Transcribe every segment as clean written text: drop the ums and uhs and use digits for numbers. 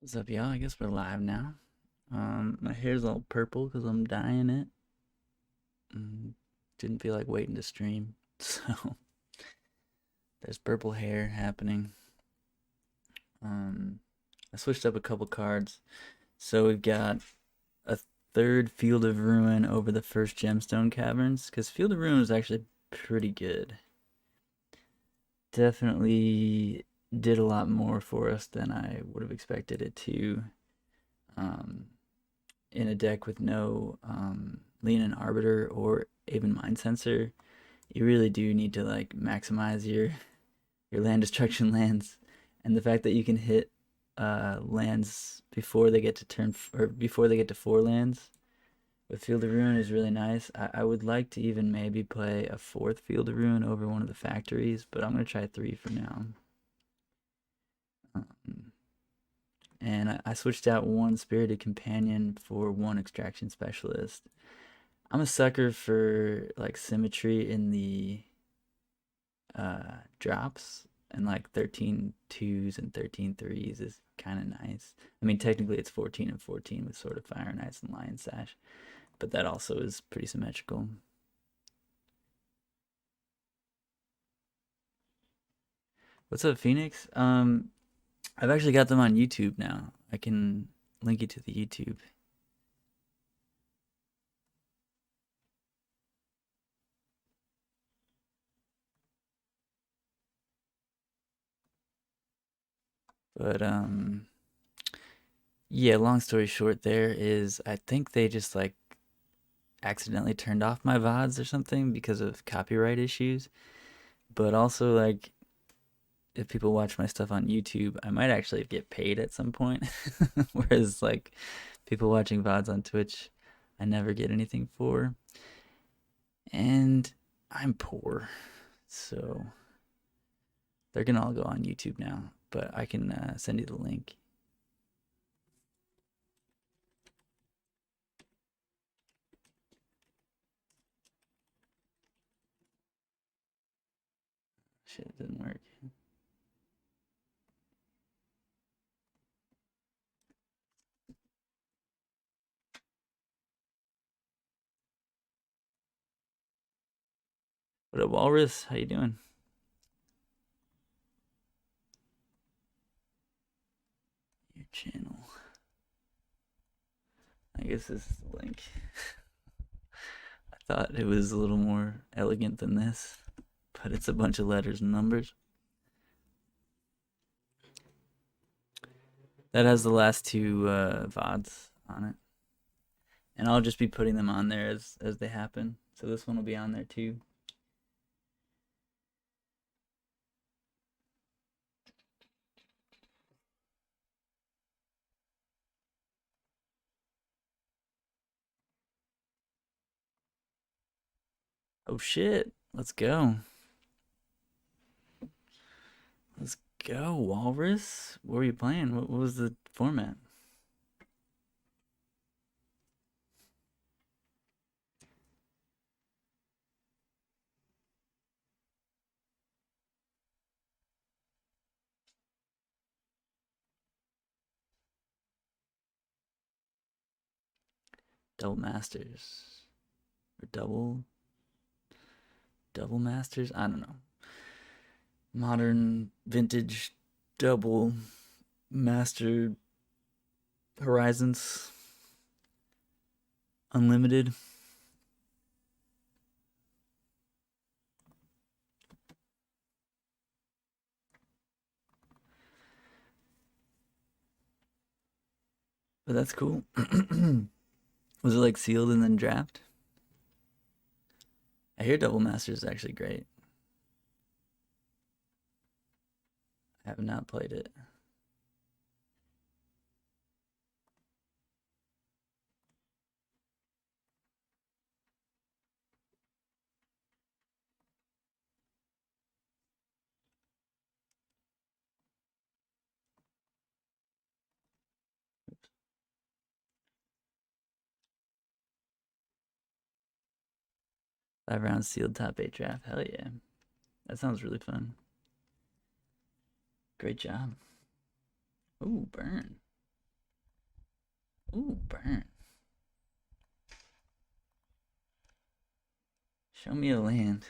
What's up, y'all? I guess we're live now. My hair's all purple because I'm dyeing it. Didn't feel like waiting to stream, so there's purple hair happening. I switched up a couple cards, so we've got a third Field of Ruin over the first Gemstone Caverns because Field of Ruin is actually pretty good. Definitely did a lot more for us than I would have expected it to. In a deck with no Leonin Arbiter or even Mind Sensor, you really do need to like maximize your land destruction lands, and the fact that you can hit lands before they get to or before they get to 4 lands with Field of Ruin is really nice. I would like to even maybe play a 4th Field of Ruin over one of the factories, but I'm gonna try 3 for now. And I switched out 1 Spirited Companion for 1 Extraction Specialist. I'm a sucker for like symmetry in the drops, and like 13 2s and 13 3s is kind of nice. I mean, technically it's 14 and 14 with Sword of Fire and Ice and Lion Sash, but that also is pretty symmetrical. What's up, Phoenix? I've actually got them on YouTube now. I can link you to the YouTube. But yeah, long story short, there is I think they just like accidentally turned off my VODs or something because of copyright issues. But also, like, if people watch my stuff on YouTube, I might actually get paid at some point. Whereas, like, people watching VODs on Twitch, I never get anything for. And I'm poor, so they're gonna all go on YouTube now. But I can send you the link. Shit, it didn't work. What up, Walrus? How you doing? Your channel. I guess this is the link. I thought it was a little more elegant than this, but it's a bunch of letters and numbers. That has the last 2 VODs on it. And I'll just be putting them on there as they happen. So this one will be on there too. Oh shit. Let's go. Let's go, Walrus. What were you playing? What was the format? Double Masters. Or double Masters? I don't know. Modern vintage double master Horizons Unlimited. But that's cool. Was it like sealed and then draft? I hear Double Master is actually great. I have not played it. Five rounds sealed top 8 draft. Hell yeah. That sounds really fun. Great job. Ooh, burn. Show me a land.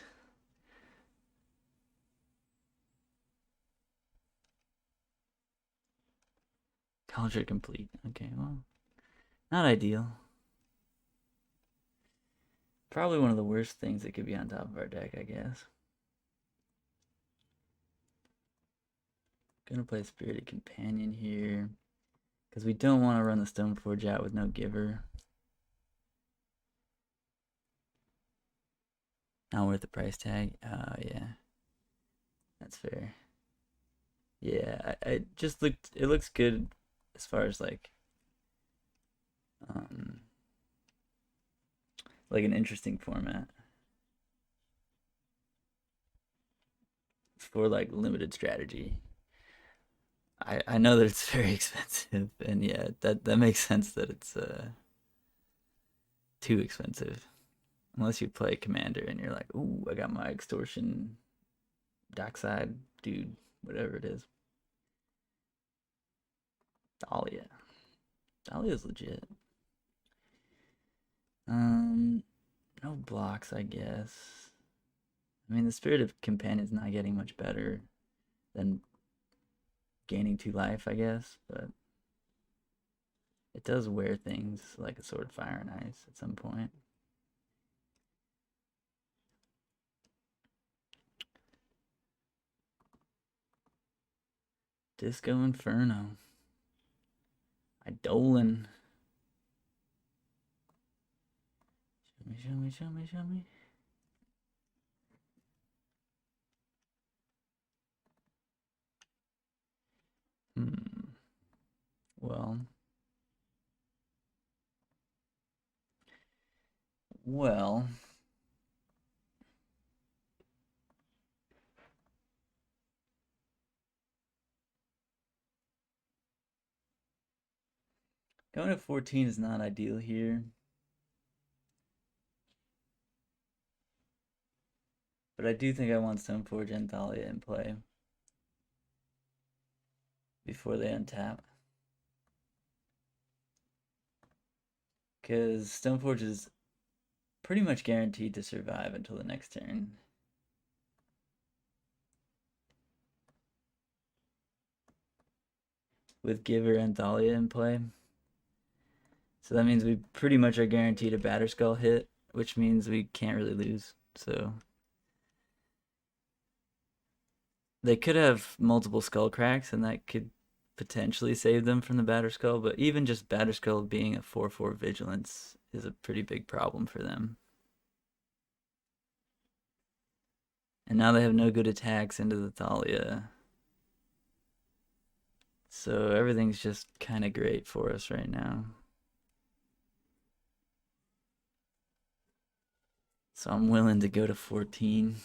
Kaldra Compleat. Okay, well, not ideal. Probably one of the worst things that could be on top of our deck, I guess. Gonna play Spirited Companion here. Because we don't want to run the Stoneforge out with no giver. Not worth the price tag. Oh, yeah. That's fair. Yeah, I just looked, it looks good as far as like an interesting format. For like limited strategy. I know that it's very expensive, and yeah, that makes sense that it's too expensive. Unless you play Commander and you're like, ooh, I got my extortion dockside dude, whatever it is. Thalia. Thalia's legit. No blocks, I guess. I mean, the Spirit of Companion's not getting much better than gaining 2 life, I guess, but it does wear things like a Sword, Fire, and Ice at some point. Disco Inferno. Eidolon. Show me, show me, show me. Well. Well. Going to 14 is not ideal here. But I do think I want Stoneforge and Thalia in play before they untap. Because Stoneforge is pretty much guaranteed to survive until the next turn. With Giver and Thalia in play. So that means we pretty much are guaranteed a Batterskull hit, which means we can't really lose. So they could have multiple skull cracks, and that could potentially save them from the Batterskull, but even just Batterskull being a 4/4 vigilance is a pretty big problem for them. And now they have no good attacks into the Thalia. So everything's just kind of great for us right now. So I'm willing to go to 14.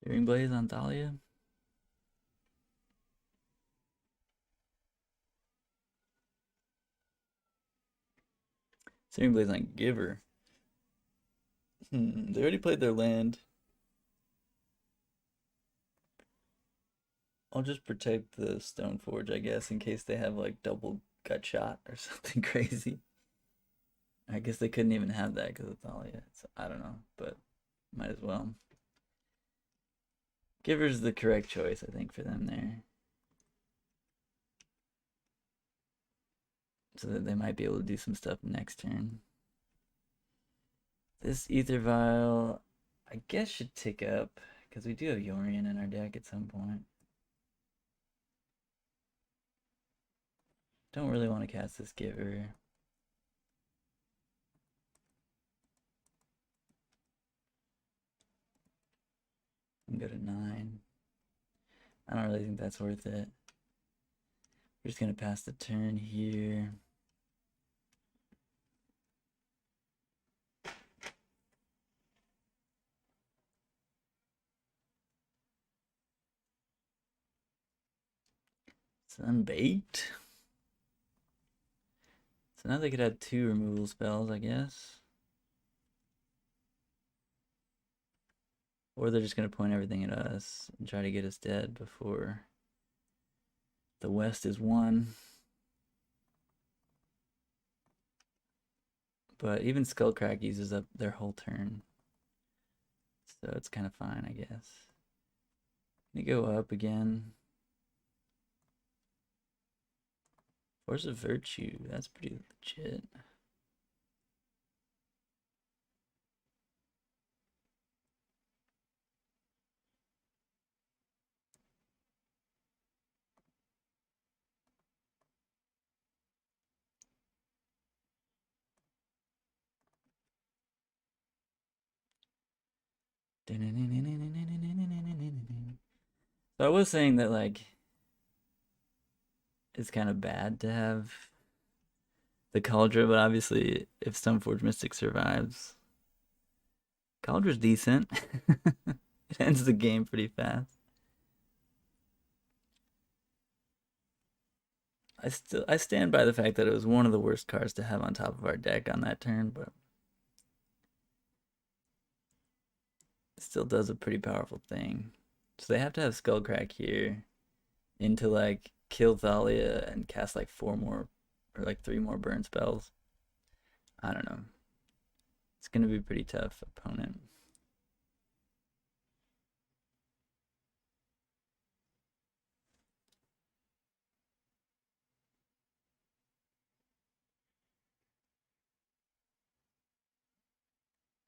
Searing Blaze on Thalia. Searing Blaze on Giver. They already played their land. I'll just protect the Stoneforge, I guess, in case they have like double gut shot or something crazy. I guess they couldn't even have that because of Thalia. So I don't know, but might as well. Giver's the correct choice, I think, for them there. So that they might be able to do some stuff next turn. This Aether Vial, I guess, should tick up, because we do have Yorion in our deck at some point. Don't really want to cast this Giver. And go to 9. I don't really think that's worth it. We're just going to pass the turn here. Sunbait. So now they could have 2 removal spells, I guess. Or they're just going to point everything at us and try to get us dead before the West is won. But even Skullcrack uses up their whole turn. So it's kind of fine, I guess. Let me go up again. Force of Virtue, that's pretty legit. So I was saying that, like, it's kind of bad to have the Kaldra, but obviously if Stoneforge Mystic survives, Kaldra's decent. It ends the game pretty fast. I stand by the fact that it was one of the worst cards to have on top of our deck on that turn, but it still does a pretty powerful thing. So they have to have Skullcrack here into like kill Thalia and cast like 4 more or like 3 more burn spells. I don't know. It's gonna be a pretty tough opponent.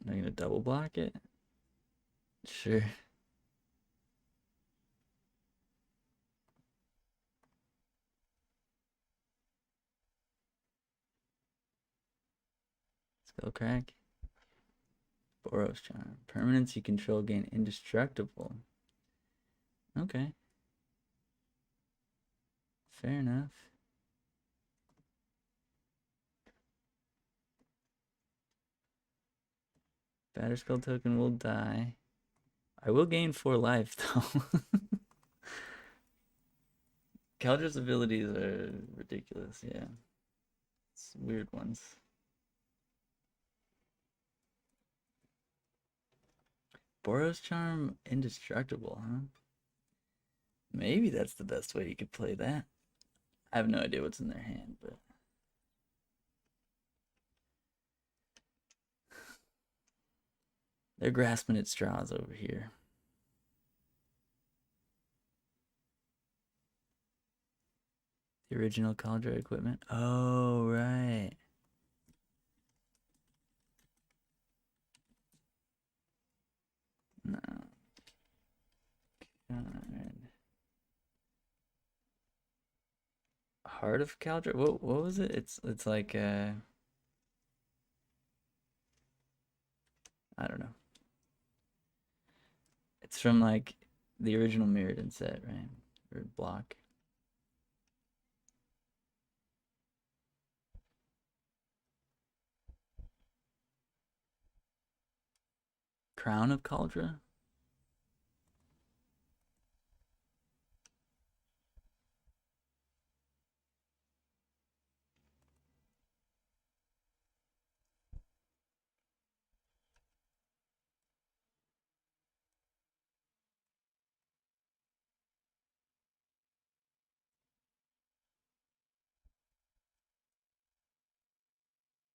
Am I gonna double block it? Sure. Skullcrack. Boros Charm. Permanents you control gain indestructible. Okay. Fair enough. Batterskull token will die. I will gain 4 life though. Kaldra's abilities are ridiculous, yeah. It's weird ones. Boros Charm indestructible, huh? Maybe that's the best way you could play that. I have no idea what's in their hand, but they're grasping at straws over here. The original Kaldra equipment. Oh, right. No. God. Heart of Kaldra? What was it? It's like I don't know. It's from like the original Mirrodin set, right? Or block. Crown of Kaldra?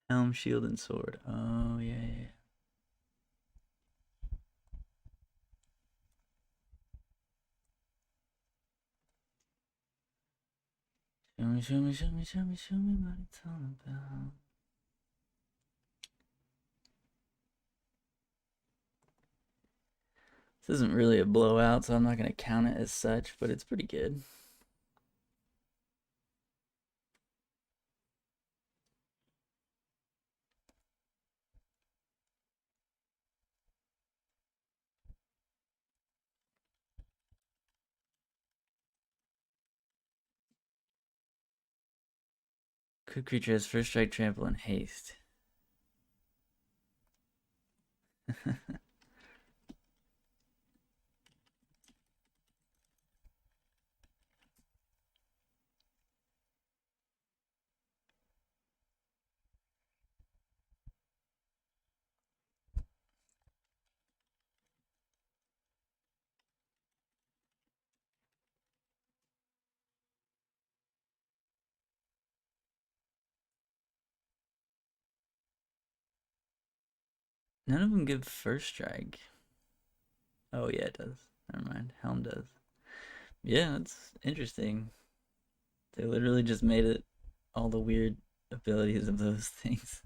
Helm, shield, and sword. Oh, yeah. Show me what it's all about. This isn't really a blowout, so I'm not going to count it as such, but it's pretty good. Crit creature has first strike, trample, and haste. None of them give first strike. Oh yeah, it does. Never mind. Helm does. Yeah, that's interesting. They literally just made it all the weird abilities of those things.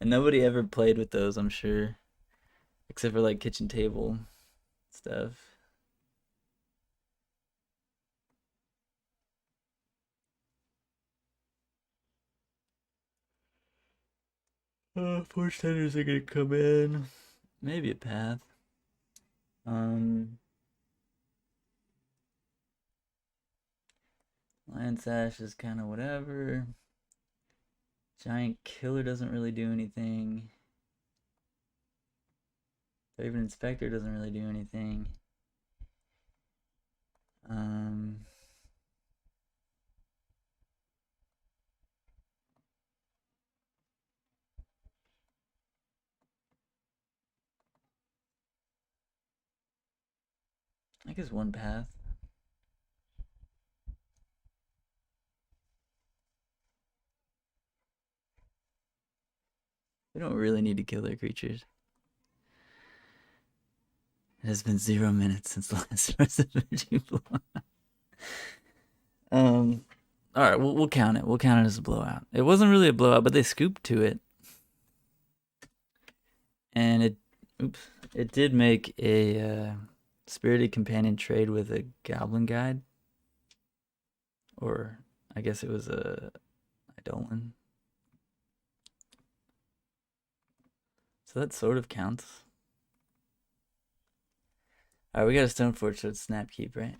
And nobody ever played with those, I'm sure. Except for like kitchen table stuff. Forge-Tenders are gonna come in. Maybe a path. Lion Sash is kind of whatever. Giant Killer doesn't really do anything. Thraben Inspector doesn't really do anything. I guess one path. We don't really need to kill their creatures. It has been 0 minutes since the last Source of Energy blowout. Alright, we'll count it. We'll count it as a blowout. It wasn't really a blowout, but they scooped to it. And it did make a Spirited Companion trade with a Goblin Guide. Or I guess it was a Eidolon. So that sort of counts. Alright, we got a Stoneforge, so it's Snapkeep, right?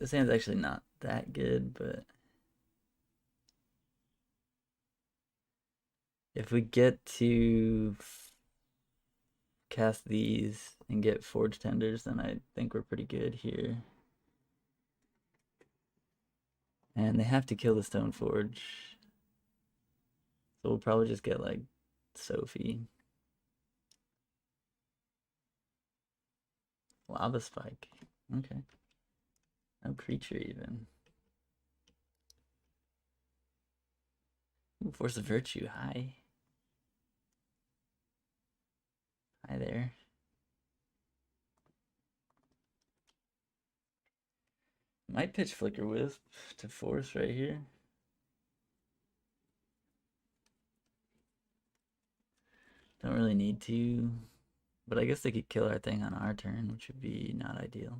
This hand's actually not that good, but if we get to cast these and get Forge-Tenders, then I think we're pretty good here. And they have to kill the Stoneforge. So we'll probably just get like Sophie. Lava Spike. Okay. No creature even. Ooh, Force of Virtue. Hi. Hi there. Might pitch Flickerwisp to force right here. Don't really need to. But I guess they could kill our thing on our turn, which would be not ideal.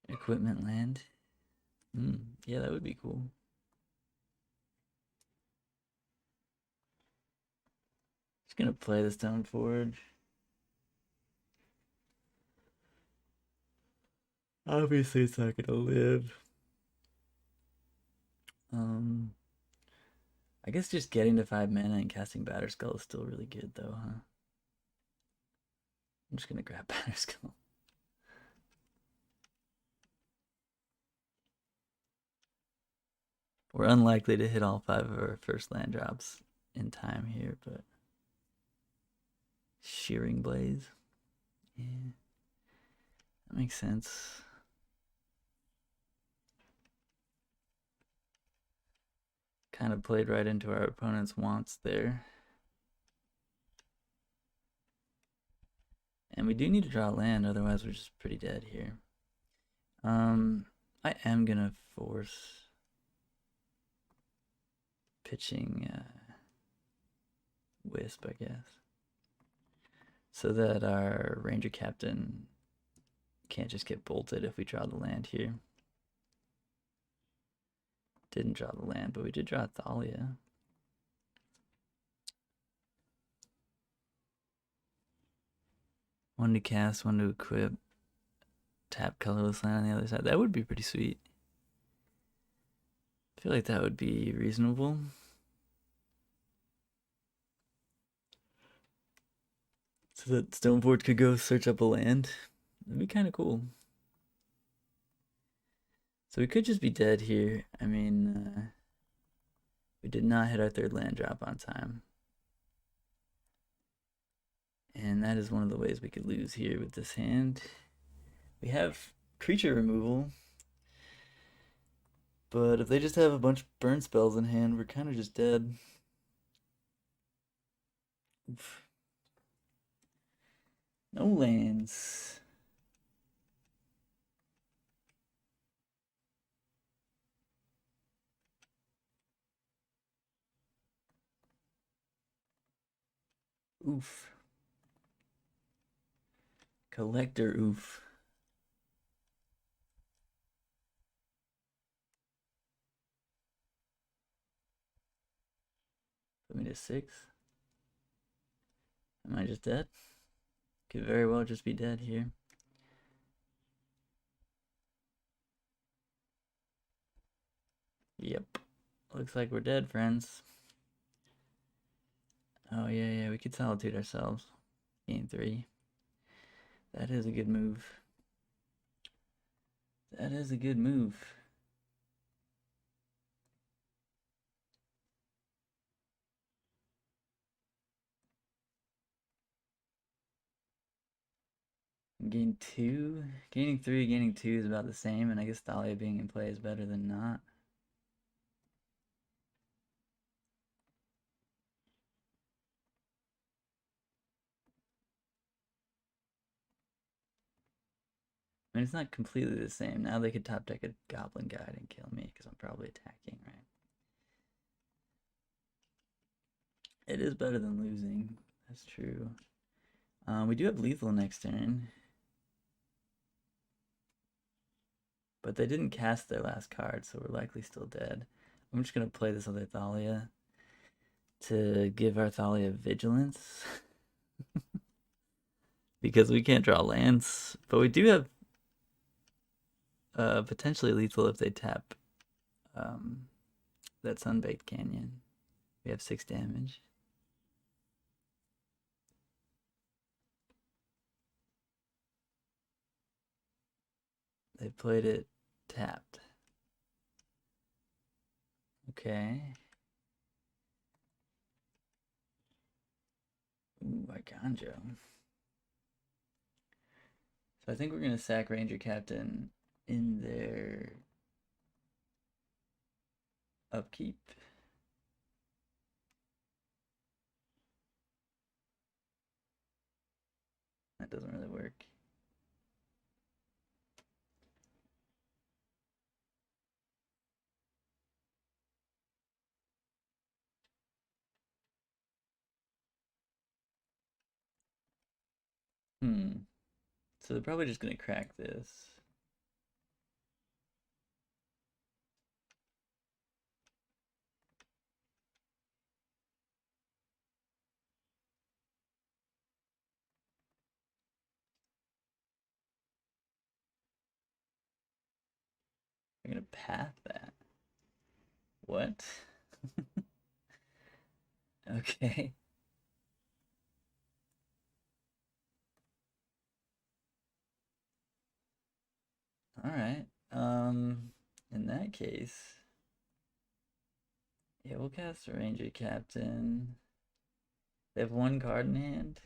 Equipment land. Yeah, that would be cool. Just gonna play the Stoneforge. Obviously, it's not gonna live. I guess just getting to 5 mana and casting Batterskull is still really good, though, huh? I'm just gonna grab Batterskull. We're unlikely to hit all 5 of our first land drops in time here, but Shearing Blaze. Yeah. That makes sense. Kind of played right into our opponent's wants there. And we do need to draw land, otherwise we're just pretty dead here. I am gonna force pitching Wisp, I guess. So that our Ranger-Captain can't just get bolted if we draw the land here. Didn't draw the land, but we did draw Thalia. One to cast, one to equip. Tap colorless land on the other side. That would be pretty sweet. I feel like that would be reasonable. So that Stoneforge could go search up a land. That'd be kind of cool. So we could just be dead here. I mean, we did not hit our 3rd land drop on time. And that is one of the ways we could lose here with this hand. We have creature removal. But if they just have a bunch of burn spells in hand, we're kind of just dead. Oof. No lands. Oof. Collector oof. Put me to 6. Am I just dead? Could very well just be dead here. Yep. Looks like we're dead, friends. Oh, yeah, we could Solitude ourselves. Game 3. That is a good move. That is a good move. Gain 2? Gaining 3, gaining 2 is about the same, and I guess Thalia being in play is better than not. I mean, it's not completely the same. Now they could top deck a Goblin Guide and kill me, because I'm probably attacking, right? It is better than losing. That's true. We do have lethal next turn. But they didn't cast their last card, so we're likely still dead. I'm just going to play this other Thalia to give our Thalia vigilance. Because we can't draw lands. But we do have potentially lethal if they tap that Sunbaked Canyon. We have 6 damage. They played it tapped. Okay. Ooh, Eiganjo. So I think we're going to sack Ranger-Captain in their upkeep. That doesn't really work. So they're probably just going to crack this. They're going to path that. What? Okay. Alright. In that case, yeah, we'll cast Ranger-Captain. They have 1 card in hand.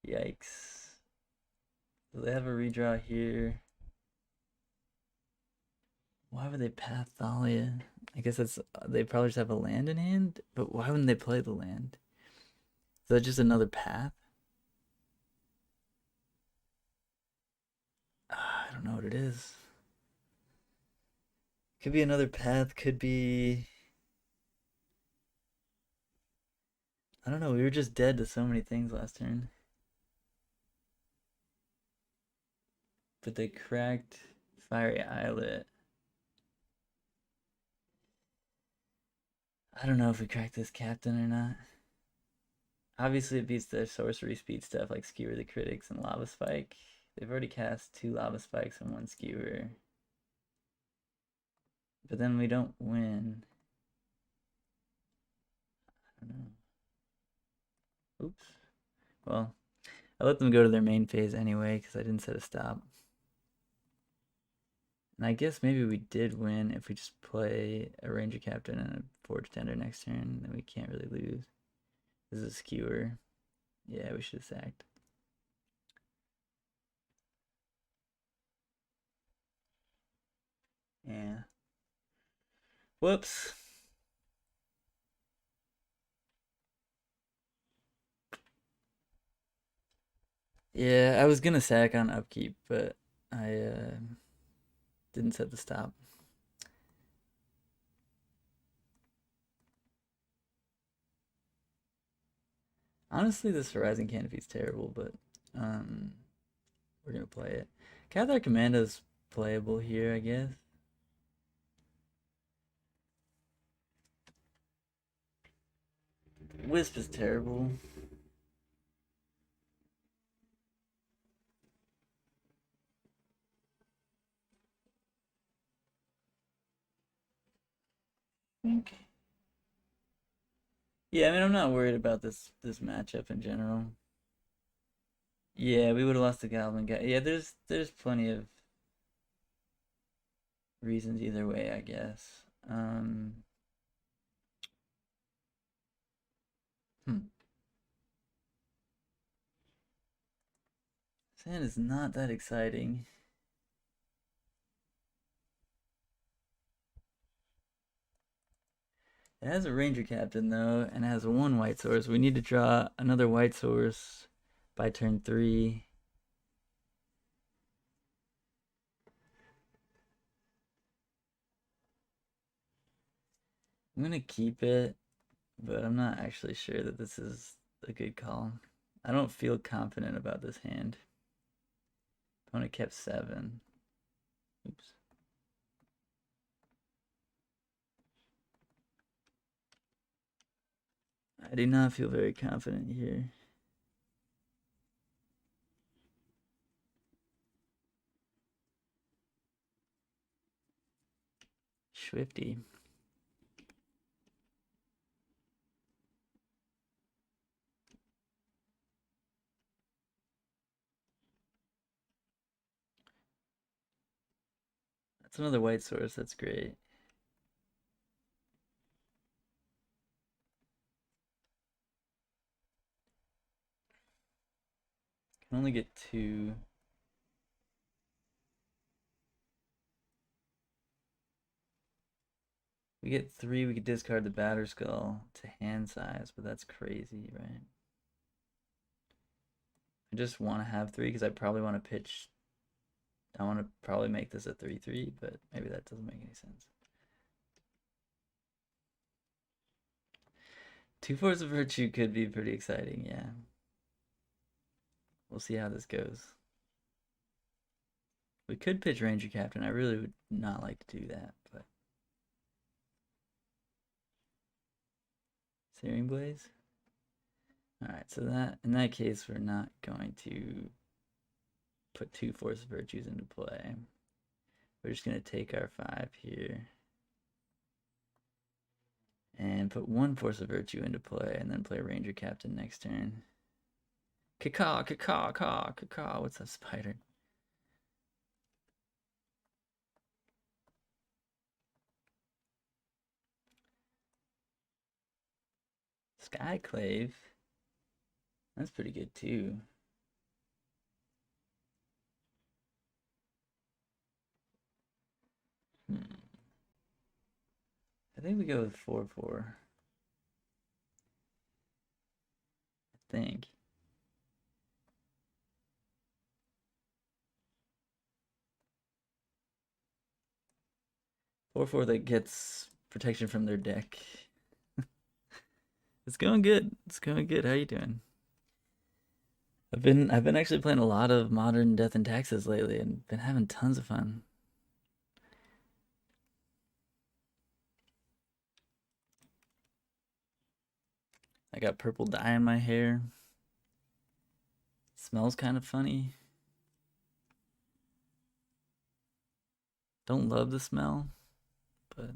Yikes. Do they have a redraw here? Why would they path Thalia? I guess that's they probably just have a land in hand, but why wouldn't they play the land? Is that just another path? I don't know what it is. Could be another path, could be... I don't know, we were just dead to so many things last turn. But they cracked Fiery Islet. I don't know if we cracked this Captain or not. Obviously it beats the sorcery speed stuff like Skewer the Critics and Lava Spike. They've already cast 2 Lava Spikes and 1 Skewer. But then we don't win. I don't know. Oops. Well, I let them go to their main phase anyway because I didn't set a stop. And I guess maybe we did win if we just play a Ranger-Captain and a Forge-Tender next turn. Then we can't really lose. This is a Skewer. Yeah, we should have sacked. Yeah. Whoops. Yeah, I was gonna sack on upkeep, but I didn't set the stop. Honestly, this Horizon Canopy is terrible, but um, we're gonna play it. Cathar Commando's playable here, I guess. Wisp is terrible. Okay. Yeah, I mean, I'm not worried about this matchup in general. Yeah, we would have lost the Goblin guy. Yeah, there's plenty of reasons either way, I guess. Hmm. Sand is not that exciting. It has a Ranger Captain though, and it has one white source. We need to draw another white source by turn 3. I'm gonna keep it, but I'm not actually sure that this is a good call. I don't feel confident about this hand. Opponent kept 7. Oops. I do not feel very confident here. Swifty. That's another white source. That's great. Can only get 2. We get 3. We could discard the Batterskull to hand size, but that's crazy, right? I just want to have 3 because I probably want to pitch. I want to probably make this a 3/3, but maybe that doesn't make any sense. 2 Force of Virtue could be pretty exciting, yeah. We'll see how this goes. We could pitch Ranger Captain. I really would not like to do that, but Searing Blaze. All right, so that in that case, we're not going to put 2 Force of Virtues into play. We're just gonna take our 5 here and put 1 Force of Virtue into play, and then play Ranger Captain next turn. Caw, caw, caw, caw. What's that spider? Skyclave. That's pretty good too. I think we go with 4/4. I think. 4/4 that gets protection from their deck. It's going good. It's going good. How you doing? I've been actually playing a lot of modern Death and Taxes lately and been having tons of fun. I got purple dye in my hair. Smells kind of funny. Don't love the smell, but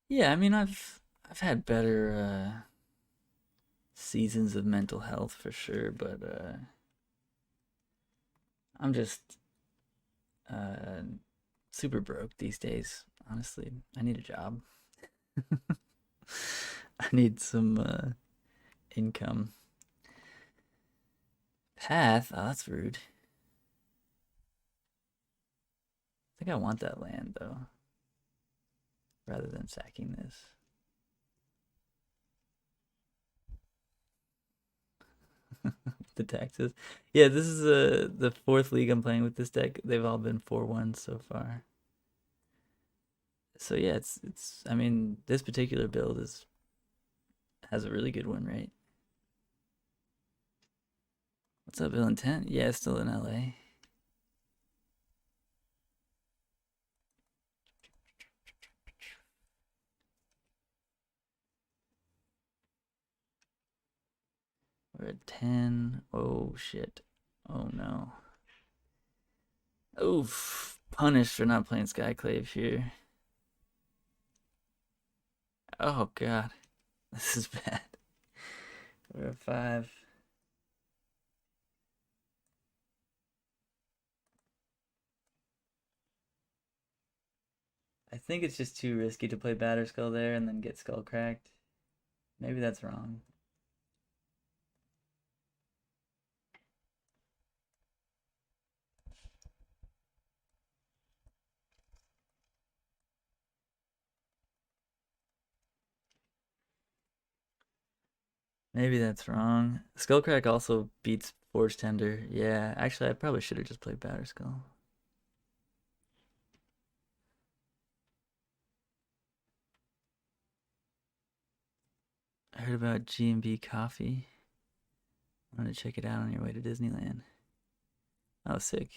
yeah, I mean I've had better seasons of mental health for sure, but I'm just uh super broke these days, honestly. I need a job. I need some income. Path? Oh, that's rude. I think I want that land though. rather than sacking this. The taxes. Yeah, this is the fourth league I'm playing with this deck. They've all been 4-1 so far. So yeah, it's I mean, this particular build has a really good win rate. What's up, Bill Intent? Yeah, still in LA. We're at 10. Oh shit. Oh no. Oof. Punished for not playing Skyclave here. Oh god. This is bad. We're at 5. I think it's just too risky to play Batterskull there and then get skull cracked. Maybe that's wrong. Maybe that's wrong. Skullcrack also beats Forge-Tender. Yeah, actually, I probably should have just played Batterskull. I heard about G&B Coffee. I want to check it out on your way to Disneyland. Oh, sick.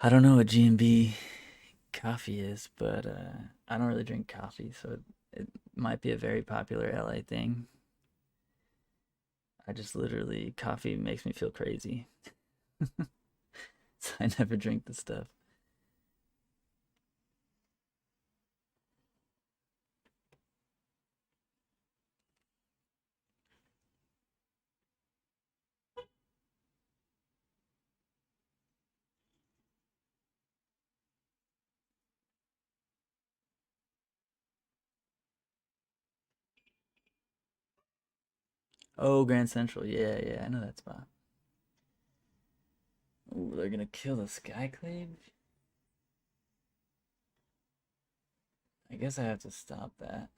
I don't know what G&B Coffee is, but I don't really drink coffee, so it might be a very popular LA thing. I just literally, coffee makes me feel crazy. So I never drink the stuff. Oh, Grand Central. Yeah, yeah, I know that spot. Ooh, they're gonna kill the Skyclave? I guess I have to stop that.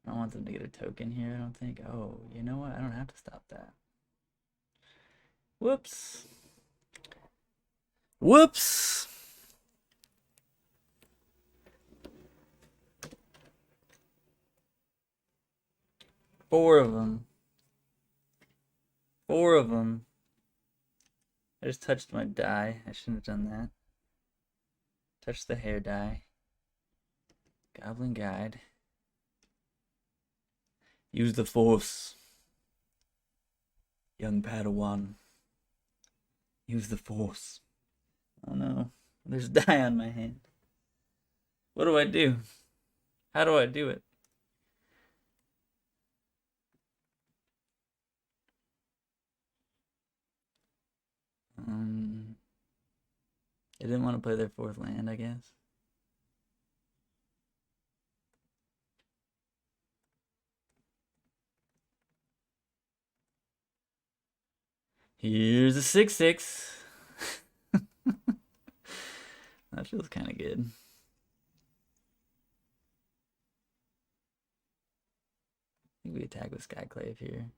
I don't want them to get a token here, I don't think. Oh, you know what? I don't have to stop that. Whoops. Whoops! Four of them. 4 of them. I just touched my die. I shouldn't have done that. Touched the hair die. Goblin Guide. Use the Force. Young Padawan. Use the Force. Oh no. There's die on my hand. What do I do? How do I do it? They didn't want to play their 4th land, I guess. Here's a 6/6. That feels kind of good. I think we attack with Skyclave here.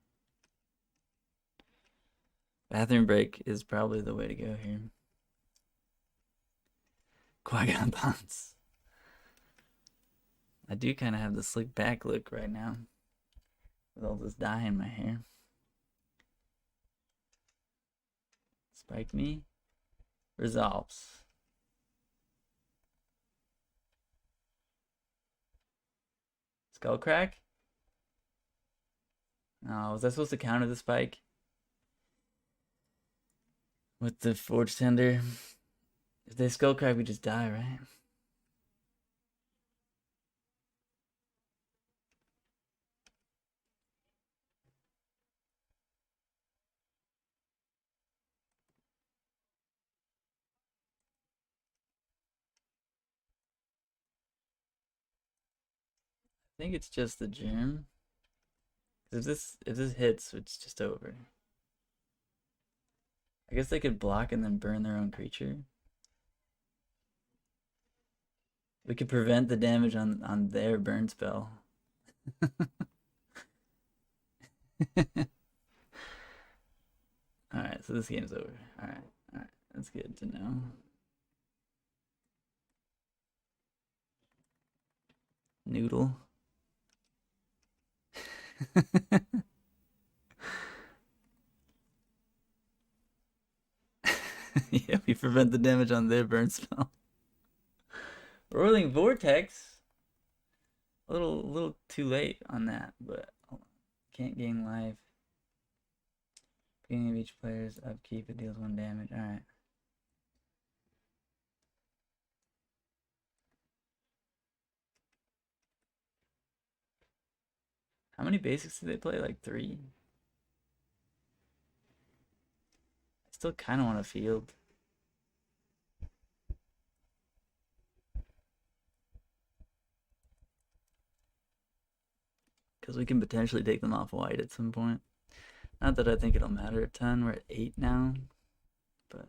Bathroom break is probably the way to go here. Qui-Gon Bonds. I do kind of have the slick back look right now. With all this dye in my hair. Spike me. Resolves. Skull crack? Oh, was I supposed to counter the spike? With the Forge-Tender? If they skull crack, we just die, right? I think it's just the gem. If this hits, it's just over. I guess they could block and then burn their own creature. We could prevent the damage on their burn spell. Alright, so this game's over. Alright, that's good to know. Noodle. Yeah, we prevent the damage on their burn spell. Rolling Vortex. A little too late on that, but can't gain life. Beginning of each player's upkeep, it deals 1 damage. Alright. How many basics do they play? Like 3? I still kind of want a field. Because we can potentially take them off white at some point. Not that I think it'll matter a ton. We're at 8 now. But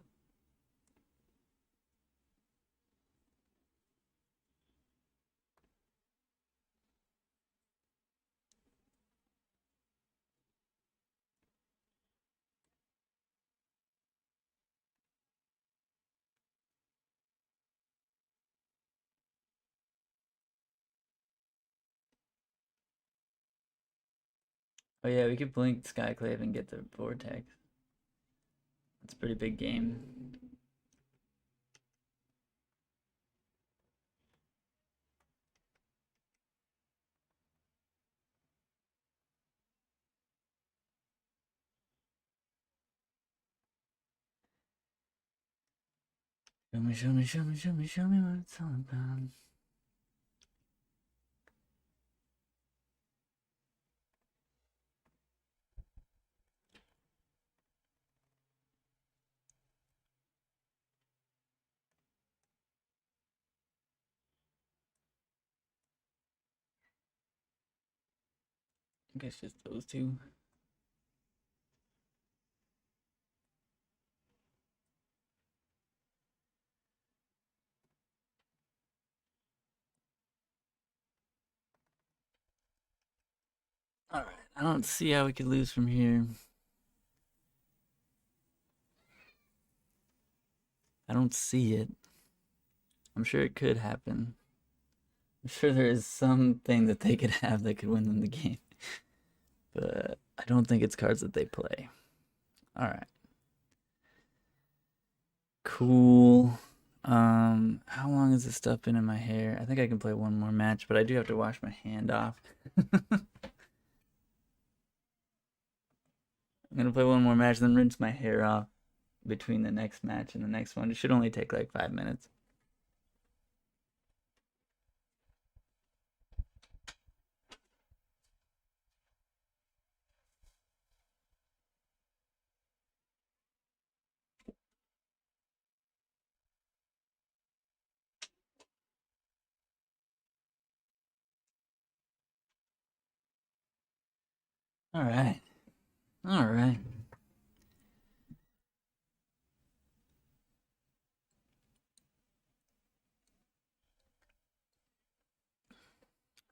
oh yeah, we could blink Skyclave and get the Vortex. That's a pretty big game. Show me what it's all about. I guess just those two. Alright, I don't see how we could lose from here. I don't see it. I'm sure it could happen. I'm sure there is something that they could have that could win them the game. But I don't think it's cards that they play. Alright. Cool. How long has this stuff been in my hair? I think I can play one more match, but I do have to wash my hand off. I'm gonna play one more match, then rinse my hair off between the next match and the next one. It should only take like 5 minutes. Alright. Alright.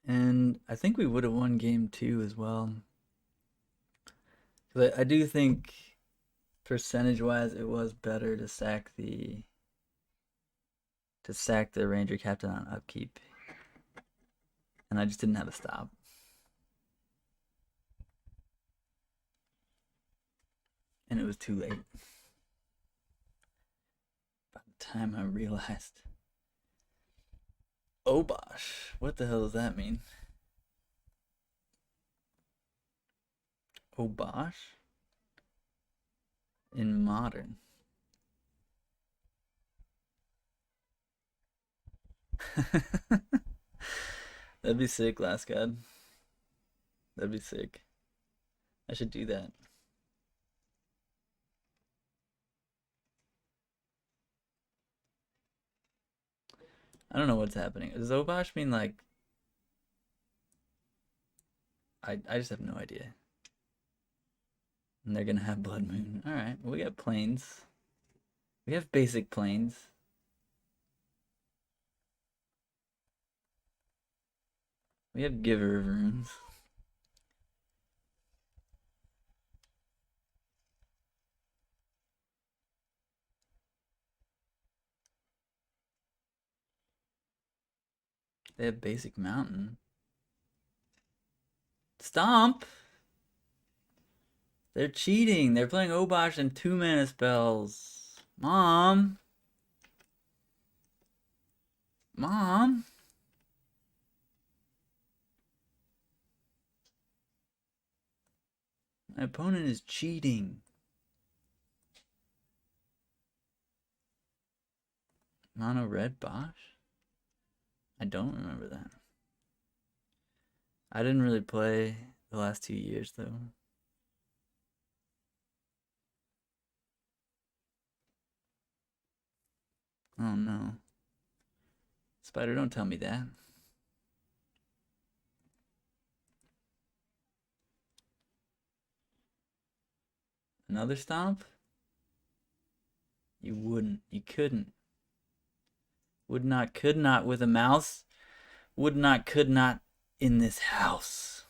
And I think we would have won game 2 as well. But I do think percentage-wise it was better to sack the Ranger-Captain on upkeep. And I just didn't have a stop. And it was too late. By the time I realized. Obosh. What the hell does that mean? Obosh? In Modern. That'd be sick, Last God. That'd be sick. I should do that. I don't know what's happening. Does Obosh mean like... I just have no idea. And they're gonna have Blood Moon. Alright, well, we got planes. We have basic planes. We have Giver of Runes. They have basic mountain. Stomp! They're cheating. They're playing Obosh and 2-mana spells. Mom! Mom! My opponent is cheating. Mono red Bosch? I don't remember that. I didn't really play the last 2 years, though. Oh, no. Spider, don't tell me that. Another stomp? You wouldn't. You couldn't. Would not, could not with a mouse. Would not, could not in this house.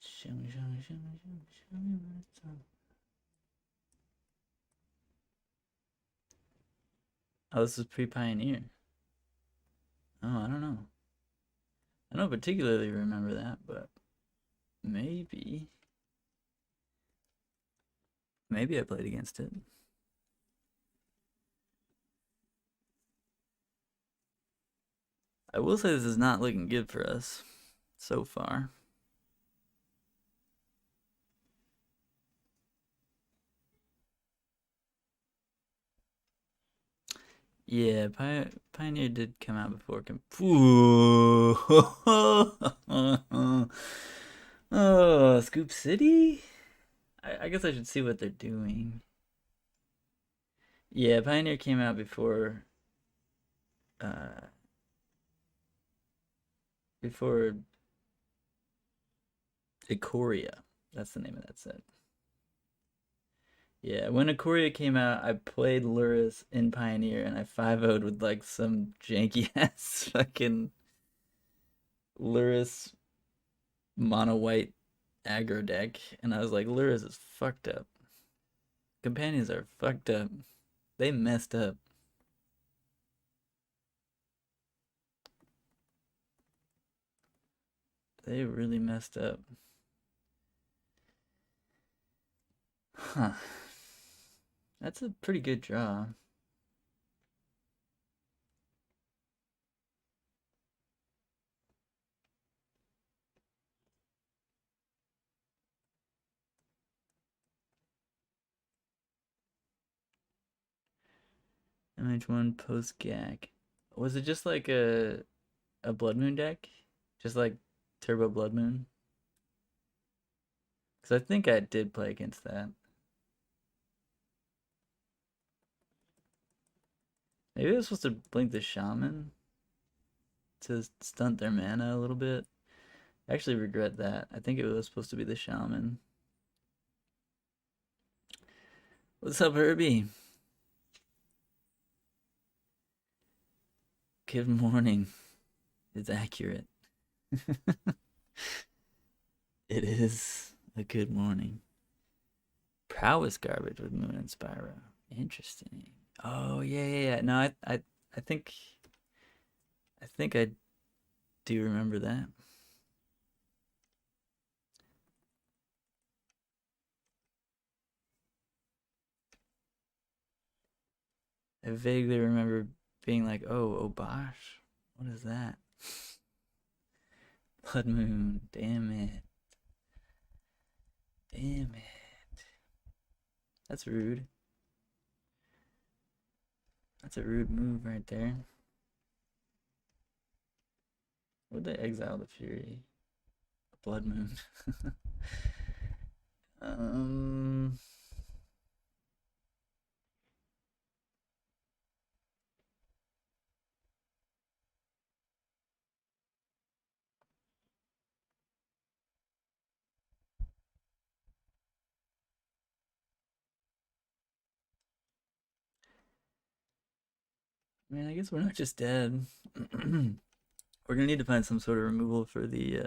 Show me what it's on. Oh, this is pre-Pioneer. Oh, I don't know. I don't particularly remember that, but maybe. Maybe I played against it. I will say this is not looking good for us so far. Yeah, Pioneer did come out before. Oh, Scoop City? I guess I should see what they're doing. Yeah, Pioneer came out before before Ikoria. That's the name of that set. Yeah, when Ikoria came out, I played Luris in Pioneer and I 5-0'd with like some janky ass fucking Luris mono white aggro deck, and I was like, Luris is fucked up. Companions are fucked up. They messed up. They really messed up. Huh. That's a pretty good draw. MH1 post gag. Was it just like a Blood Moon deck? Just like Turbo Blood Moon? Because I think I did play against that. Maybe I was supposed to blink the Shaman to stunt their mana a little bit. I actually regret that. I think it was supposed to be the Shaman. What's up, Herbie? Good morning. It's accurate. It is a good morning. Prowess garbage with Moon and Spyro. Interesting. Oh yeah. No, I think I do remember that. I vaguely remember being like, oh, Obosh? What is that? Blood Moon, damn it. Damn it. That's rude. That's a rude move right there. Would they exile the Fury? Blood Moon. Man, I guess we're not just dead. We're gonna need to find some sort of removal for the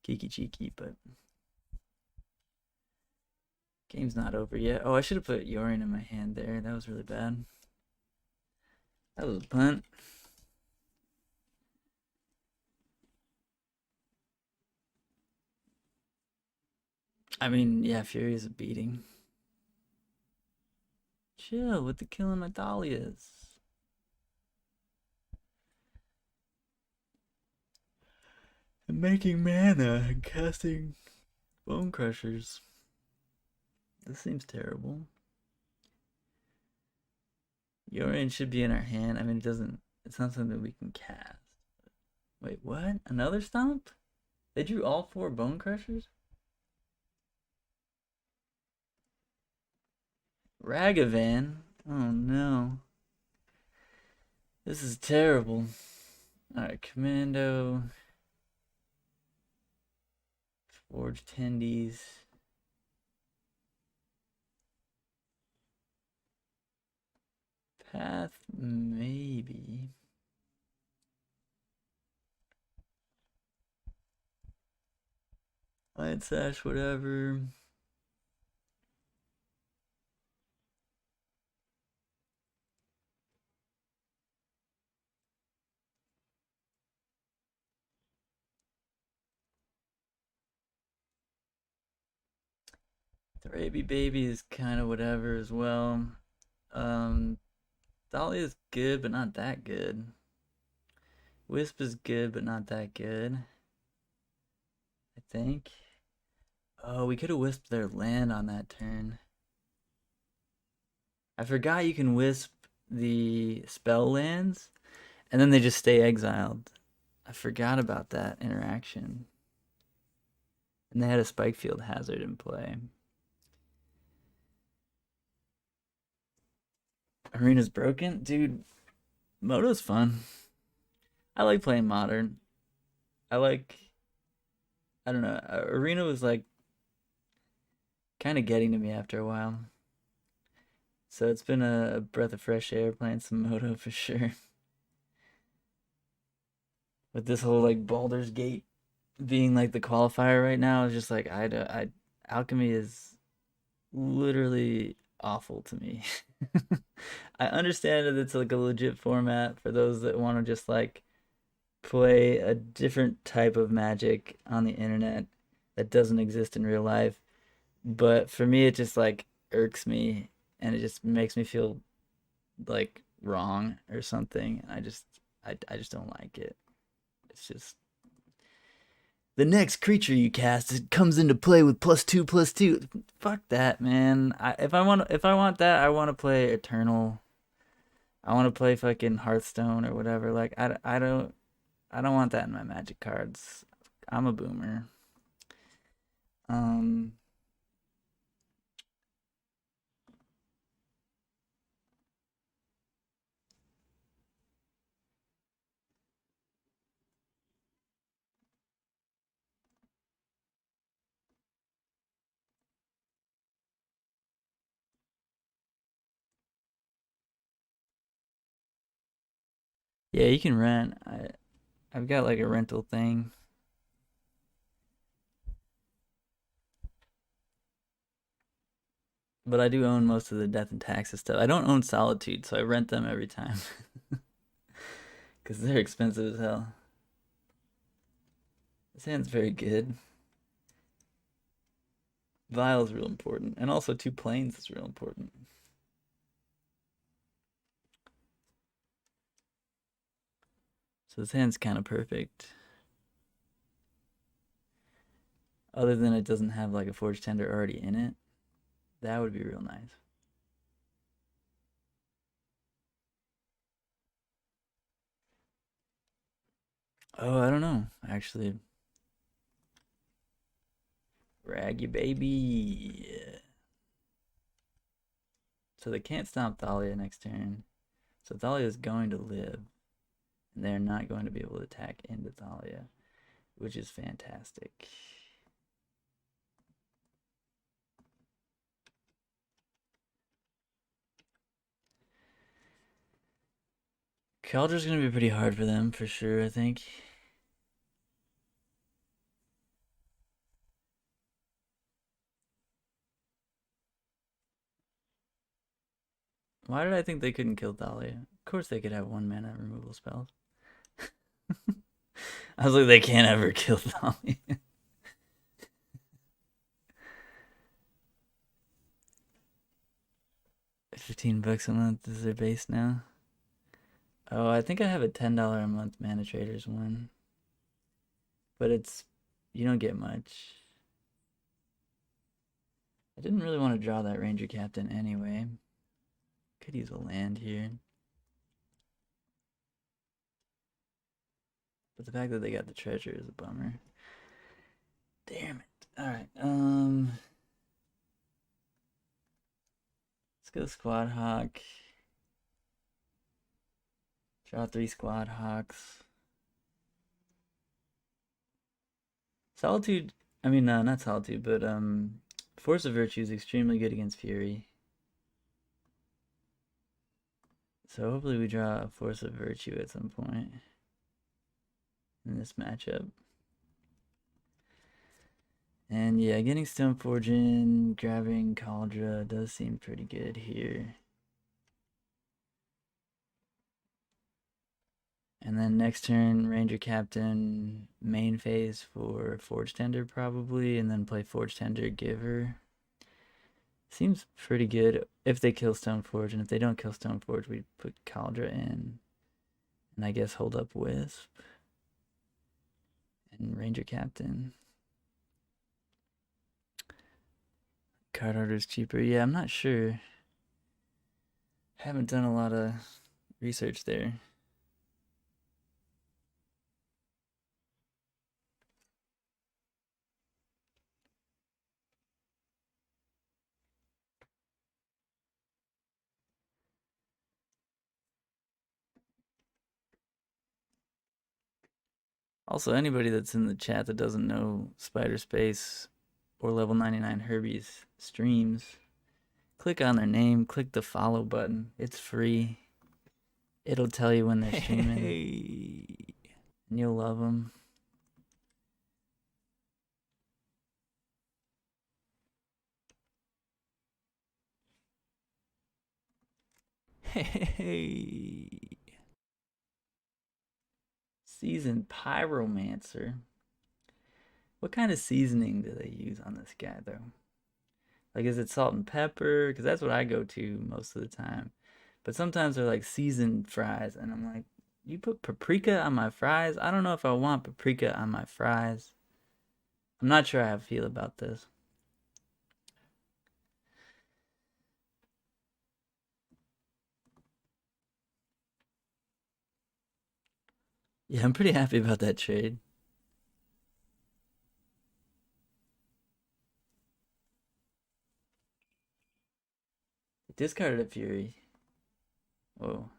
Kiki Cheeky, but game's not over yet. Oh, I should have put Yorion in my hand there. That was really bad. That was a punt. I mean, yeah, Fury is a beating. Chill with the killing my Thalias. I'm making mana and casting Bone Crushers. This seems terrible. Yorion should be in our hand. I mean, it's not something we can cast. Wait, what? Another stomp? They drew all 4 Bone Crushers? Ragavan? Oh no. This is terrible. Alright, Commando. Forge Tendies. Path, maybe. Lion Sash, whatever. Thraben Baby is kind of whatever as well. Thalia is good, but not that good. Wisp is good, but not that good. I think. Oh, we could have wisped their land on that turn. I forgot you can wisp the spell lands, and then they just stay exiled. I forgot about that interaction. And they had a Spikefield Hazard in play. Arena's broken? Dude, Moto's fun. I like playing Modern. I don't know, Arena was like kind of getting to me after a while. So it's been a breath of fresh air playing some Moto for sure. With this whole like Baldur's Gate being like the qualifier right now, is just like Alchemy is literally awful to me. I understand that it's like a legit format for those that want to just like play a different type of Magic on the internet that doesn't exist in real life. But for me, it just like irks me, and it just makes me feel like wrong or something. I just don't like it. It's just the next creature you cast, it comes into play with +2/+2. Fuck that, man. If I want that, I want to play Eternal. I want to play fucking Hearthstone or whatever. Like I don't want that in my Magic cards. I'm a boomer. Um yeah, you can rent. I've got like a rental thing. But I do own most of the Death and Taxes stuff. I don't own Solitude, so I rent them every time. Because they're expensive as hell. This hand's very good. Vial is real important. And also 2 planes is real important. So this hand's kind of perfect. Other than it doesn't have like a Forge-Tender already in it. That would be real nice. Oh, I don't know, actually. Raggy baby. So they can't stop Thalia next turn. So Thalia is going to live. And they're not going to be able to attack into Thalia, which is fantastic. Kaldra's gonna be pretty hard for them for sure, I think. Why did I think they couldn't kill Thalia? Of course they could have 1 mana removal spells. I was like, they can't ever kill Thalia. $15 a month is their base now. Oh, I think I have a $10 a month Mana Traders one. But you don't get much. I didn't really want to draw that Ranger Captain anyway. Could use a land here. But the fact that they got the treasure is a bummer. Damn it. Alright, let's go Squad Hawk. Draw 3 Squad Hawks. Solitude, I mean, not Solitude, but Force of Virtue is extremely good against Fury. So hopefully we draw a Force of Virtue at some point in this matchup. And yeah, getting Stoneforge in, grabbing Kaldra does seem pretty good here. And then next turn, Ranger-Captain, main phase for Forge-Tender probably, and then play Forge-Tender Giver. Seems pretty good if they kill Stoneforge, and if they don't kill Stoneforge, we put Kaldra in. And I guess hold up Wisp. And Ranger-Captain. Card order's cheaper. Yeah, I'm not sure. Haven't done a lot of research there. Also, anybody that's in the chat that doesn't know Spider Space or Level 99 Herbie's streams, click on their name, click the follow button. It's free. It'll tell you when they're streaming. Hey. And you'll love them. Hey. Seasoned Pyromancer. What kind of seasoning do they use on this guy, though? Like, is it salt and pepper? Because that's what I go to most of the time. But sometimes they're like seasoned fries, and I'm like, you put paprika on my fries? I don't know if I want paprika on my fries. I'm not sure how I feel about this. Yeah, I'm pretty happy about that trade. Discarded a Fury. Whoa.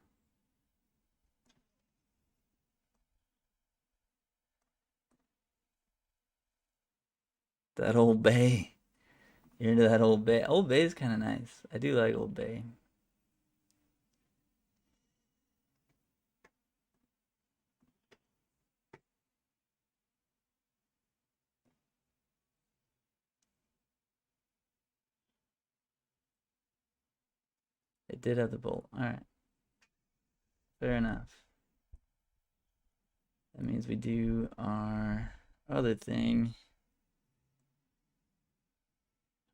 That Old Bay. You're into that Old Bay. Old Bay is kind of nice. I do like Old Bay. It did have the bolt. Alright. Fair enough. That means we do our other thing.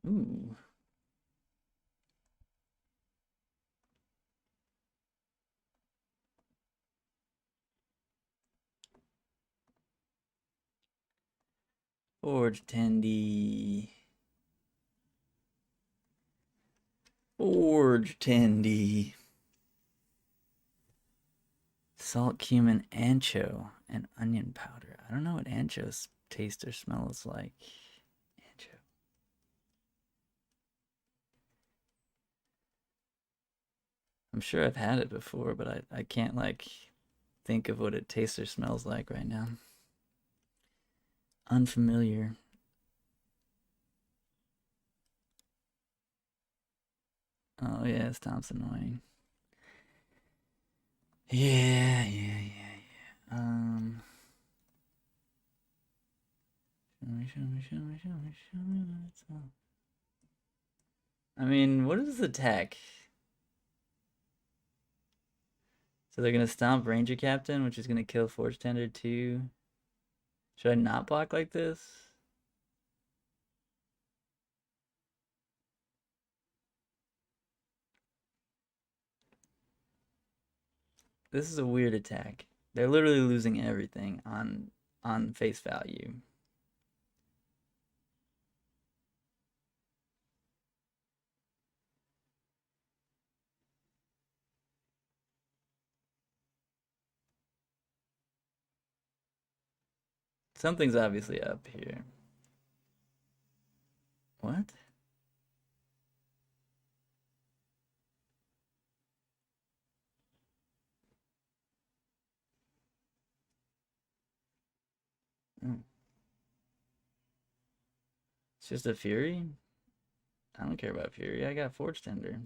Ooh. Forge-Tendy. Forge-Tendy. Salt, cumin, ancho, and onion powder. I don't know what ancho's taste or smell is like. Ancho. I'm sure I've had it before, but I can't like think of what it tastes or smells like right now. Unfamiliar. Oh yeah, it's Thompson annoying. Yeah. Show me what it's all. I mean, what is this attack? So they're gonna stomp Ranger-Captain, which is gonna kill Forge-Tender too. Should I not block like this? This is a weird attack. They're literally losing everything on face value. Something's obviously up here. What? Oh. It's just a Fury? I don't care about Fury. I got Forge-Tender.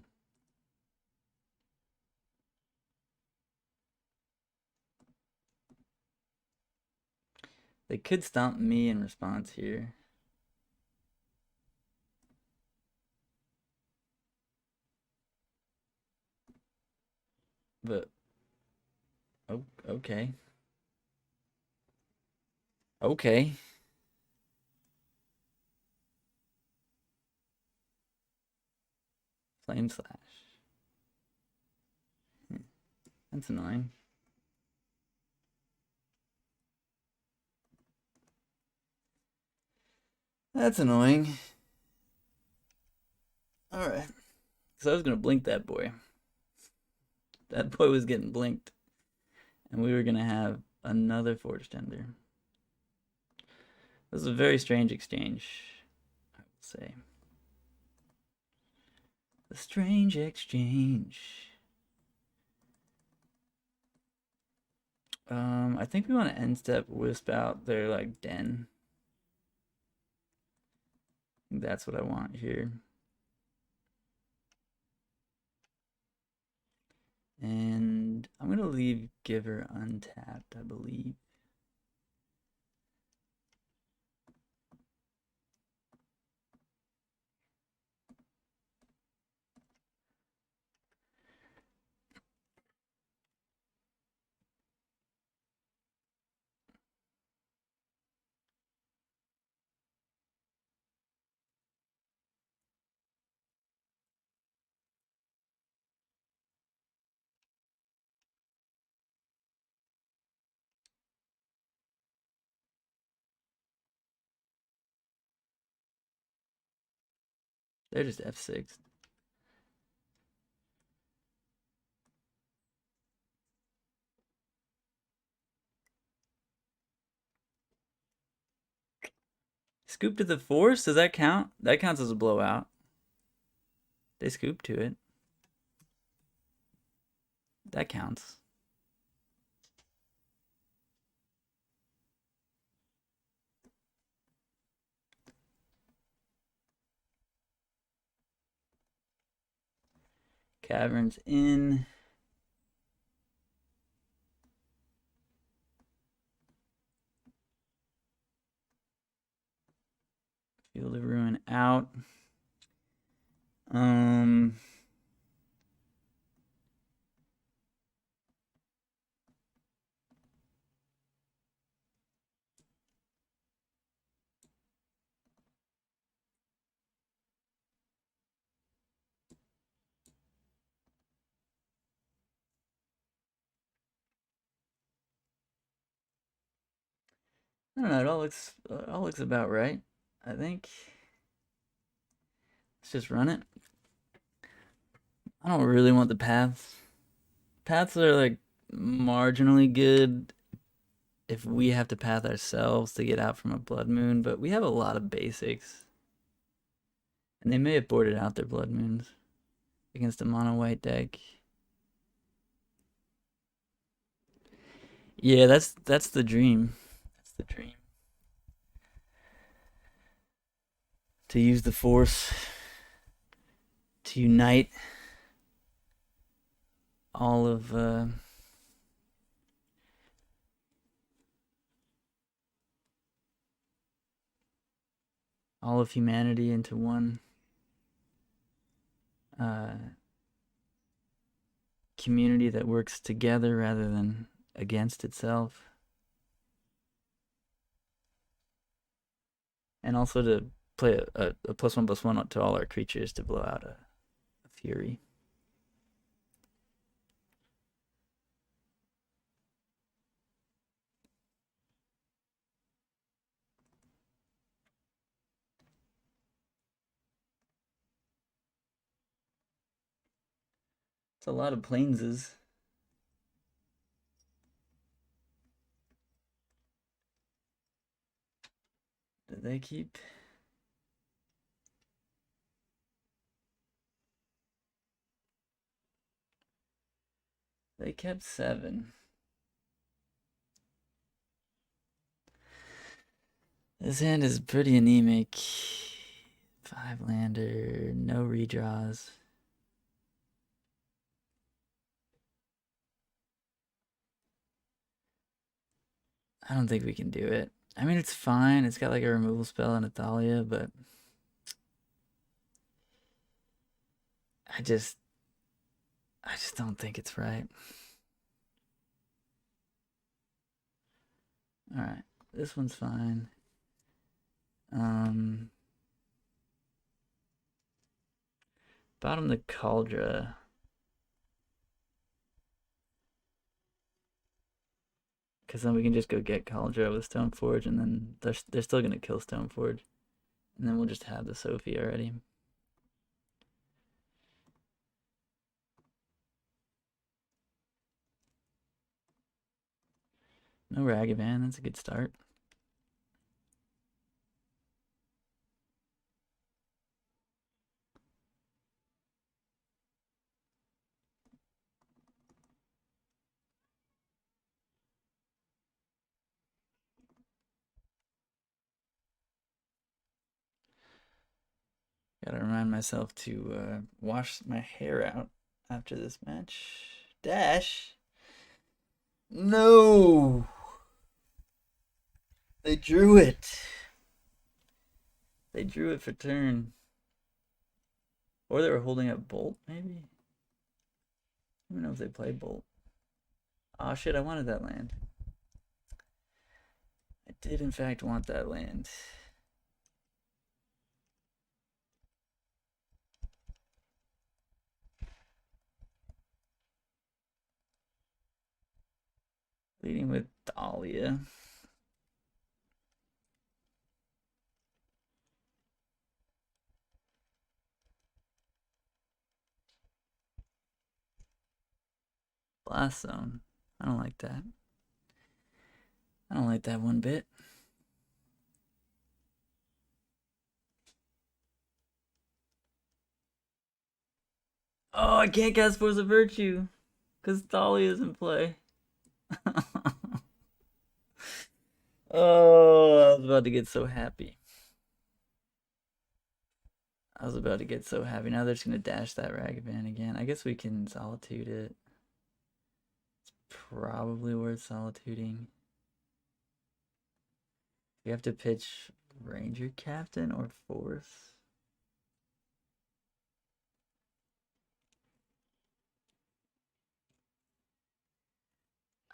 They could stomp me in response here. But, oh, okay. Okay. Flame Slash. That's annoying. That's annoying. Alright. So I was gonna blink that boy. That boy was getting blinked. And we were gonna have another Forge-Tender. This is a very strange exchange, I will say. A strange exchange. I think we want to end step wisp out their like den. I think that's what I want here. And I'm gonna leave Giver untapped, I believe. They're just F6. Scoop to the force? Does that count? That counts as a blowout. They scoop to it. That counts. Caverns in. Field of Ruin out. I don't know. It all looks about right. I think. Let's just run it. I don't really want the paths. Paths are like marginally good if we have to path ourselves to get out from a blood moon, but we have a lot of basics. And they may have boarded out their blood moons against a mono white deck. Yeah, that's the dream. That's the dream. To use the force to unite all of all of humanity into one community that works together rather than against itself. And also to play a +1/+1 to all our creatures to blow out a Fury. It's a lot of planeses. Did they keep? They kept 7. This hand is pretty anemic. 5-lander, no redraws. I don't think we can do it. I mean, it's fine. It's got like a removal spell and a Thalia, but I just don't think it's right. All right, this one's fine. Bottom the Kaldra. Because then we can just go get Kaldra with Stoneforge, and then they're still going to kill Stoneforge. And then we'll just have the Sophie already. No Ragavan, that's a good start. Gotta remind myself to wash my hair out after this match. Dash! No! They drew it! They drew it for turn. Or they were holding up Bolt, maybe? I don't know if they played Bolt. Oh shit, I wanted that land. I did in fact want that land. Leading with Thalia. Blast Zone. I don't like that. I don't like that one bit. Oh, I can't cast Force of Virtue because Thalia's in play. Oh, I was about to get so happy. Now they're just going to dash that Ragavan again. I guess we can Solitude it. It's probably worth Solituding. We have to pitch Ranger-Captain or Force.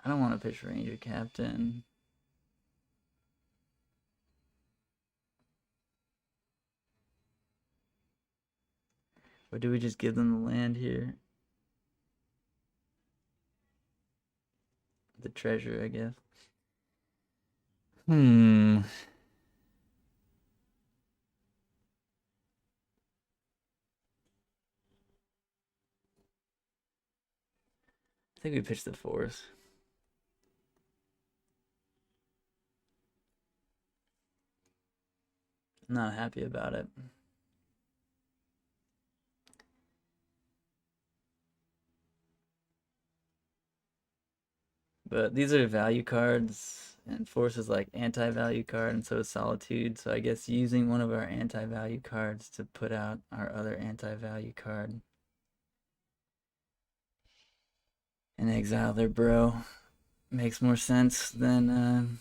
I don't want to pitch Ranger-Captain. Or do we just give them the land here? The treasure, I guess. I think we pitched the Force. I'm not happy about it. But these are value cards, and Force is like anti-value card, and so is Solitude. So I guess using one of our anti-value cards to put out our other anti-value card and exile their bro makes more sense than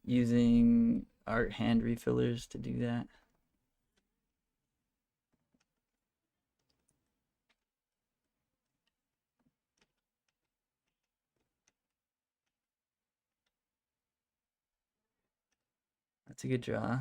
using art hand refillers to do that. That's a good draw.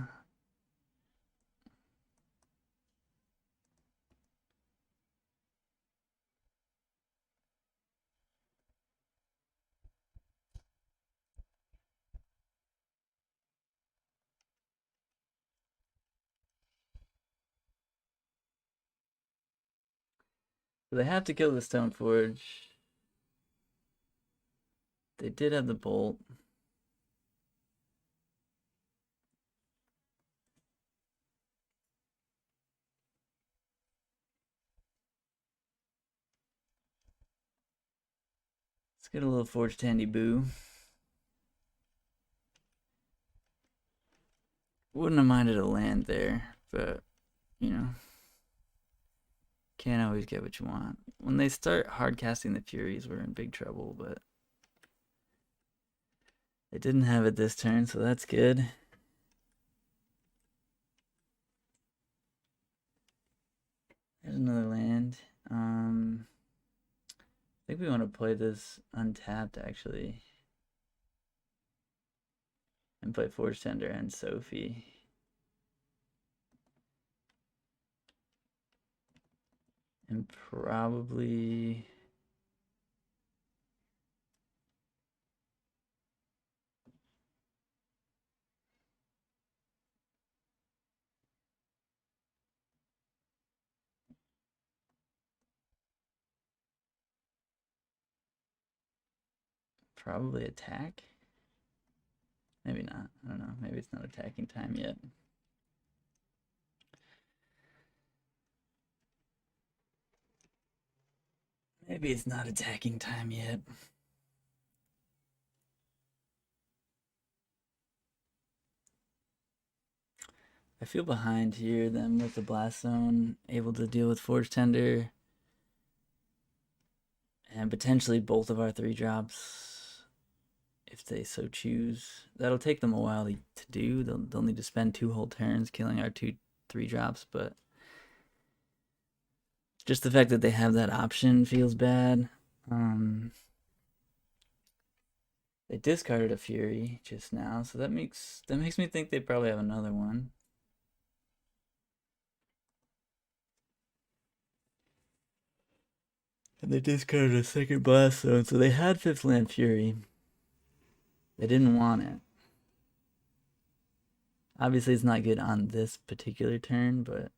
So they have to kill the Stoneforge. They did have the bolt. Let's get a little Forged Handy Boo. Wouldn't have minded a land there, but, you know, can't always get what you want. When they start hard casting the Furies, we're in big trouble, but they didn't have it this turn, so that's good. There's another land. I think we want to play this untapped, actually. And play Forge-Tender and Sophie. And probably... probably attack? Maybe not. I don't know. Maybe it's not attacking time yet. Maybe it's not attacking time yet. I feel behind here, them with the Blast Zone, able to deal with Forge-Tender. And potentially both of our 3-drops, if they so choose. That'll take them a while to do. They'll need to spend 2 whole turns killing our 2 3-drops, but just the fact that they have that option feels bad. They discarded a Fury just now, so that makes me think they probably have another one. And they discarded a second Blast Zone, so they had 5th Land Fury. They didn't want it. Obviously, it's not good on this particular turn, but...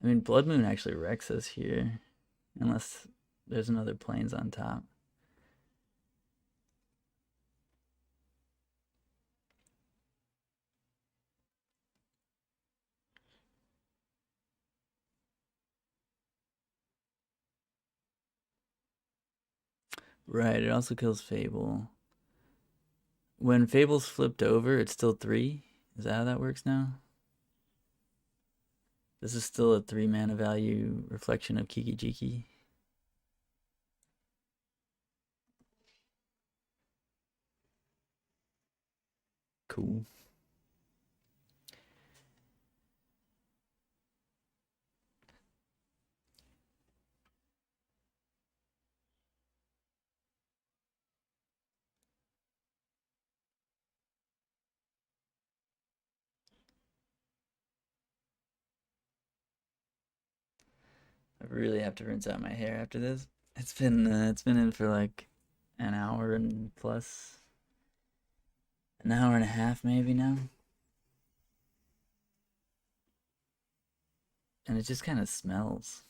I mean, Blood Moon actually wrecks us here. Unless there's another Plains on top. Right, it also kills Fable. When Fable's flipped over, it's still 3? Is that how that works now? This is still a 3 mana value reflection of Kiki Jiki. Cool. I really have to rinse out my hair after this. It's been in for like an hour and plus, an hour and a half maybe now, and it just kind of smells.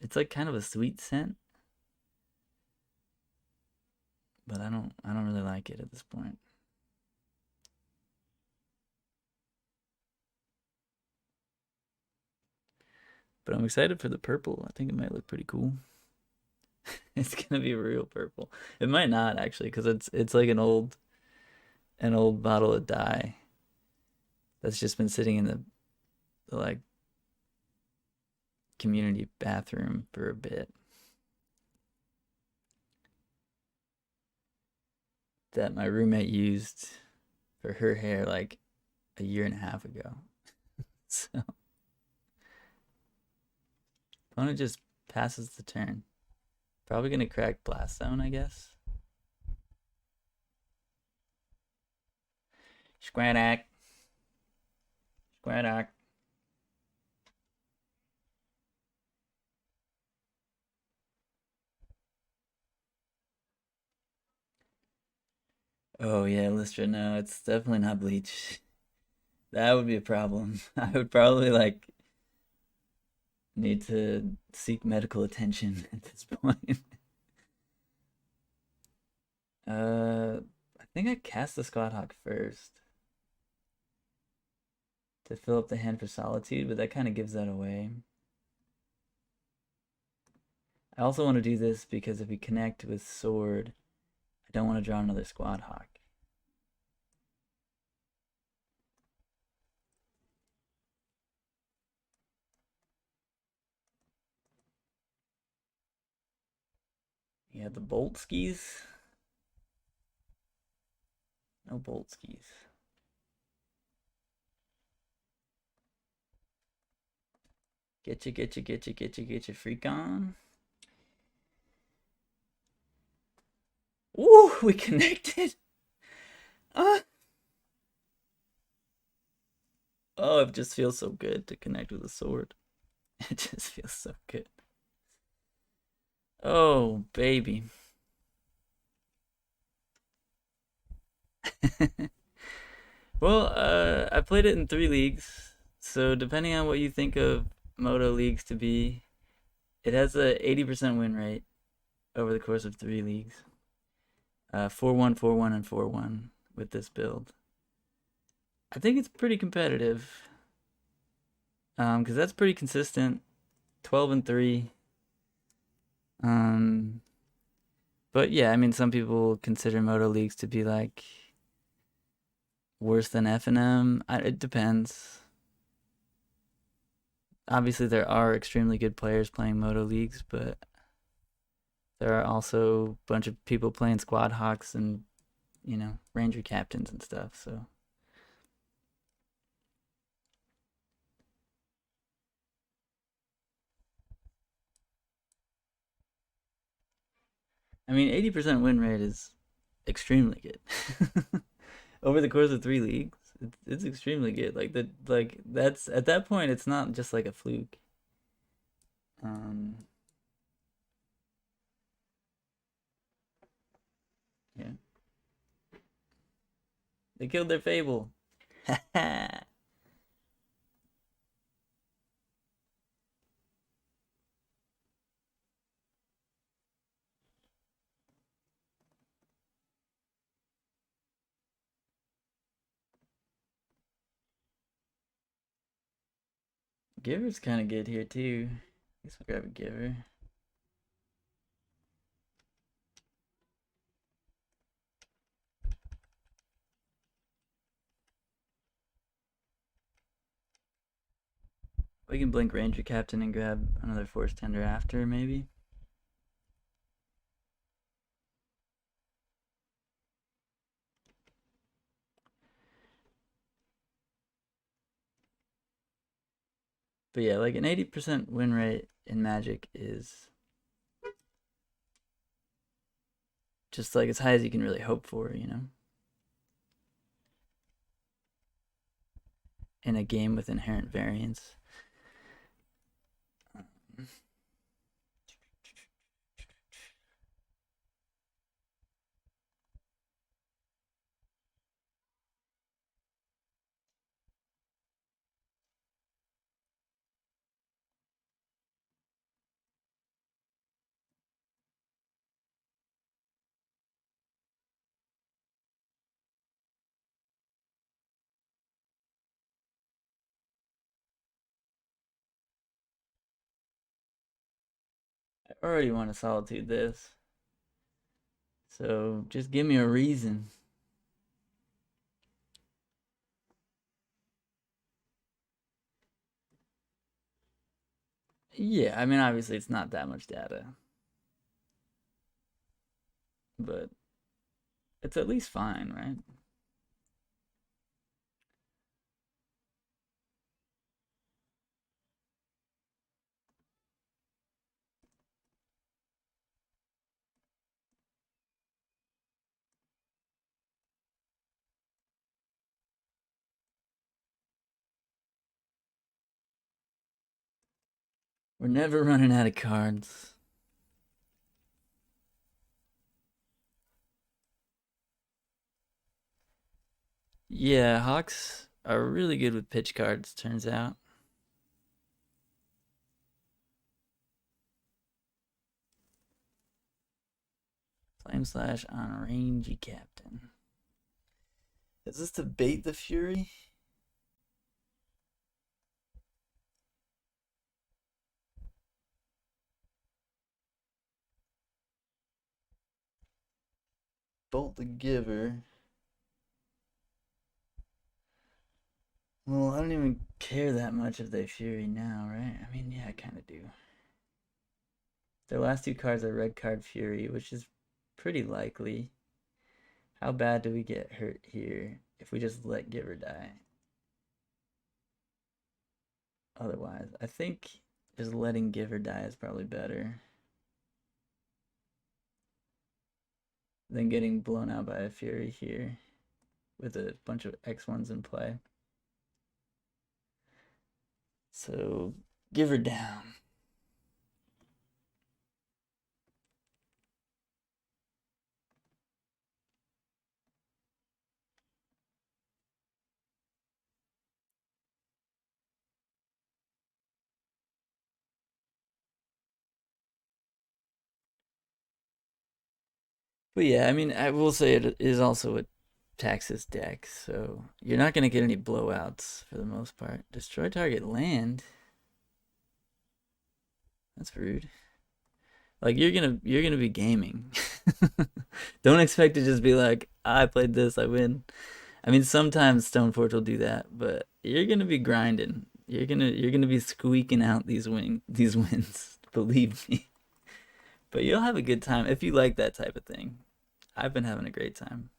It's like kind of a sweet scent, but I don't really like it at this point. But I'm excited for the purple. I think it might look pretty cool. It's gonna be real purple. It might not actually, because it's like an old bottle of dye that's just been sitting in the like community bathroom for a bit. that my roommate used for her hair like a year and a half ago. So opponent just passes the turn. Probably gonna crack Blast Zone, I guess. Squadak. Squadak. Oh yeah, Lystra, no, it's definitely not Bleach. That would be a problem. I would probably like need to seek medical attention at this point. I think I cast the Squad Hawk first to fill up the hand for Solitude, but that kind of gives that away. I also want to do this because if we connect with Sword, I don't want to draw another Squad Hawk. Yeah, the Bolt Skis. No Bolt Skis. Get you, freak on. Ooh, we connected. Oh, it just feels so good to connect with a sword. It just feels so good. Oh, baby. Well, I played it in 3 leagues. So depending on what you think of Moto leagues to be, it has a 80% win rate over the course of 3 leagues. 4-1, 4-1, and 4-1 with this build. I think it's pretty competitive. Because that's pretty consistent. 12-3. But yeah, I mean, some people consider Moto leagues to be like worse than F&M. It depends. Obviously, there are extremely good players playing Moto leagues, but there are also a bunch of people playing Squad Hawks and, you know, Ranger Captains and stuff, so. I mean, 80% win rate is extremely good. Over the course of 3 leagues, it's extremely good. That's at that point, it's not just like a fluke. Yeah. They killed their Fable. Giver's kind of good here too. I guess we'll grab a Giver. We can blink Ranger Captain and grab another Forge-Tender after, maybe. But yeah, like an 80% win rate in Magic is just like as high as you can really hope for, you know? In a game with inherent variance. I already want to Solitude this. So just give me a reason. Yeah, I mean, obviously it's not that much data. But It's at least fine, right? We're never running out of cards. Yeah, Hawks are really good with pitch cards, turns out. Flame Slash on Ranger-Captain. Is this to bait the Fury? Bolt the Giver. Well, I don't even care that much if they Fury now, right? I mean, yeah, I kind of do. Their last two cards are Red Card Fury, which is pretty likely. How bad do we get hurt here if we just let Giver die? Otherwise, I think just letting Giver die is probably better than getting blown out by a Fury here with a bunch of X1s in play. So, Giver down. But yeah, I mean, I will say it is also a Taxus deck, so you're not going to get any blowouts for the most part. Destroy target land. That's rude. Like you're gonna be gaming. Don't expect to just be like, I played this, I win. I mean, sometimes Stoneforge will do that, but you're gonna be grinding. You're gonna be squeaking out these wins. Believe me. But you'll have a good time if you like that type of thing. I've been having a great time.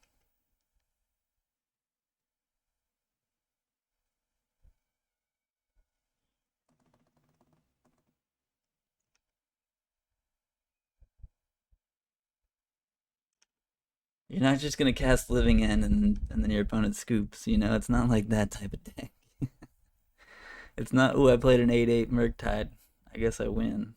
You're not just gonna cast Living End and then your opponent scoops. You know, it's not like that type of deck. It's not. Oh, I played an 8/8 Murktide. I guess I win.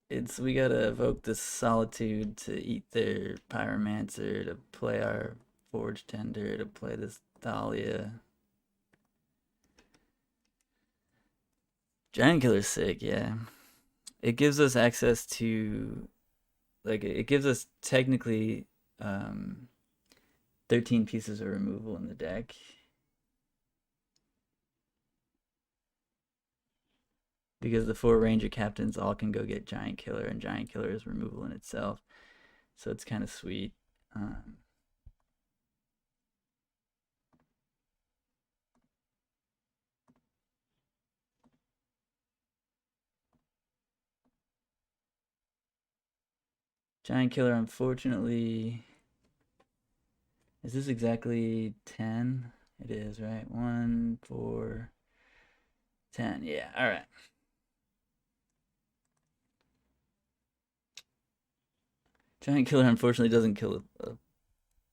It's we gotta evoke this Solitude to eat their Pyromancer, to play our Forge-Tender, to play this Thalia. Giant Killer's sick, yeah. It gives us access to, like, it gives us technically 13 pieces of removal in the deck. Because the 4 Ranger Captains all can go get Giant Killer, and Giant Killer is removal in itself. So it's kind of sweet. Giant Killer, unfortunately, is this exactly 10? It is, right? 1, 4, 10. Yeah, all right. Giant Killer, unfortunately, doesn't kill a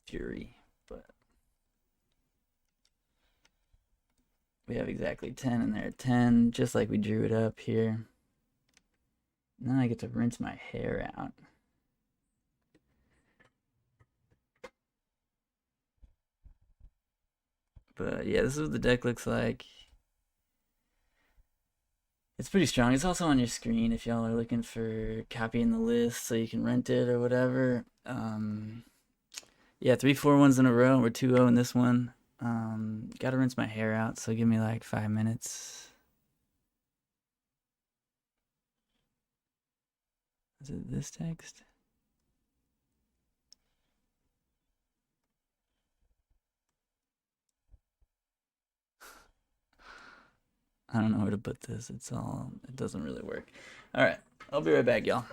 Fury, but we have exactly 10 in there. 10, just like we drew it up here. Now I get to rinse my hair out. But yeah, this is what the deck looks like. It's pretty strong. It's also on your screen if y'all are looking for copying the list so you can rent it or whatever. Yeah, 3-4 ones in a row. We're 2-0 in this one. Gotta rinse my hair out, so give me like 5 minutes. Is it this text? I don't know where to put this. It doesn't really work. All right, I'll be right back, y'all.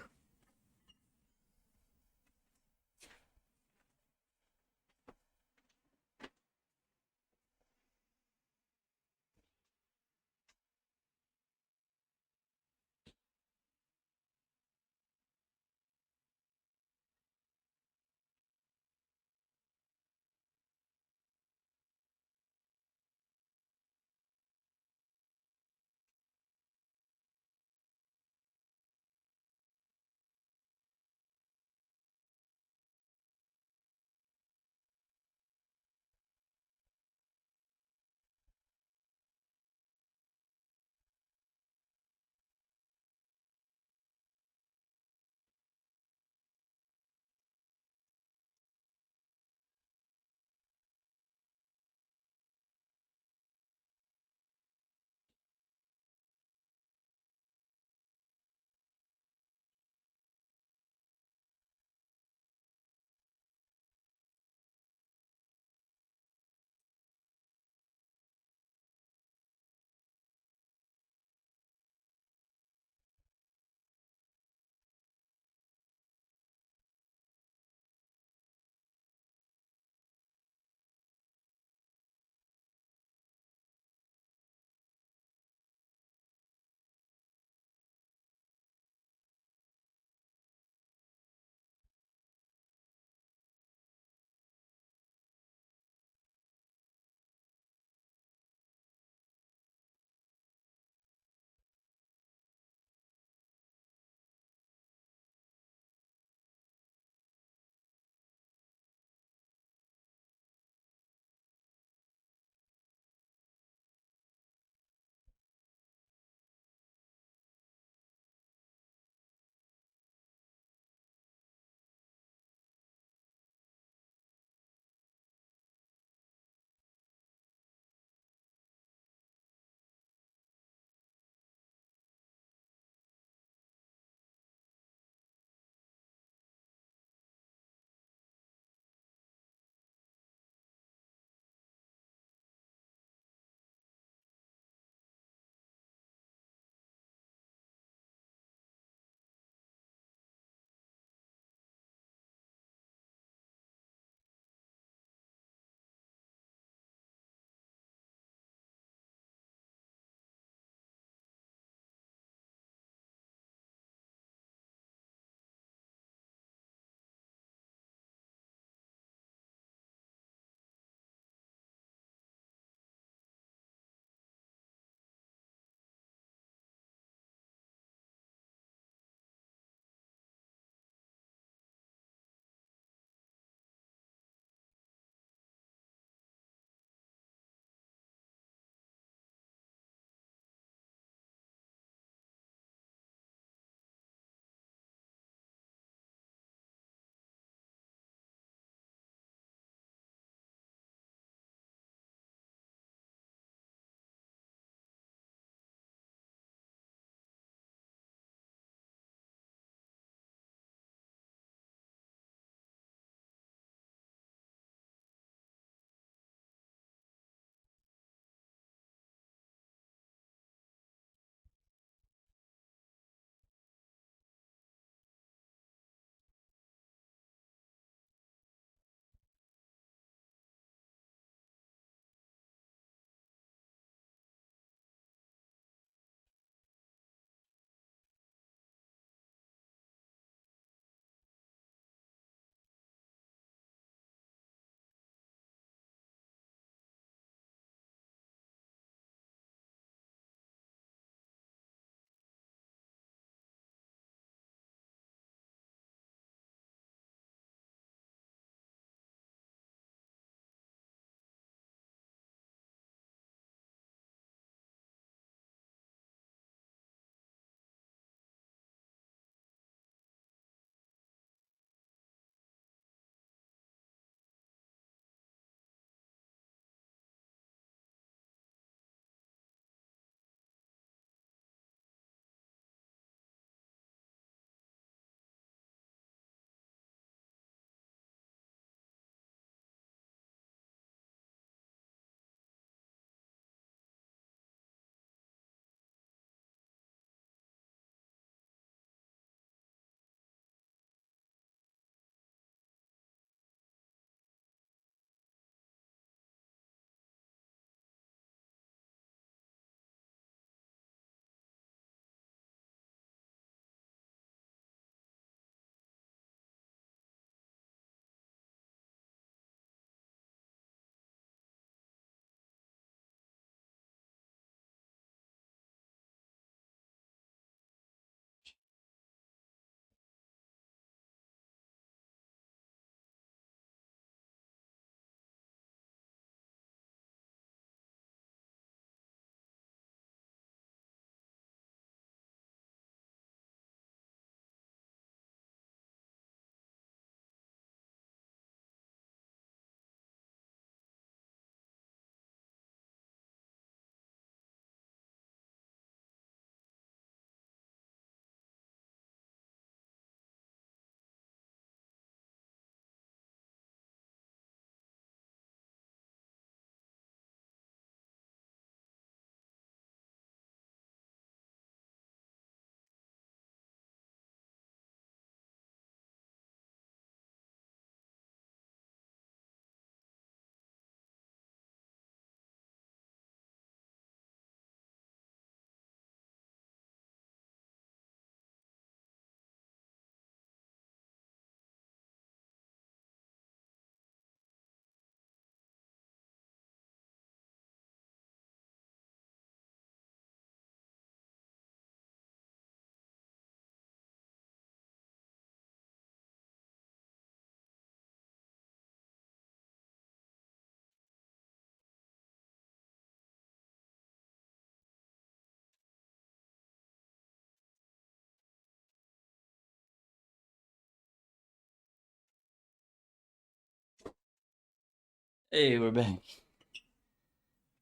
Hey, we're back.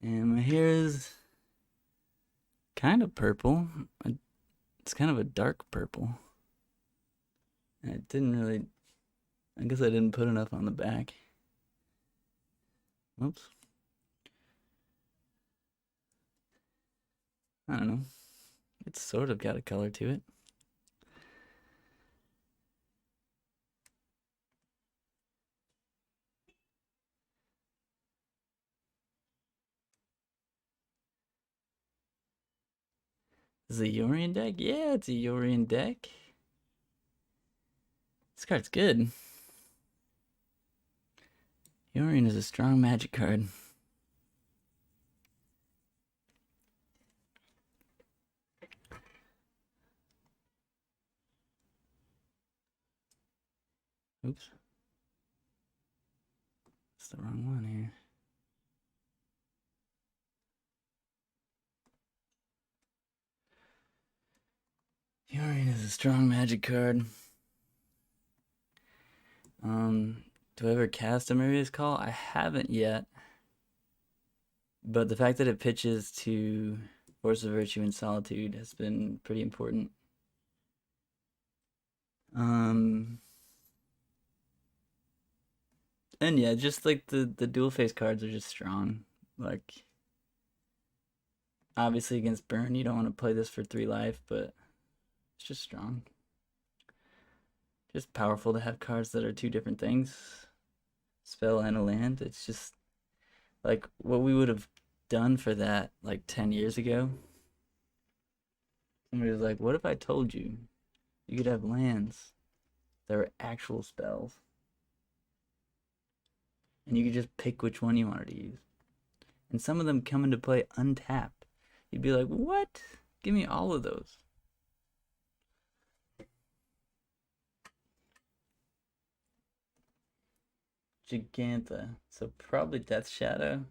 And my hair is kind of purple. It's kind of a dark purple. And I didn't really, I guess I didn't put enough on the back. Oops. I don't know. It's sort of got a color to it. Is it a Yorion deck? Yeah, it's a Yorion deck. This card's good. Yorion is a strong magic card. Oops. It's the wrong one here. Yorion is a strong magic card. Do I ever cast Emeria's Call? I haven't yet. But the fact that it pitches to Force of Virtue and Solitude has been pretty important. And yeah, just like the dual face cards are just strong. Like obviously against Burn, you don't want to play this for 3 life, but it's just strong. Just powerful to have cards that are 2 different things. Spell and a land. It's just like what we would have done for that like 10 years ago. Somebody was like, what if I told you you could have lands that are actual spells? And you could just pick which one you wanted to use. And some of them come into play untapped. You'd be like, what? Give me all of those. Gigantha. So probably Death Shadow.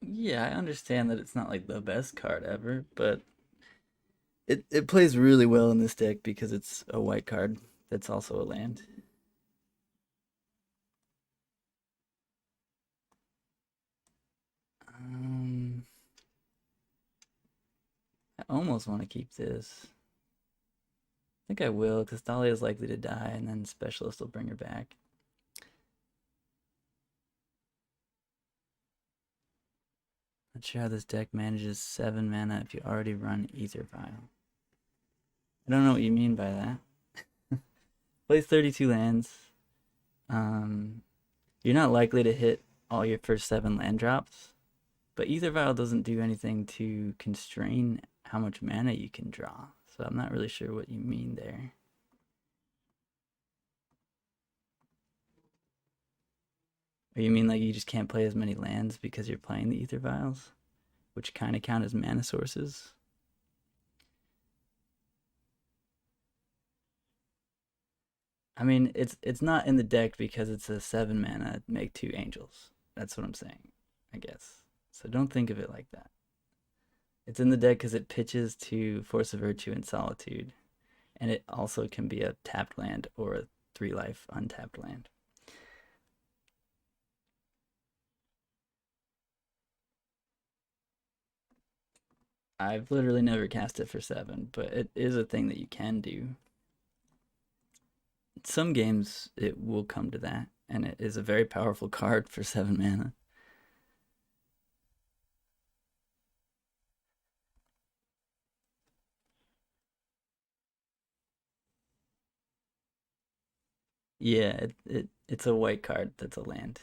Yeah, I understand that it's not like the best card ever, but it plays really well in this deck because it's a white card that's also a land. Um, I almost want to keep this. I think I will because Thalia is likely to die, and then Specialist will bring her back. Not sure how this deck manages 7 mana if you already run Aether Vial. I don't know what you mean by that. Plays 32 lands. You're not likely to hit all your first 7 land drops, but Aether Vial doesn't do anything to constrain how much mana you can draw. So I'm not really sure what you mean there. Or you mean like you just can't play as many lands because you're playing the Aether Vials, which kind of count as mana sources? I mean, it's not in the deck because it's a 7 mana make 2 angels. That's what I'm saying, I guess. So don't think of it like that. It's in the deck because it pitches to Force of Virtue and Solitude, and it also can be a tapped land or a 3 life untapped land. I've literally never cast it for 7, but it is a thing that you can do. Some games it will come to that, and it is a very powerful card for 7 mana. Yeah, it's a white card that's a land.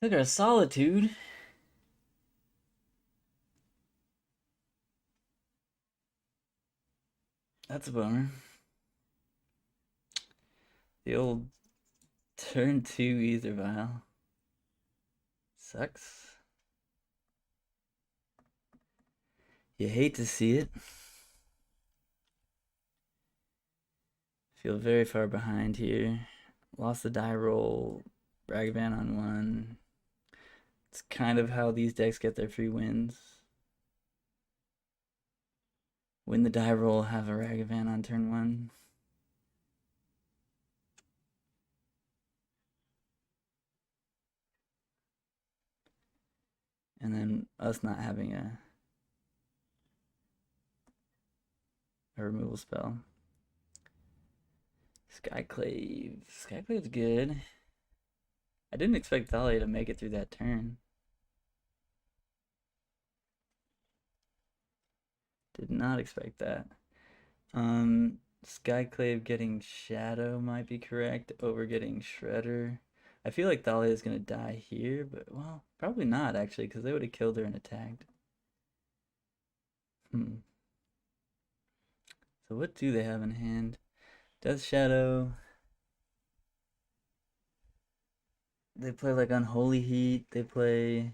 Look at our Solitude. That's a bummer. The old turn 2 Aether Vial. Sucks. You hate to see it. Feel very far behind here. Lost the die roll. Ragavan on 1. It's kind of how these decks get their free wins. Win the die roll, have a Ragavan on turn 1. And then us not having a removal spell. Skyclave. Skyclave's good. I didn't expect Thalia to make it through that turn. Did not expect that. Skyclave getting Shadow might be correct over getting Shredder. I feel like Thalia is going to die here, but, well, probably not, actually, because they would have killed her and attacked. So what do they have in hand? Death Shadow. They play, like, Unholy Heat. They play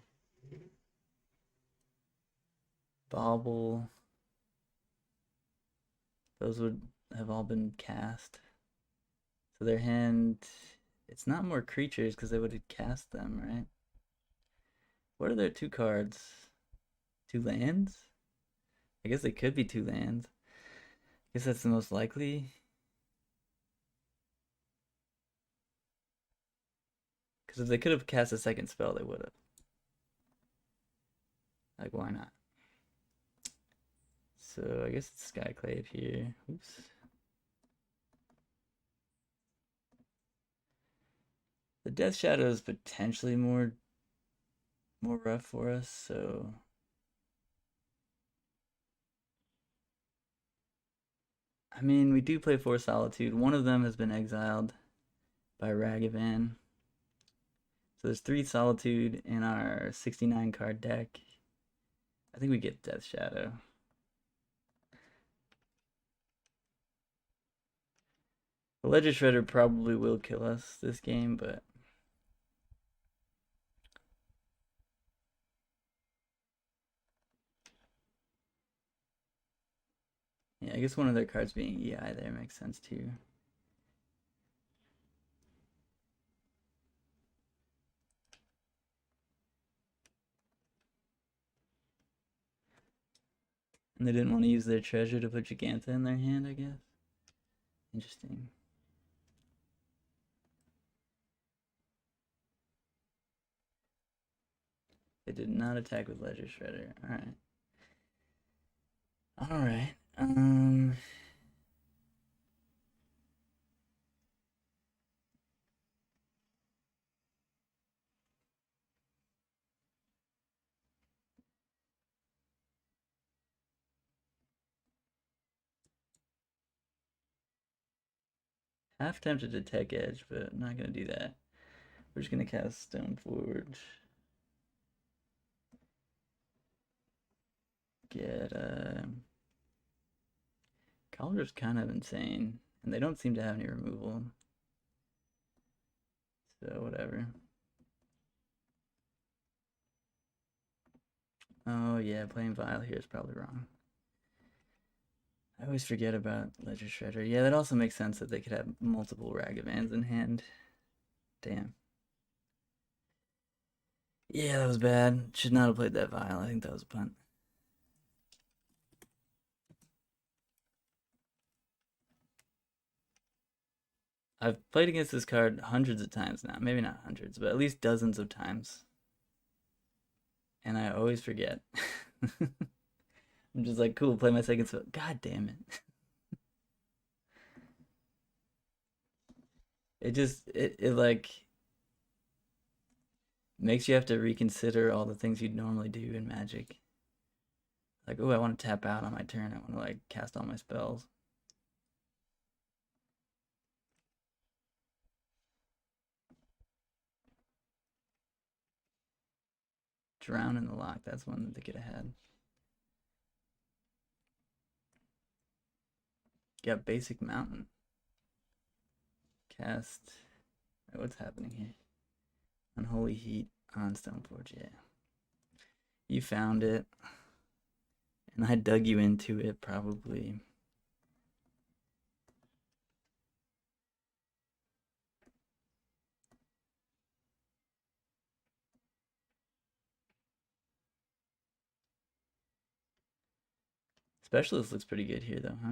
Bauble. Those would have all been cast. So their hand... It's not more creatures because they would have cast them, right? What are their 2 cards? 2 lands? I guess they could be 2 lands. I guess that's the most likely. Because if they could have cast a second spell, they would have. Like, why not? So I guess it's Skyclave here. Oops. The Death Shadow is potentially more rough for us, so I mean, we do play 4 Solitude. One of them has been exiled by Ragavan. So there's 3 Solitude in our 69 card deck. I think we get Death Shadow. The Ledger Shredder probably will kill us this game, but yeah, I guess one of their cards being EI there makes sense too. And they didn't want to use their treasure to put Giganta in their hand, I guess. Interesting. They did not attack with Ledger Shredder. Alright. Alright. Half tempted to Tech Edge, but I'm not going to do that. We're just going to cast Stoneforge. Get, Kaldra's kind of insane, and they don't seem to have any removal. So, whatever. Oh, yeah, playing Vial here is probably wrong. I always forget about Ledger Shredder. Yeah, that also makes sense that they could have multiple Ragavans in hand. Damn. Yeah, that was bad. Should not have played that Vial. I think that was a punt. I've played against this card hundreds of times now. Maybe not hundreds, but at least dozens of times. And I always forget. I'm just like, cool, play my second spell. God damn it. It like makes you have to reconsider all the things you'd normally do in Magic. Like, oh, I want to tap out on my turn. I want to like cast all my spells. Drown in the Lock. That's one that they could have had. Got Basic Mountain. Cast. What's happening here? Unholy Heat on Stoneforge, yeah. You found it. And I dug you into it, probably. Specialist looks pretty good here, though, huh?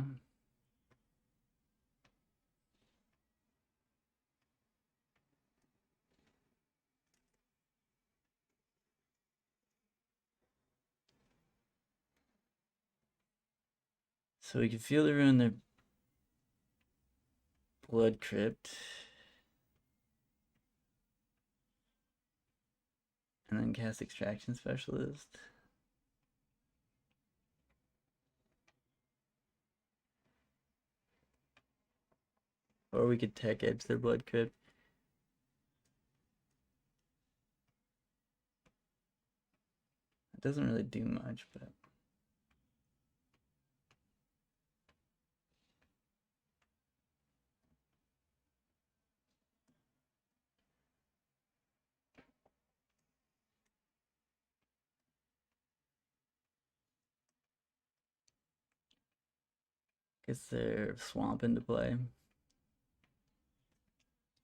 So we can feel the ruin their Blood Crypt. And then cast Extraction Specialist. Or we could Tech Edge their Blood Crypt. It doesn't really do much, but... Guess they're Swamp into play.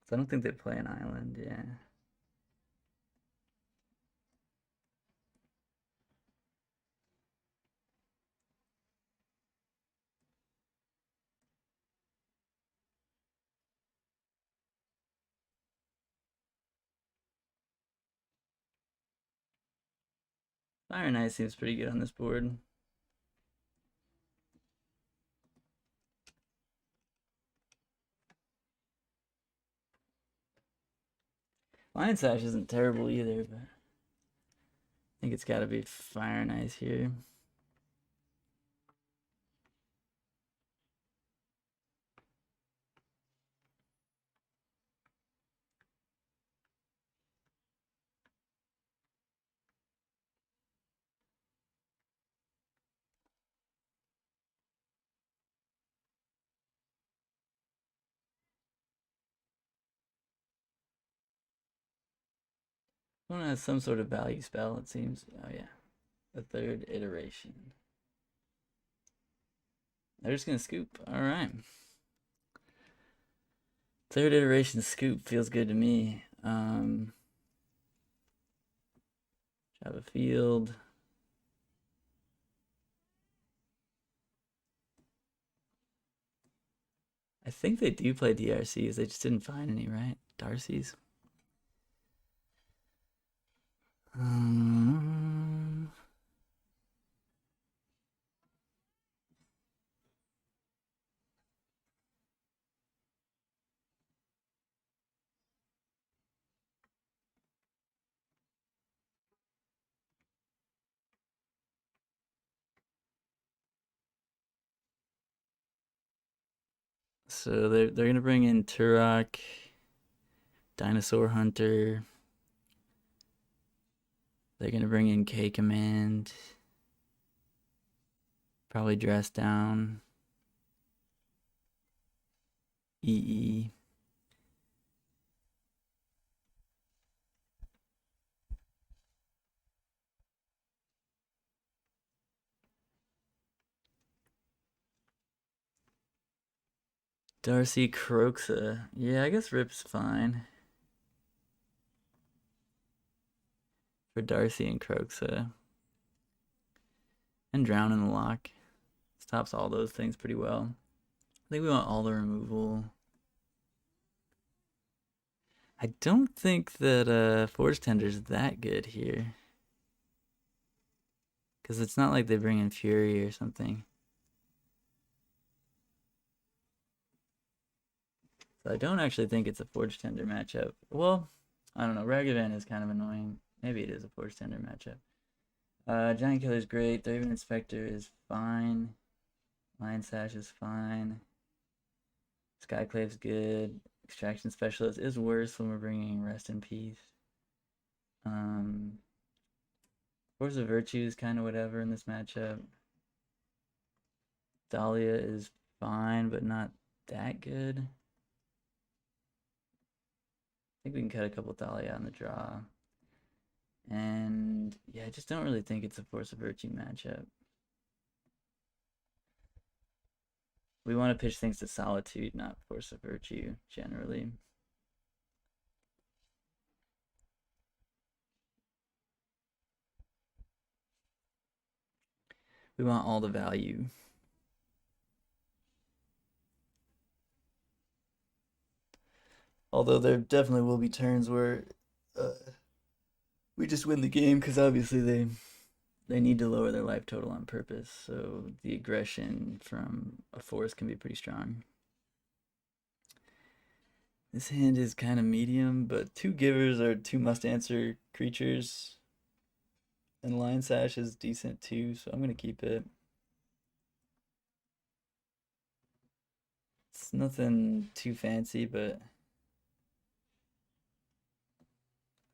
So I don't think they play an island, yeah. Fire Knight seems pretty good on this board. Lion Sash isn't terrible either, but I think it's got to be Fire Knight here. One has some sort of value spell, it seems. Oh yeah, the third iteration. They're just gonna scoop. All right. Third iteration scoop feels good to me. Have a field. I think they do play DRCs. They just didn't find any, right? Darcy's. So they're gonna bring in Turok, Dinosaur Hunter. They're gonna bring in K Command. Probably dress down. EE. Darcy Croxa. Yeah, I guess Rip's fine. For Darcy and Croxa. And Drown in the Lock. Stops all those things pretty well. I think we want all the removal. I don't think that Forge-Tender is that good here. Because it's not like they bring in Fury or something. So I don't actually think it's a Forge-Tender matchup. Well, I don't know. Ragavan is kind of annoying. Maybe it is a Forge-Tender matchup. Giant Killer's great. Thraben Inspector is fine. Lion Sash is fine. Skyclave's good. Extraction Specialist is worse when we're bringing Rest in Peace. Force of Virtue is kind of whatever in this matchup. Thalia is fine, but not that good. I think we can cut a couple Thalia on the draw. And yeah, I just don't really think it's a Force of Virtue matchup. We want to pitch things to Solitude, not Force of Virtue, generally. We want all the value. Although there definitely will be turns where we just win the game because obviously they need to lower their life total on purpose. So the aggression from a force can be pretty strong. This hand is kind of medium, but two givers are two must-answer creatures. And Lion Sash is decent too, so I'm going to keep it. It's nothing too fancy, but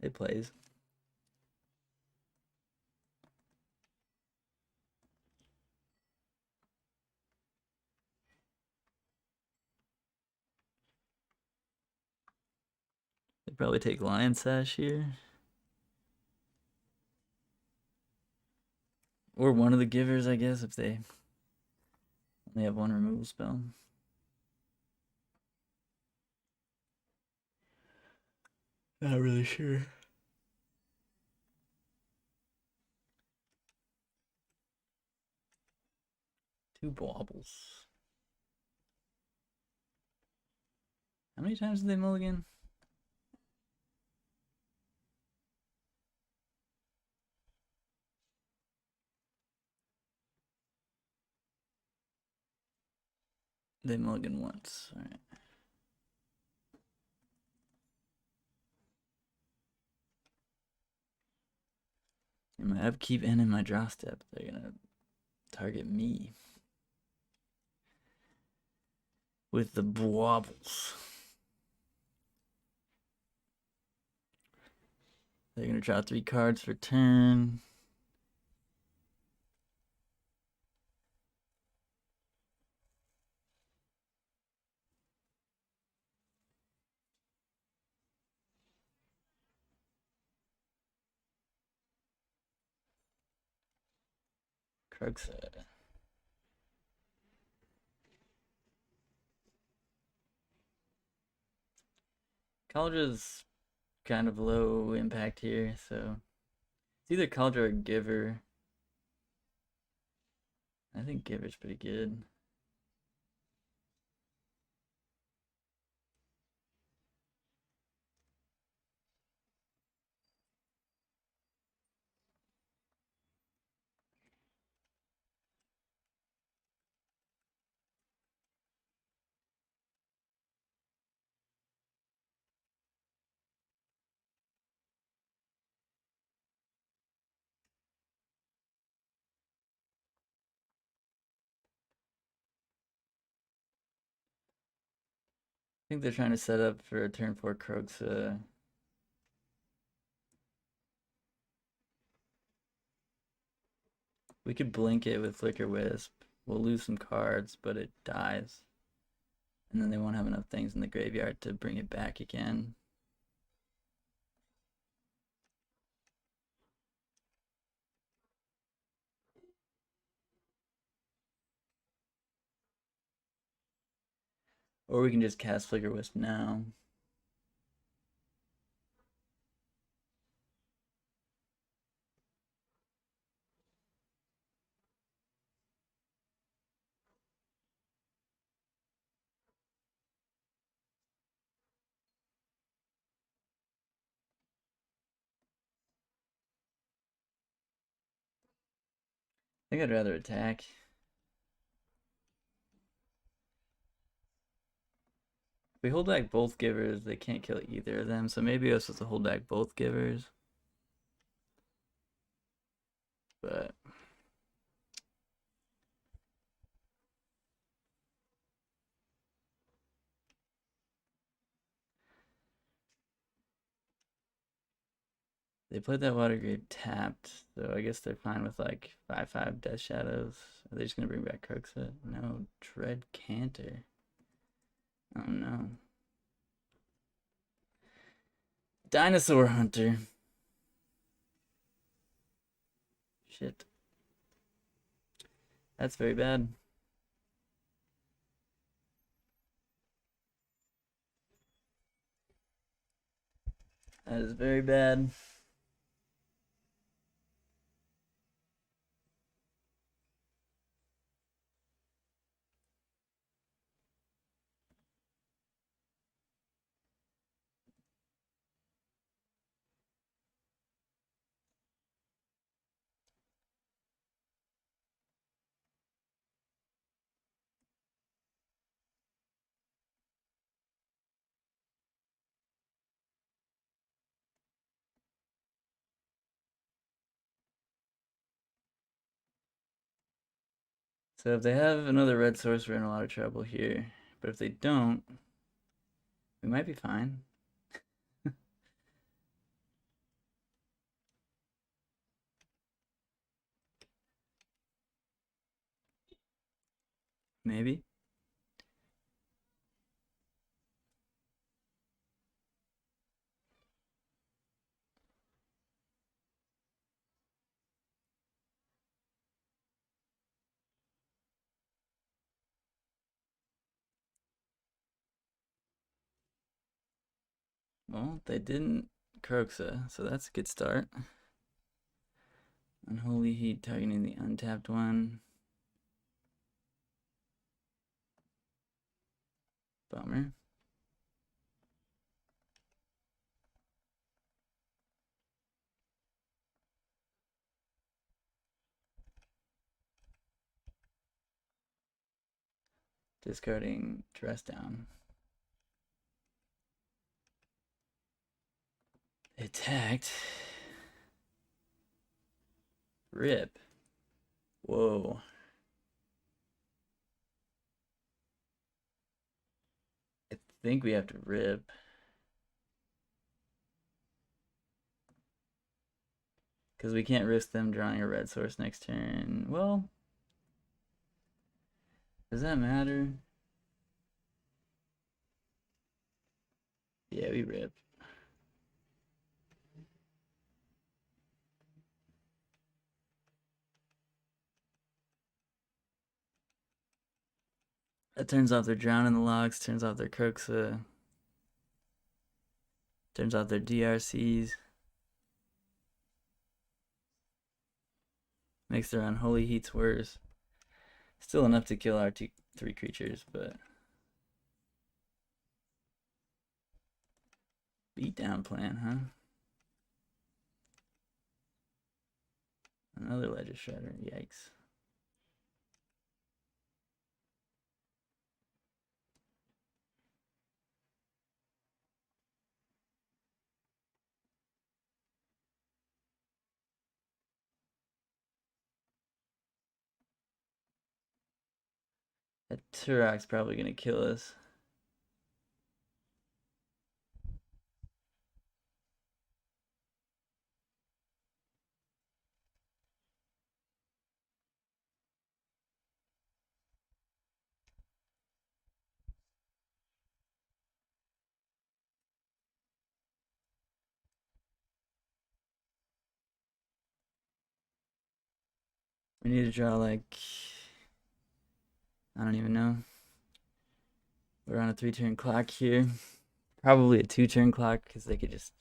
it plays. They probably take Lion Sash here. Or one of the givers, I guess, if they only have one removal spell. Not really sure. Two baubles. How many times did they mulligan? They mulligan once. Alright. In my upkeep and in my draw step, they're gonna target me with the baubles. They're gonna draw 3 cards for turn. Crux. Kaldra's kind of low impact here, so it's either Kaldra or Giver. I think Giver's pretty good. I think they're trying to set up for a turn 4 Crux. We could blink it with Flickerwisp. We'll lose some cards, but it dies. And then they won't have enough things in the graveyard to bring it back again. Or we can just cast Flickerwisp now. I think I'd rather attack. If we hold back both givers, they can't kill either of them, so maybe I'm supposed to hold back both givers. But They put that water grave tapped, so I guess they're fine with like 5/5 Death Shadows. Are they just gonna bring back Kroxa? No, Dread Canter. Oh no. Dinosaur Hunter. Shit. That's very bad. That is very bad. So if they have another red source, we're in a lot of trouble here. But if they don't, we might be fine. Maybe. Well, they didn't Kroxa, so that's a good start. Unholy Heat targeting the untapped one. Bummer. Discarding Dress Down. Attacked. Rip. Whoa. I think we have to rip. Because we can't risk them drawing a red source next turn. Well, does that matter? Yeah, we rip. That turns off their Drown in the Locks, turns off their Kroxa, turns off their DRCs. Makes their Unholy Heats worse. Still enough to kill our 3 creatures, but beatdown plan, huh? Another Ledger Shredder, yikes. That Turok's probably gonna kill us. We need to draw like, I don't even know. We're on a 3-turn clock here. Probably a 2-turn clock because they could just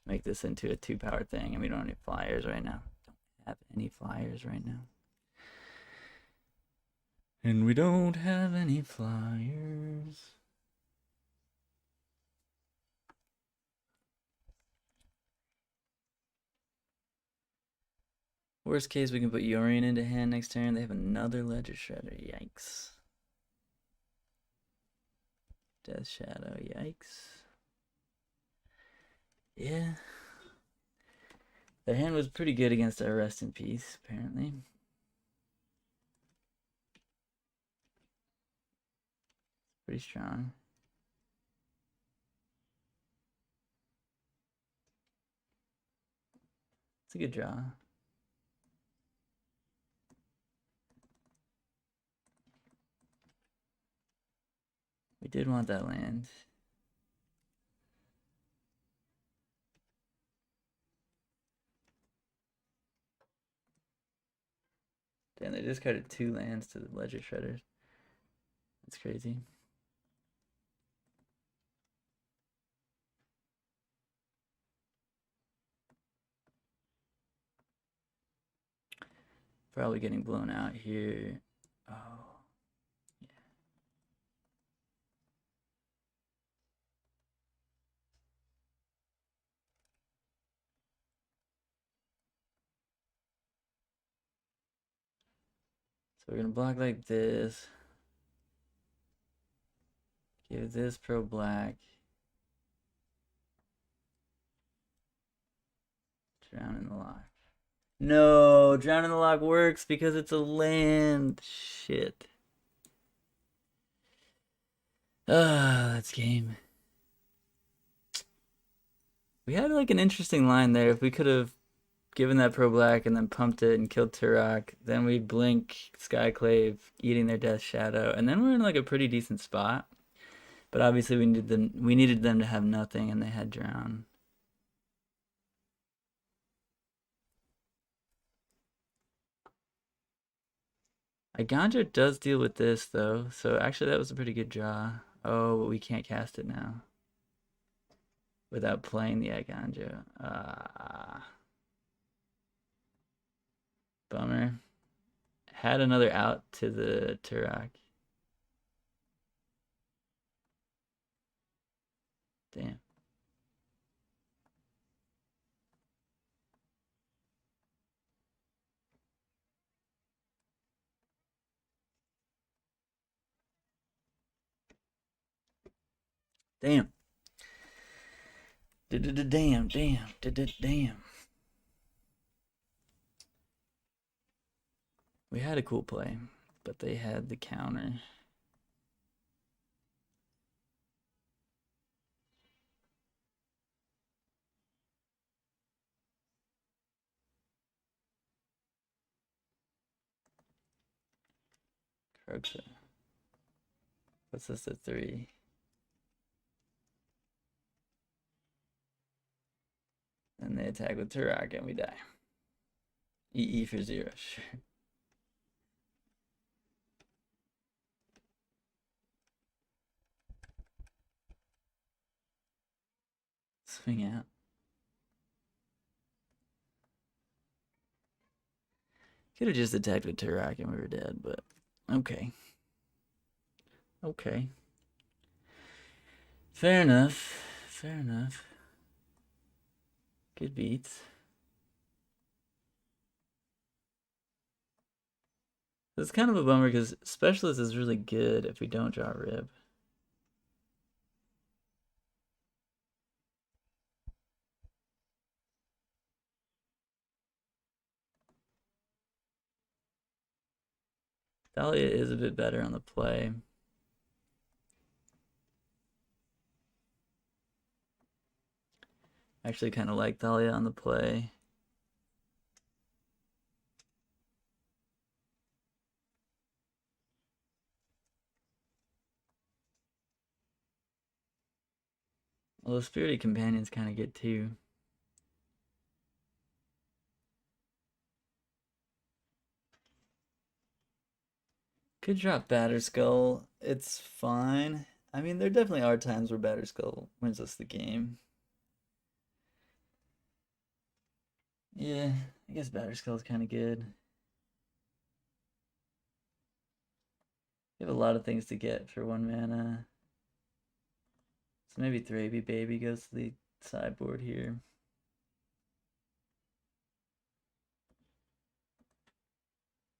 make this into a 2-power thing, and we don't have any flyers right now. Don't have any flyers right now. And we don't have any flyers. Worst case, we can put Yorion into hand next turn. They have another Ledger Shredder. Yikes. Death Shadow. Yikes. Yeah. Their hand was pretty good against our Rest in Peace, apparently. Pretty strong. It's a good draw. We did want that land. Damn, they discarded 2 lands to the Ledger Shredders. That's crazy. Probably getting blown out here. Oh, yeah. So we're gonna block like this. Give this pro black. Drown in the Lock. No, Drown in the Lock works because it's a land. Shit. Ah, that's game. We had like an interesting line there. If we could have given that pro black and then pumped it and killed Turok, then we'd blink Skyclave, eating their Death Shadow, and then we're in like a pretty decent spot. But obviously we needed them to have nothing, and they had Drown. Eiganjo does deal with this though, so actually that was a pretty good draw. Oh, but we can't cast it now without playing the Eiganjo. Bummer. Had another out to the Turok. Damn. Damn. Damn. We had a cool play, but they had the counter. Kroxa. What's this at 3? And they attack with Turok and we die. EE for 0, sure. Swing out. Could have just attacked with Turok and we were dead, but okay. Okay. Fair enough. Fair enough. Good beats. It's kind of a bummer because Specialist is really good if we don't draw Rib. Thalia is a bit better on the play. Actually kind of like Thalia on the play. Well, the Spirited Companion's kind of good too. Could drop Batterskull. It's fine. I mean, there definitely are times where Batterskull wins us the game. Yeah, I guess Batterskull's kind of good. You have a lot of things to get for 1 mana. So maybe Thraben Baby goes to the sideboard here.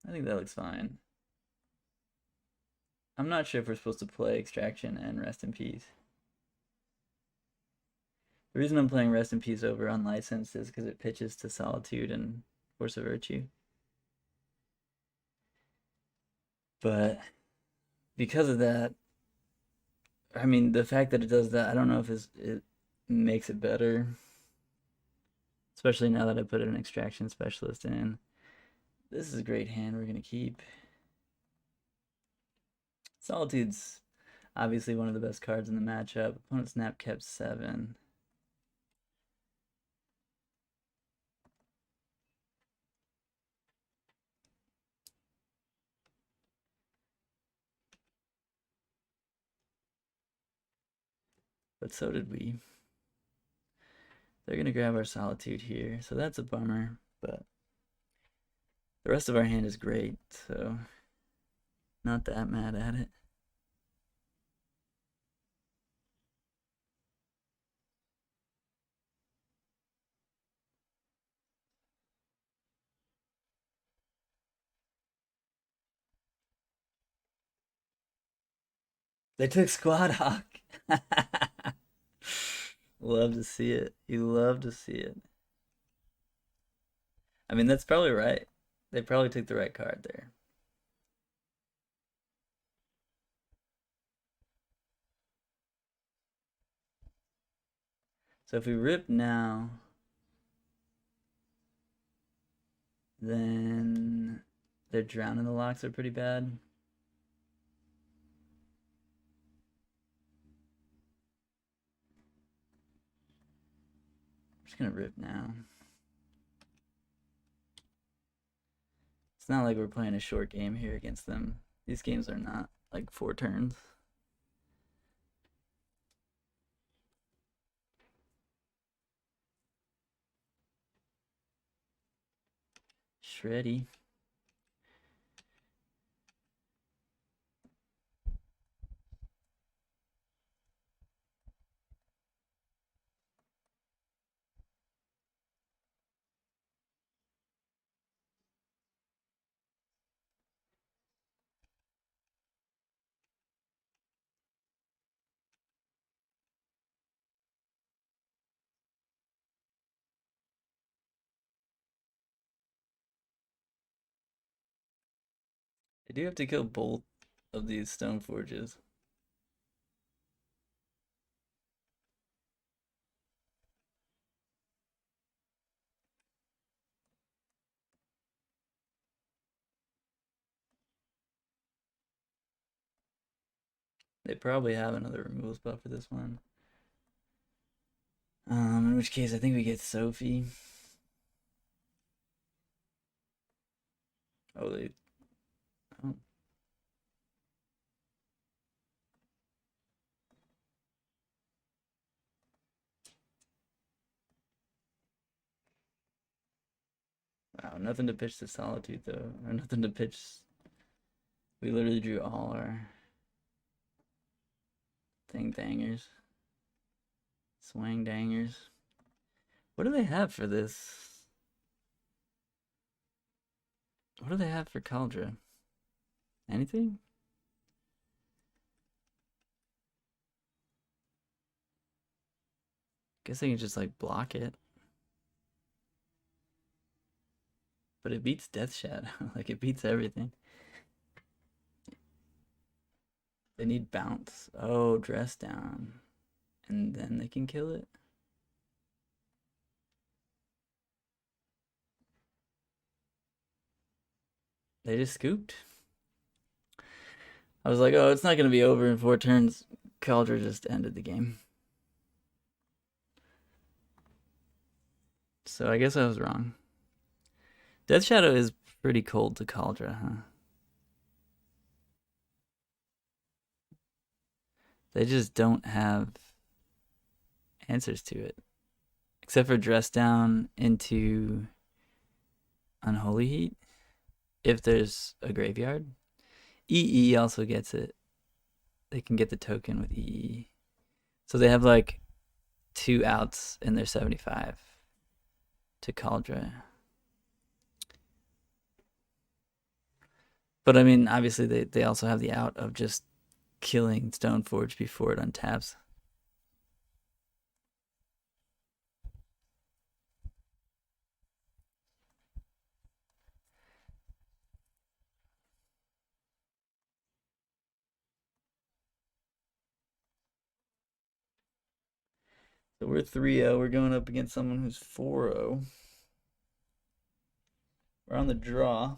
I think that looks fine. I'm not sure if we're supposed to play Extraction and Rest in Peace. The reason I'm playing Rest in Peace over Unlicensed is because it pitches to Solitude and Force of Virtue. But because of that, I mean, the fact that it does that, I don't know if it makes it better. Especially now that I put an extraction specialist in. This is a great hand we're going to keep. Solitude's obviously one of the best cards in the matchup. Opponent's snap kept 7. But so did we. They're going to grab our Solitude here, so that's a bummer, but the rest of our hand is great, so not that mad at it. They took Squad Hawk. Love to see it. You love to see it. I mean, that's probably right. They probably took the right card there. So if we rip now, then they're drowning the locks are pretty bad. I'm just gonna rip now. It's not like we're playing a short game here against them. These games are not like 4 turns. Shreddy. They do have to kill both of these Stoneforges. They probably have another removal spell for this one. In which case I think we get Sophie. Oh, they... Oh. Wow, nothing to pitch to Solitude though. Or nothing to pitch. We literally drew all our thangers. Swang dangers. What do they have for this? What do they have for Kaldra? Anything? Guess they can just like block it. But it beats Death Shadow. Like it beats everything. They need bounce. Oh, dress down. And then they can kill it. They just scooped. I was like, oh, it's not going to be over in 4 turns. Kaldra just ended the game. So I guess I was wrong. Death Shadow is pretty cold to Kaldra, huh? They just don't have answers to it. Except for dress down into Unholy Heat. If there's a graveyard. EE also gets it. They can get the token with EE. So they have like 2 outs in their 75 to Kaldra. But I mean, obviously they also have the out of just killing Stoneforge before it untaps. So we're 3-0. We're going up against someone who's 4-0. We're on the draw.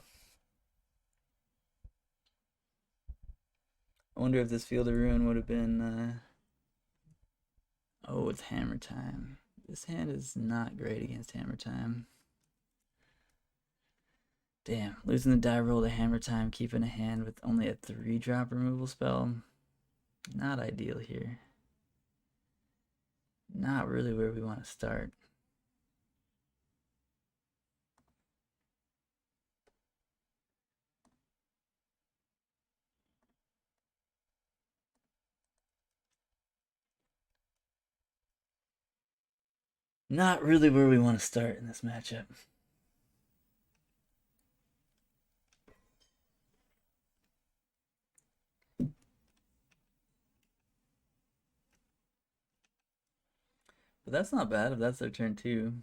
I wonder if this Field of Ruin would have been... Oh, it's Hammer Time. This hand is not great against Hammer Time. Damn, losing the die roll to Hammer Time, keeping a hand with only a 3-drop removal spell. Not ideal here. Not really where we want to start. Not really where we want to start in this matchup. But that's not bad if that's their turn too.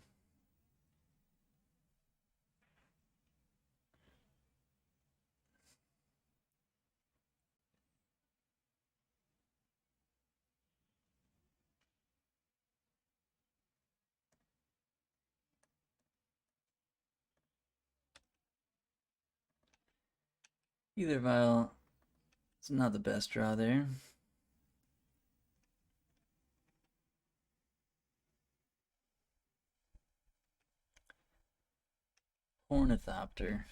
Aether Vial, it's not the best draw there. Ornithopter.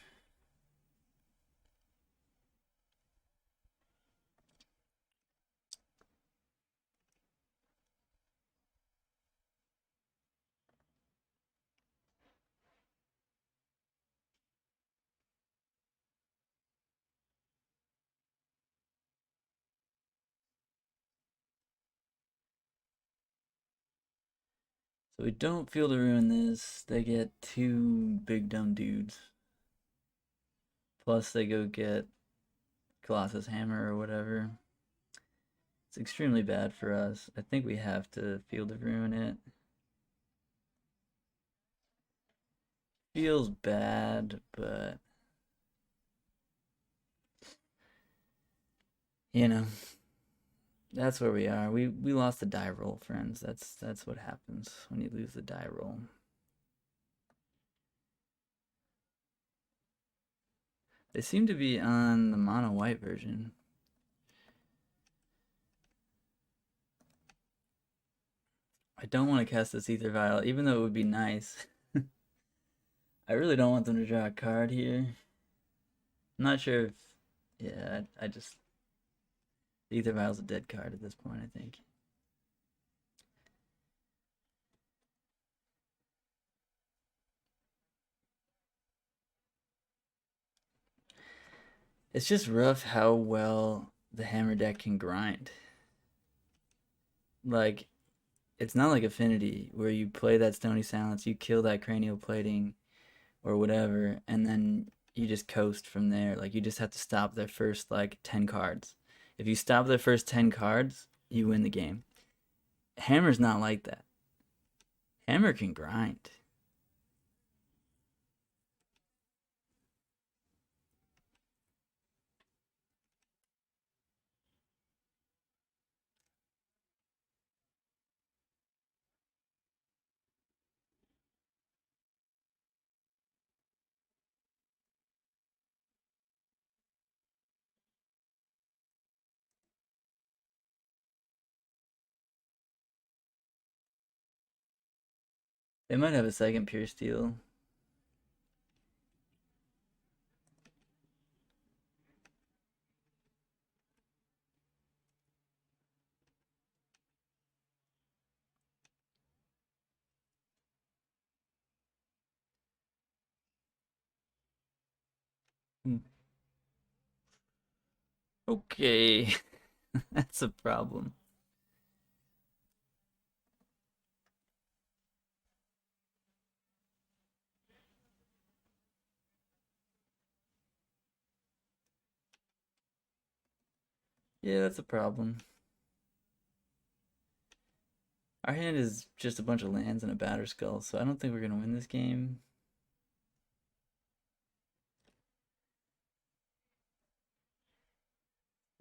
So we don't feel to ruin this. They get 2 big dumb dudes. Plus they go get Colossus Hammer or whatever. It's extremely bad for us. I think we have to Field of Ruin it. Feels bad, but you know, that's where we are. We lost the die roll, friends. That's what happens when you lose the die roll. They seem to be on the mono white version. I don't want to cast this Aether Vial, even though it would be nice. I really don't want them to draw a card here. I'm not sure if... Yeah, I just... The Aether Vial's a dead card at this point, I think. It's just rough how well the Hammer deck can grind. Like, it's not like Affinity, where you play that Stony Silence, you kill that Cranial Plating, or whatever, and then you just coast from there. Like, you just have to stop their first, like, 10 cards. If you stop their first 10 cards, you win the game. Hammer's not like that. Hammer can grind. They might have a second Pure Steel. Okay, that's a problem. Yeah, that's a problem. Our hand is just a bunch of lands and a Batterskull, so I don't think we're going to win this game.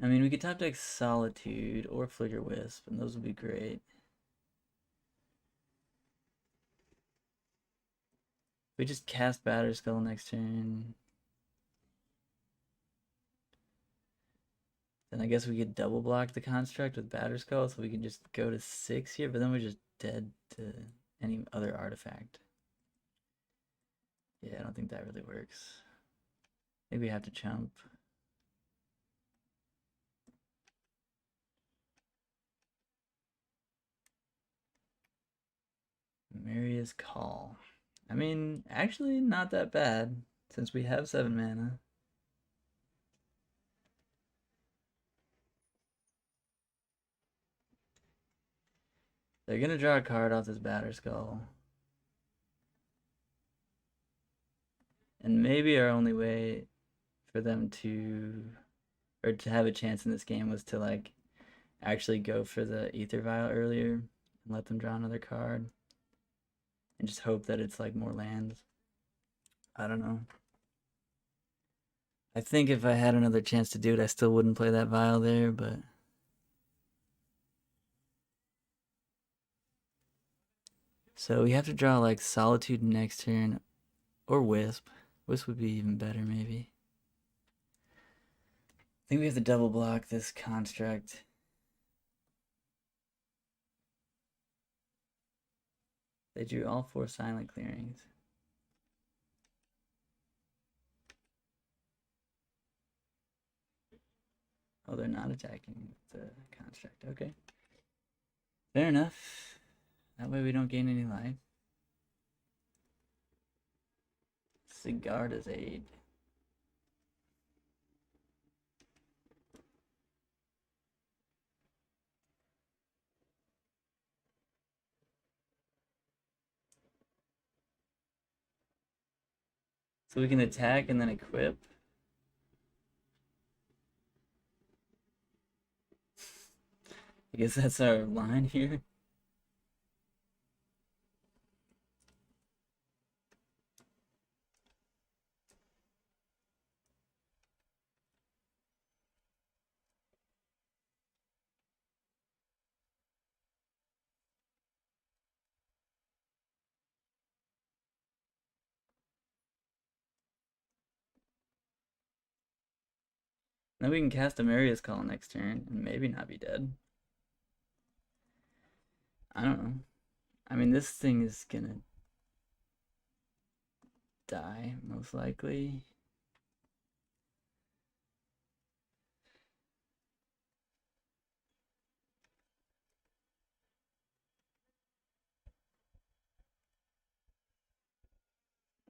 I mean, we could top deck Solitude or Flickerwisp, and those would be great. We just cast Batterskull next turn. Then I guess we could double block the construct with Batterskull, so we can just go to 6 here, but then we're just dead to any other artifact. Yeah, I don't think that really works. Maybe we have to chump. Emeria's Call. I mean, actually not that bad, since we have 7 mana. They're gonna draw a card off this Batterskull. And maybe our only way for them to, or to have a chance in this game was to like actually go for the Aether Vial earlier and let them draw another card. And just hope that it's like more lands. I don't know. I think if I had another chance to do it, I still wouldn't play that Vial there, but... So we have to draw like Solitude next turn, or Wisp. Wisp would be even better, maybe. I think we have to double block this construct. They drew all 4 silent clearings. Oh, they're not attacking the construct. Okay. Fair enough. That way we don't gain any life. Sigarda's Aid. So we can attack and then equip. I guess that's our line here. Then we can cast Emeria's Call next turn and maybe not be dead. I don't know. I mean, this thing is gonna die, most likely.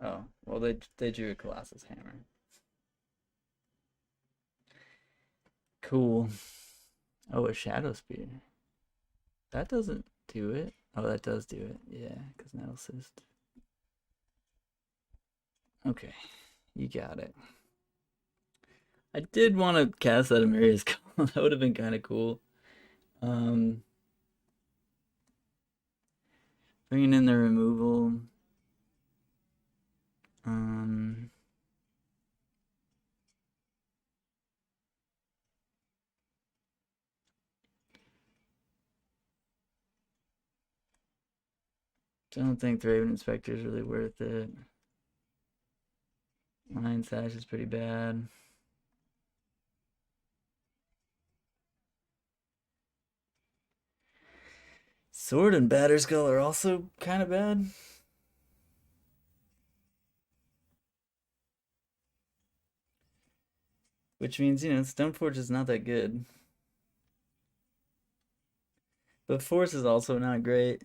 Oh, well, they drew a Colossus Hammer. Cool. Oh, a Shadow Spear. That doesn't do it. Oh, that does do it. Yeah, because Nettle Cyst. Okay, you got it. I did want to cast that Emeria's Call. That would have been kind of cool. Bringing in the removal. Don't think Thraben Inspector is really worth it. Lion Sash is pretty bad. Sword and Batterskull are also kind of bad. Which means, you know, Stoneforge is not that good. But Force is also not great.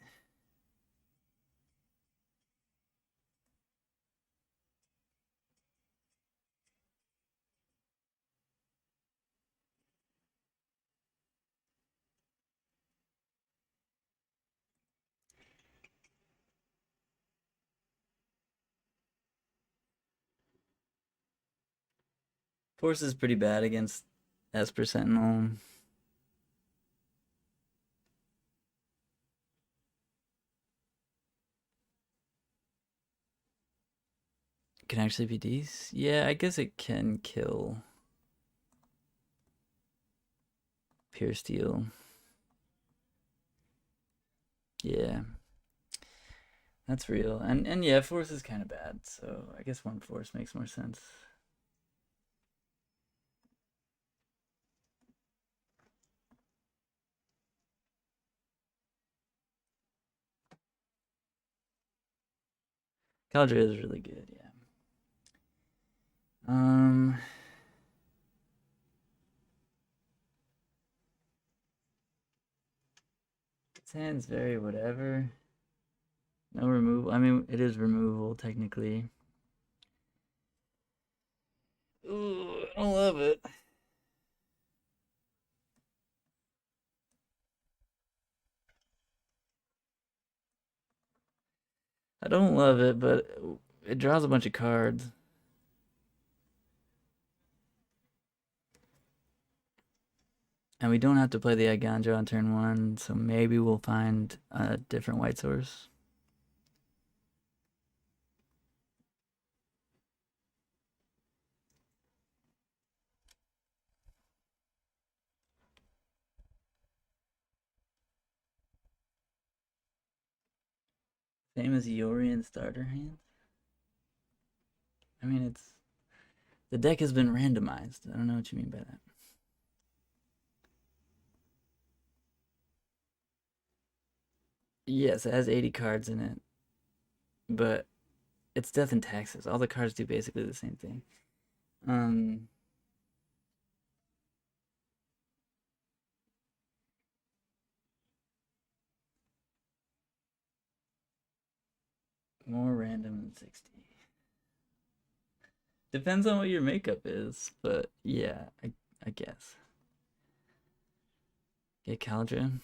Force is pretty bad against Esper Sentinel. Can actually be decent. Yeah, I guess it can kill Pure Steel. Yeah. That's real. And yeah, force is kind of bad, so I guess one force makes more sense. Kaldra is really good, yeah. His hand's very whatever. No removal. I mean, it is removal technically. Ooh, I don't love it. I don't love it, but it draws a bunch of cards. And we don't have to play the Eiganjo on turn 1, so maybe we'll find a different white source. Same as Yorion starter hands. I mean, it's the deck has been randomized. I don't know what you mean by that. Yes, it has 80 cards in it, but it's death and taxes. All the cards do basically the same thing. More random than 60. Depends on what your makeup is, but yeah, I guess. Get Kaldra.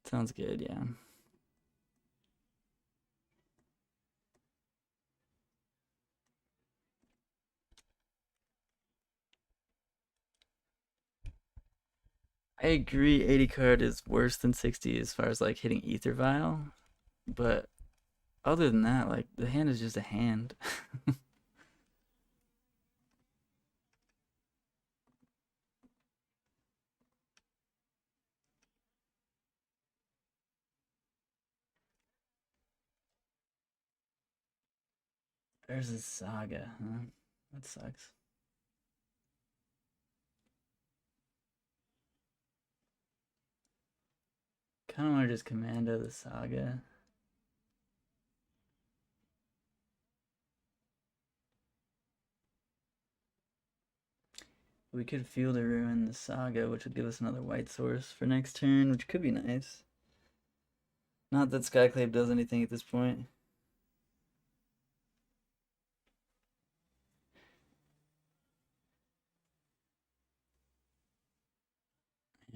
Sounds good, yeah. I agree 80 card is worse than 60 as far as like hitting Aether Vial, but other than that, like the hand is just a hand. There's a Saga, huh? That sucks. Kind of want to just commando the Saga. We could Field a Ruin the Saga, which would give us another white source for next turn, which could be nice. Not that Skyclave does anything at this point.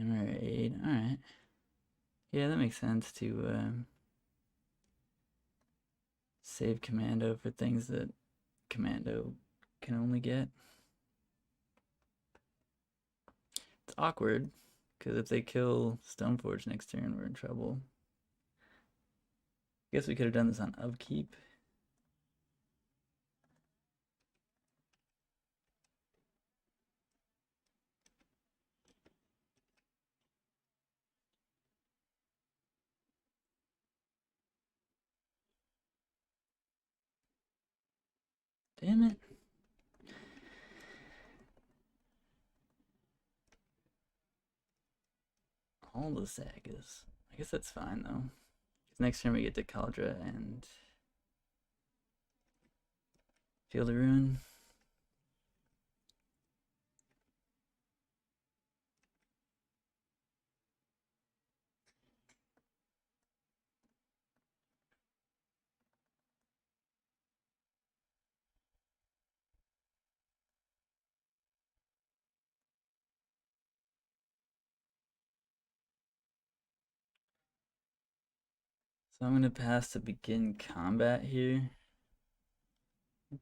Emeria, alright. Yeah, that makes sense to save Commando for things that Commando can only get. It's awkward, because if they kill Stoneforge next turn, we're in trouble. Guess we could have done this on upkeep. Damn it. All the sagas. I guess that's fine though. Next turn we get to Kaldra and Field of Ruin. So I'm going to pass to begin combat here. Oops.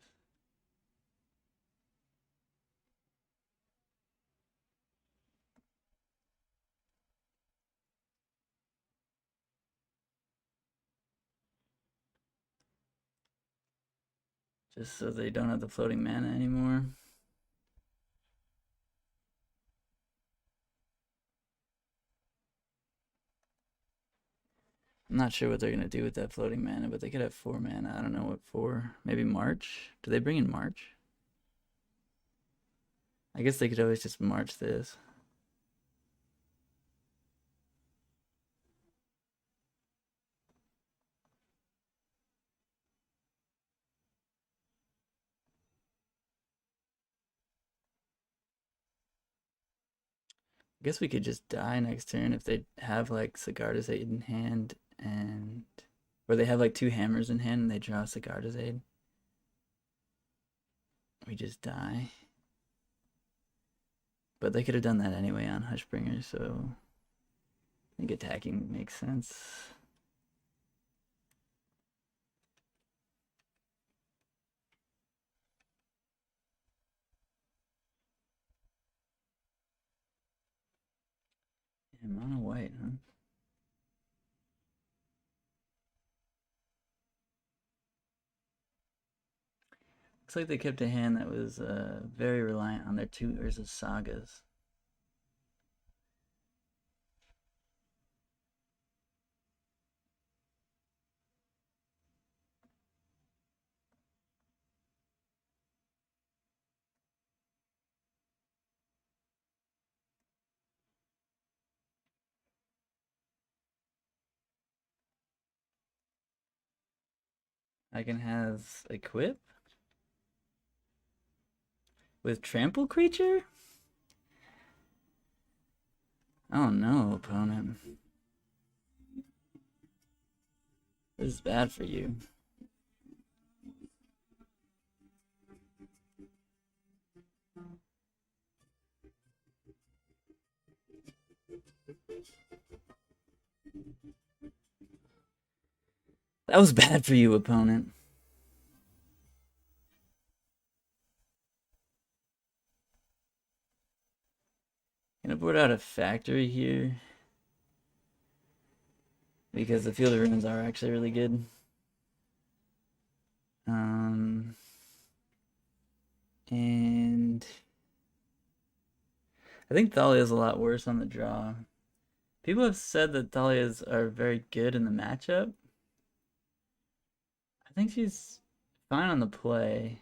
Just so they don't have the floating mana anymore. I'm not sure what they're gonna do with that floating mana, but they could have 4 mana. I don't know what for. Maybe March? Do they bring in March? I guess they could always just March this. I guess we could just die next turn if they have like Sigarda's Aid in hand and or they have like 2 hammers in hand and they draw Sigarda's Aid. We just die. But they could have done that anyway on Hushbringer, so I think attacking makes sense. Yeah, mono white, huh? Looks like they kept a hand that was very reliant on their 2 Urza Sagas. I can have Equip with Trample Creature? Oh no, opponent. This is bad for you. That was bad for you, opponent. Gonna put out a factory here because the Field of Ruins are actually really good. And I think Thalia is a lot worse on the draw. People have said that Thalias are very good in the matchup. I think she's fine on the play.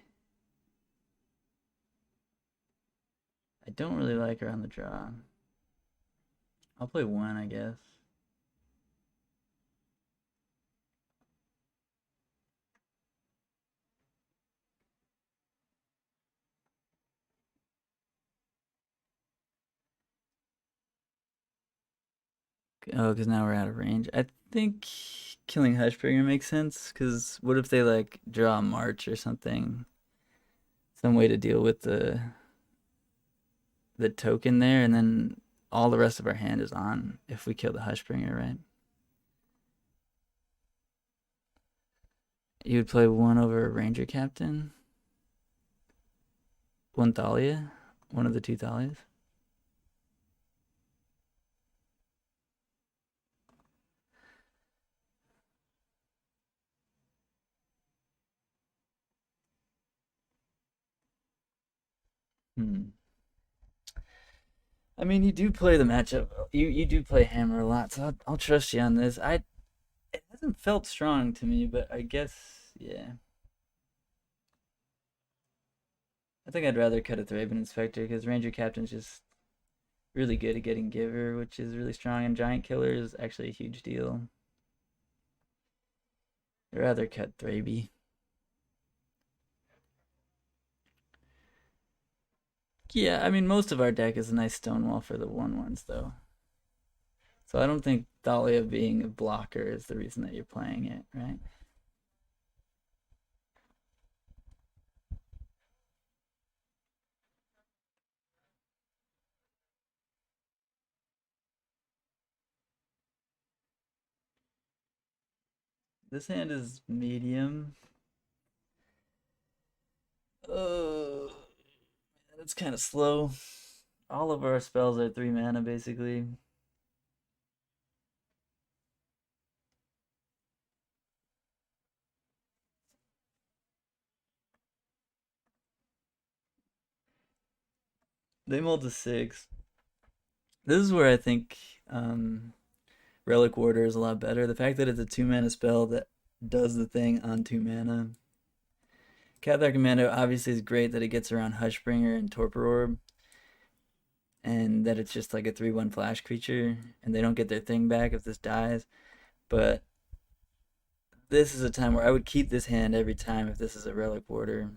I don't really like her on the draw. I'll play 1, I guess. Oh, because now we're out of range. I think killing Hushbringer makes sense, because what if they like draw a March or something? Some way to deal with the token there, and then all the rest of our hand is on if we kill the Hushbringer, right? You would play 1 over Ranger-Captain? 1 Thalia? One of the 2 Thalias? Hmm. I mean, you do play the matchup. You do play Hammer a lot, so I'll trust you on this. It hasn't felt strong to me, but I guess yeah. I think I'd rather cut a Thraben Inspector because Ranger-Captain's just really good at getting Giver, which is really strong, and Giant Killer is actually a huge deal. I'd rather cut Thraby. Yeah, I mean, most of our deck is a nice Stonewall for the 1/1s, though. So I don't think Thalia being a blocker is the reason that you're playing it, right? This hand is medium. Uh, it's kind of slow. All of our spells are 3 mana, basically. They mulled to 6. This is where I think Relic Warder is a lot better. The fact that it's a 2-mana spell that does the thing on 2 mana. Cathar Commando obviously is great that it gets around Hushbringer and Torpor Orb, and that it's just like a 3/1 flash creature, and they don't get their thing back if this dies. But this is a time where I would keep this hand every time if this is a Relic Warder.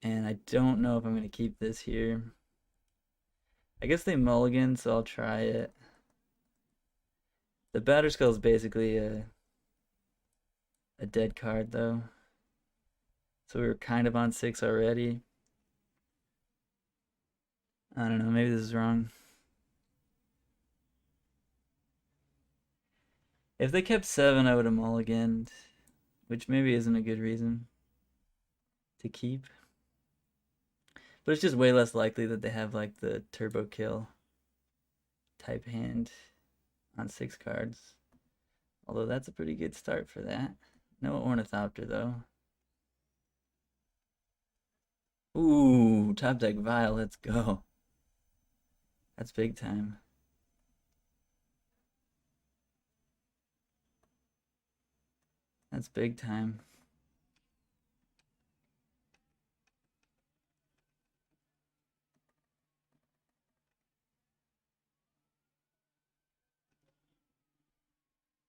And I don't know if I'm going to keep this here. I guess they mulligan, so I'll try it. The Batterskull is basically a dead card, though. So we were kind of on 6 already. I don't know, maybe this is wrong. If they kept 7, I would have mulliganed, which maybe isn't a good reason to keep. But it's just way less likely that they have like the turbo kill type hand on 6 cards. Although that's a pretty good start for that. No Ornithopter though. Ooh, top deck Vial, let's go. That's big time. That's big time.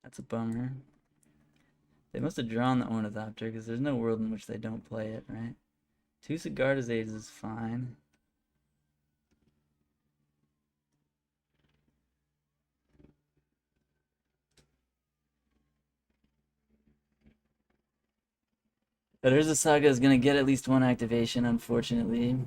That's a bummer. They must have drawn the Ornithopter because there's no world in which they don't play it, right? 2 Sigarda's is fine. But Urza Saga is going to get at least 1 activation, unfortunately.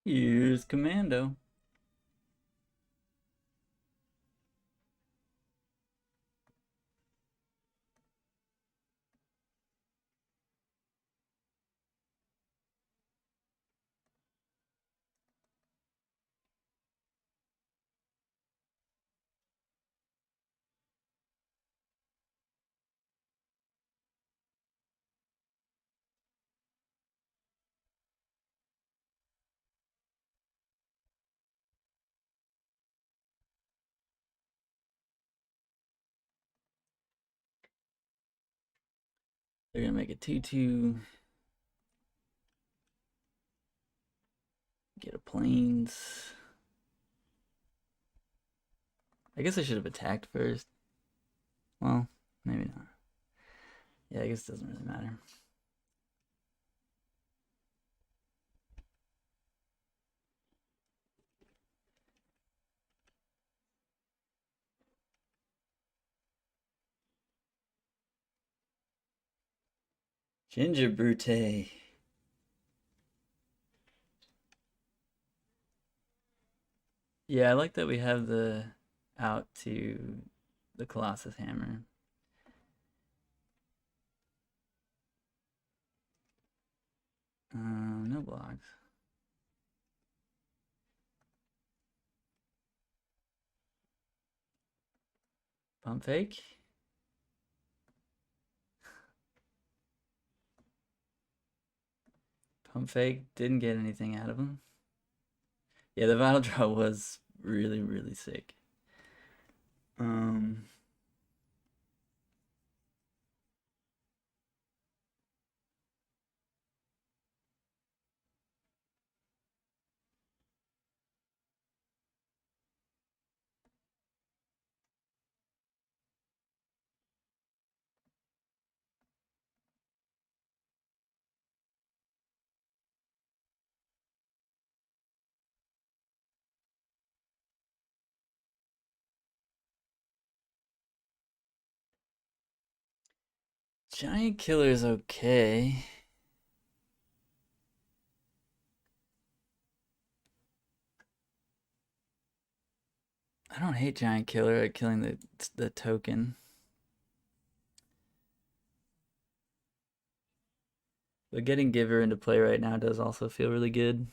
Here's Commando. They're going to make a 2/2. Get a Plains. I guess I should have attacked first. Well, maybe not. Yeah, I guess it doesn't really matter. Ginger Brute. Yeah, I like that we have the out to the Colossus Hammer. No blocks. Pump fake. Pump fake didn't get anything out of him. Yeah, the Vital Draw was really, really sick. Giant Killer's okay. I don't hate Giant Killer at killing the token. But getting Giver into play right now does also feel really good.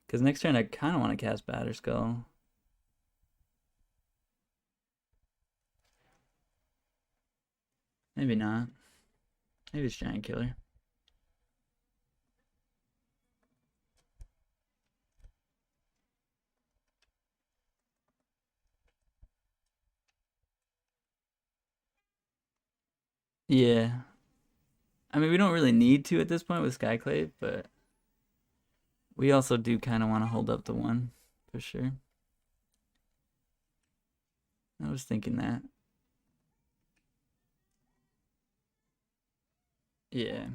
Because next turn I kind of want to cast Batterskull. Maybe not. Maybe it's Giant Killer. Yeah. I mean, we don't really need to at this point with Skyclave, but we also do kind of want to hold up the one, for sure. I was thinking that. Yeah.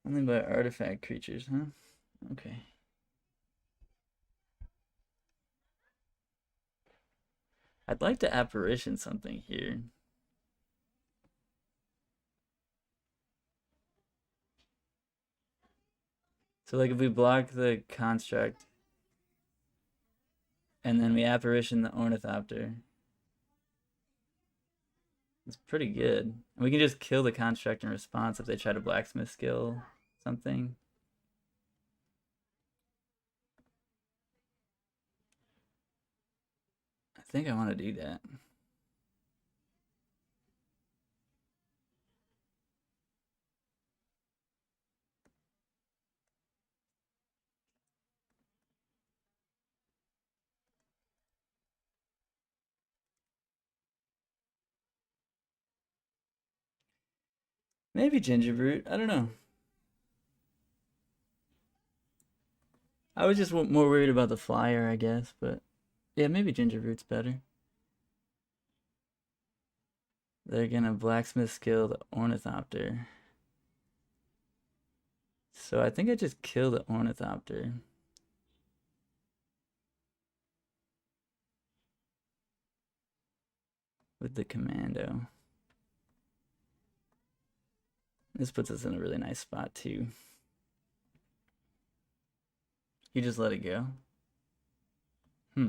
Only by artifact creatures, huh? Okay. I'd like to apparition something here. So like if we block the construct and then we apparition the Ornithopter, it's pretty good. And we can just kill the construct in response if they try to blacksmith skill something. I think I want to do that. Maybe Gingerbrute. I don't know. I was just more worried about the flyer, I guess, but yeah, maybe Gingerbrute's better. They're gonna blacksmith skill the Ornithopter. So I think I just kill the Ornithopter. With the Commando. This puts us in a really nice spot too. You just let it go. I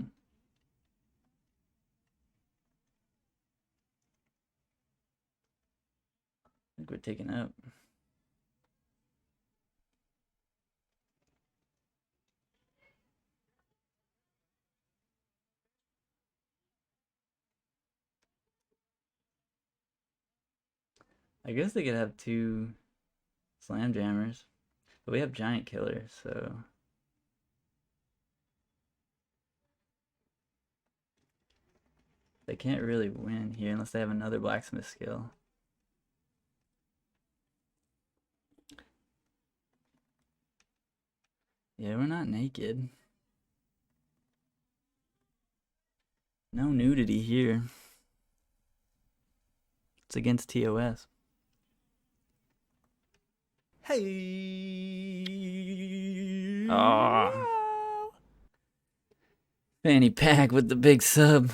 think we're taking up. I guess they could have 2 Slam Jammers, but we have Giant Killer, so they can't really win here unless they have another blacksmith skill. Yeah, we're not naked. No nudity here. It's against TOS. Hey. Oh. Fanny pack with the big sub.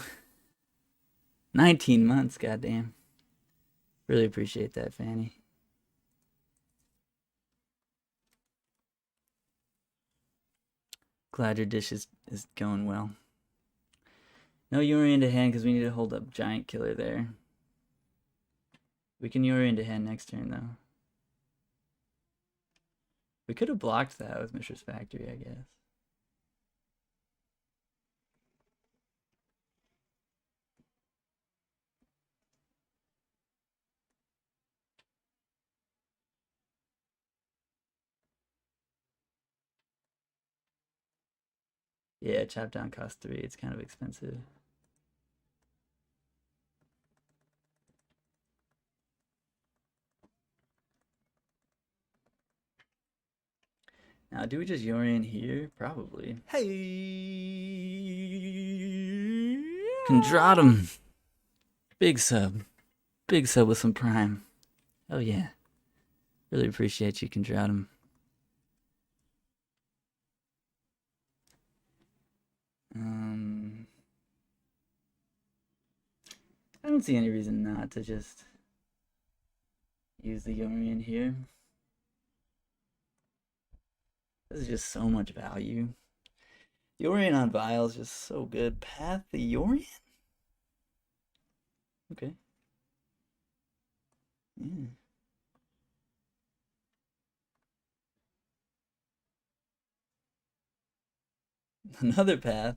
19 months, goddamn. Really appreciate that, Fanny. Glad your dish is going well. No Yorion to hand because we need to hold up Giant Killer there. We can Yorion to hand next turn, though. We could have blocked that with Mishra's Factory, I guess. Yeah, chop down cost 3. It's kind of expensive. Now, do we just Yorion here? Probably. Hey! Condratum! Big sub. Big sub with some prime. Oh yeah. Really appreciate you, Condratum. I don't see any reason not to just use the Yorion here. This is just so much value. Yorion on Vial is just so good. Path the Yorion? Okay. Yeah. Another path.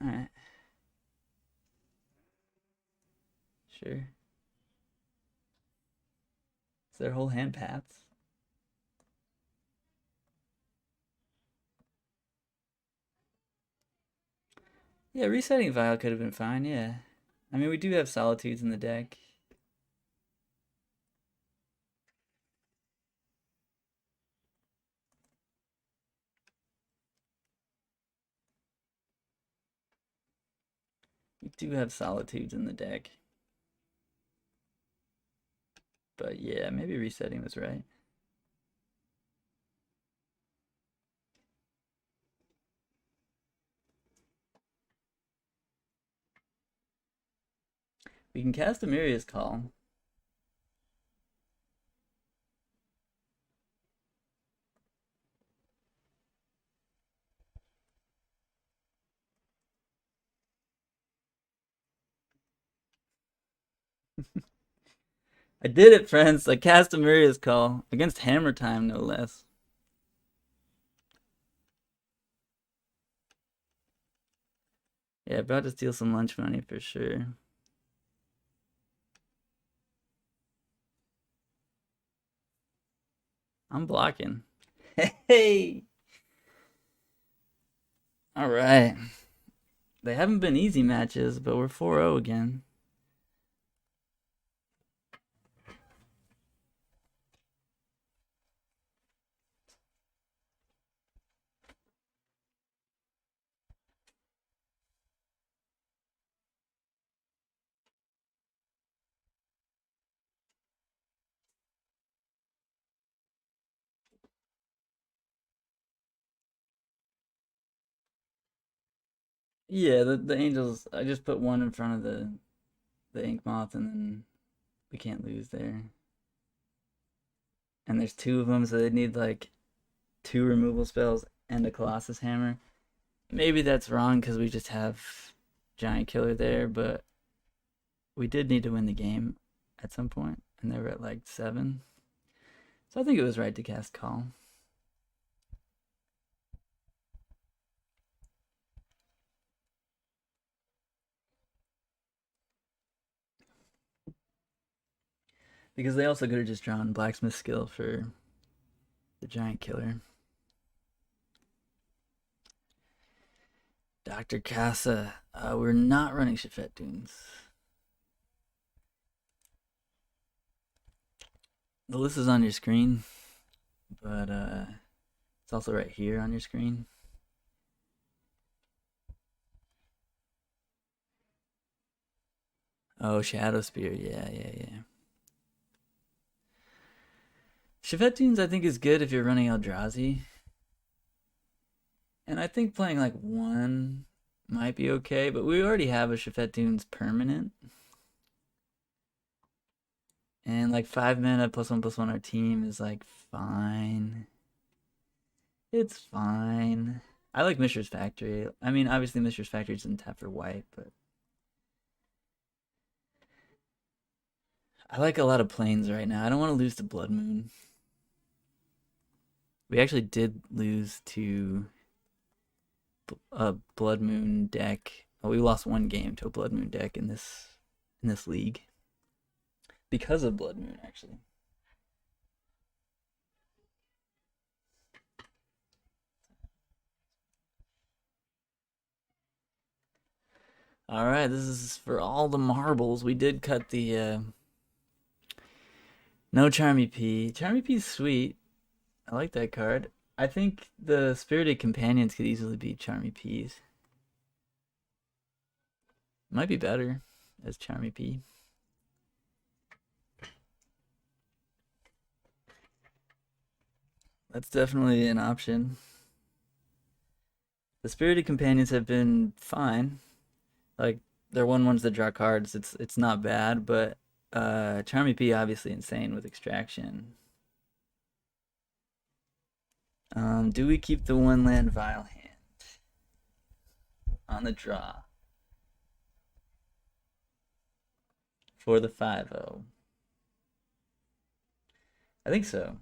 Alright. Sure. Is their whole hand paths? Yeah, resetting Vial could have been fine, yeah. I mean, we do have Solitudes in the deck. We do have Solitudes in the deck. But yeah, maybe resetting was right. We can cast Emeria's Call. I did it, friends. I cast Emeria's Call against Hammer Time, no less. Yeah, about to steal some lunch money for sure. I'm blocking. Hey! Alright. They haven't been easy matches, but we're 4-0 again. Yeah, the Angels, I just put one in front of the Ink Moth, and then we can't lose there. And there's two of them, so they need like 2 removal spells and a Colossus Hammer. Maybe that's wrong because we just have Giant Killer there, but we did need to win the game at some point, and they were at like 7. So I think it was right to cast Call. Because they also could have just drawn Blacksmith Skill for the Giant Killer. Dr. Casa, we're not running Shafet Dunes. The list is on your screen, but it's also right here on your screen. Oh, Shadow Spear, yeah. Shafet Dunes, I think, is good if you're running Eldrazi. And I think playing like 1 might be okay, but we already have a Shafet Dunes permanent. And like 5 mana +1/+1 our team is like fine. It's fine. I like Mishra's Factory. I mean, obviously Mishra's Factory isn't tap for white, but I like a lot of planes right now. I don't want to lose to Blood Moon. We actually did lose to a Blood Moon deck. Well, we lost 1 game to a Blood Moon deck in this league because of Blood Moon, actually. All right, this is for all the marbles. We did cut the no Charmy P. Charmy P's sweet. I like that card. I think the Spirited Companions could easily be Charmy P's. Might be better as Charmy P. That's definitely an option. The Spirited Companions have been fine. Like, they're 1/1s that draw cards. It's not bad, but Charmy P obviously insane with extraction. Do we keep the 1 land vial hand on the draw for the 5-0? I think so.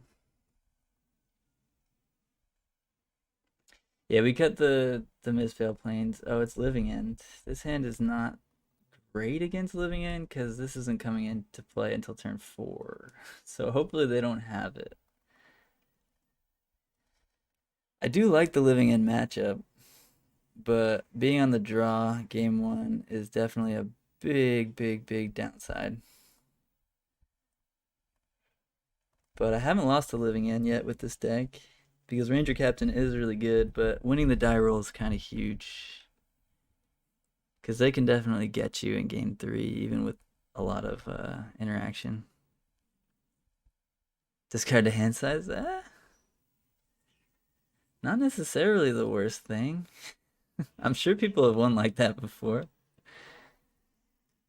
Yeah, we cut the Mistveil Plains. Oh, it's Living End. This hand is not great against Living End because this isn't coming into play until turn 4. So hopefully they don't have it. I do like the Living End matchup, but being on the draw game 1 is definitely a big downside. But I haven't lost the Living End yet with this deck because Ranger-Captain is really good, but winning the die roll is kind of huge because they can definitely get you in game 3 even with a lot of interaction. Discard the hand size? Not necessarily the worst thing. I'm sure people have won like that before.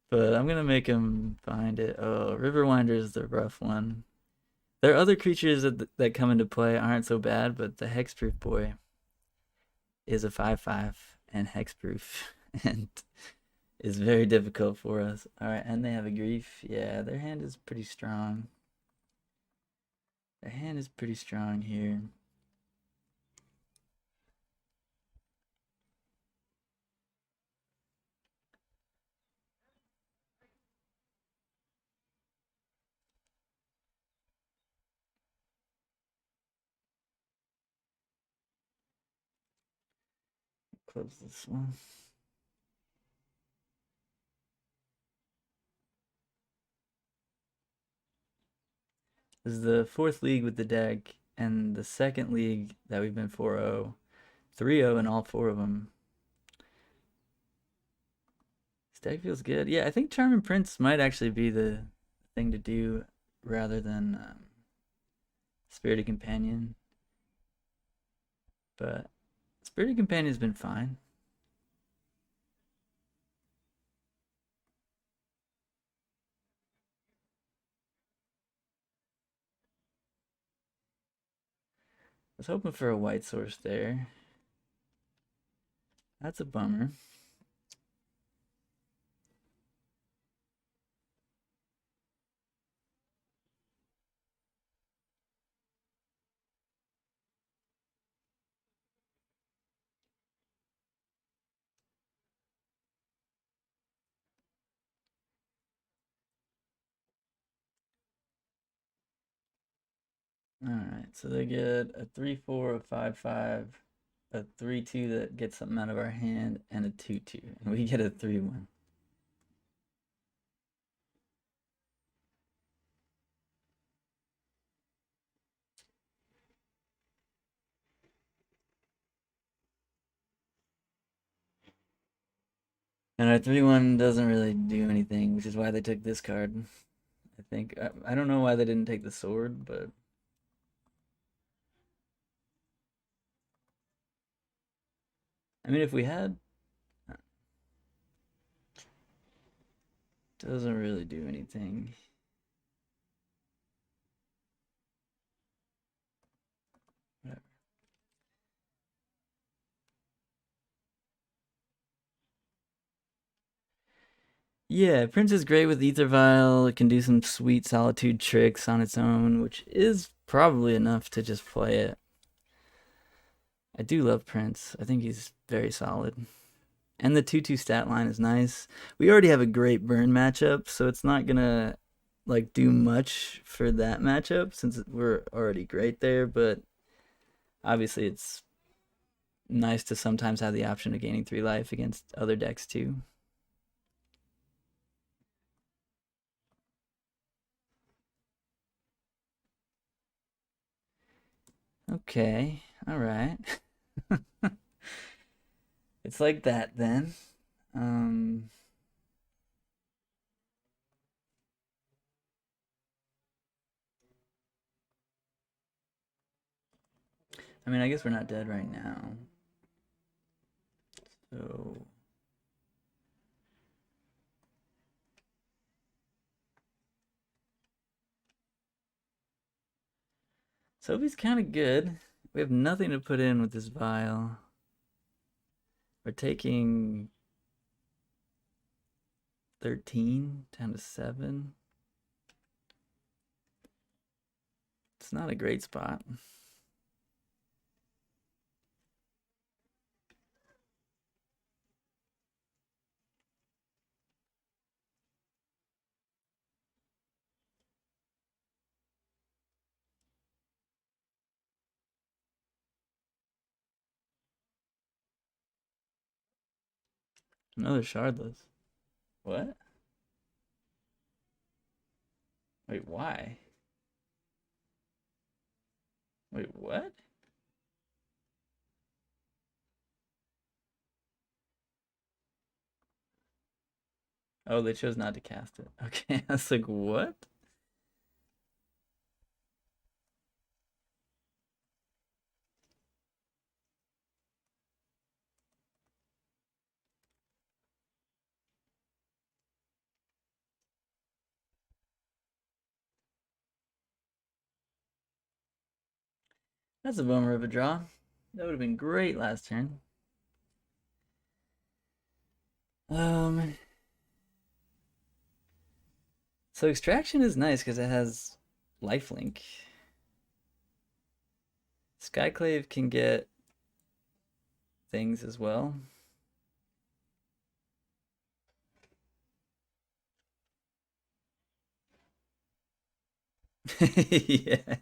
But I'm gonna make him find it. Oh, Riverwinder is the rough one. There are other creatures that come into play aren't so bad, but the Hexproof boy is a 5/5 and Hexproof and is very difficult for us. Alright, and they have a Grief. Yeah, their hand is pretty strong. Their hand is pretty strong here. Close this one. This is the 4th league with the deck, and the 2nd league that we've been 4-0. 3-0 in all 4 of them. This deck feels good. Yeah, I think Charming Prince might actually be the thing to do rather than Spirited Companion. But Spirited Companion's been fine. I was hoping for a white source there. That's a bummer. Alright, so they get a 3/4, a 5/5, a 3/2 that gets something out of our hand, and a 2/2. And we get a 3/1. And our 3/1 doesn't really do anything, which is why they took this card. I think. I don't know why they didn't take the sword, but. I mean, if we had. Doesn't really do anything. Whatever. Yeah, Prince is great with Aether Vial. It can do some sweet Solitude tricks on its own, which is probably enough to just play it. I do love Prince. I think he's very solid. And the 2/2 stat line is nice. We already have a great burn matchup, so it's not gonna like do much for that matchup since we're already great there, but obviously it's nice to sometimes have the option of gaining 3 life against other decks too. Okay, alright. It's like that then. Um, I mean, I guess we're not dead right now. So. Sophie's kind of good. We have nothing to put in with this vial. We're taking 13 down to 7. It's not a great spot. Another shardless. What? Wait, why? Wait, what? Oh, they chose not to cast it. Okay, I was like, what? That's a bummer of a draw. That would have been great last turn. So extraction is nice because it has lifelink. Skyclave can get things as well. Yeah.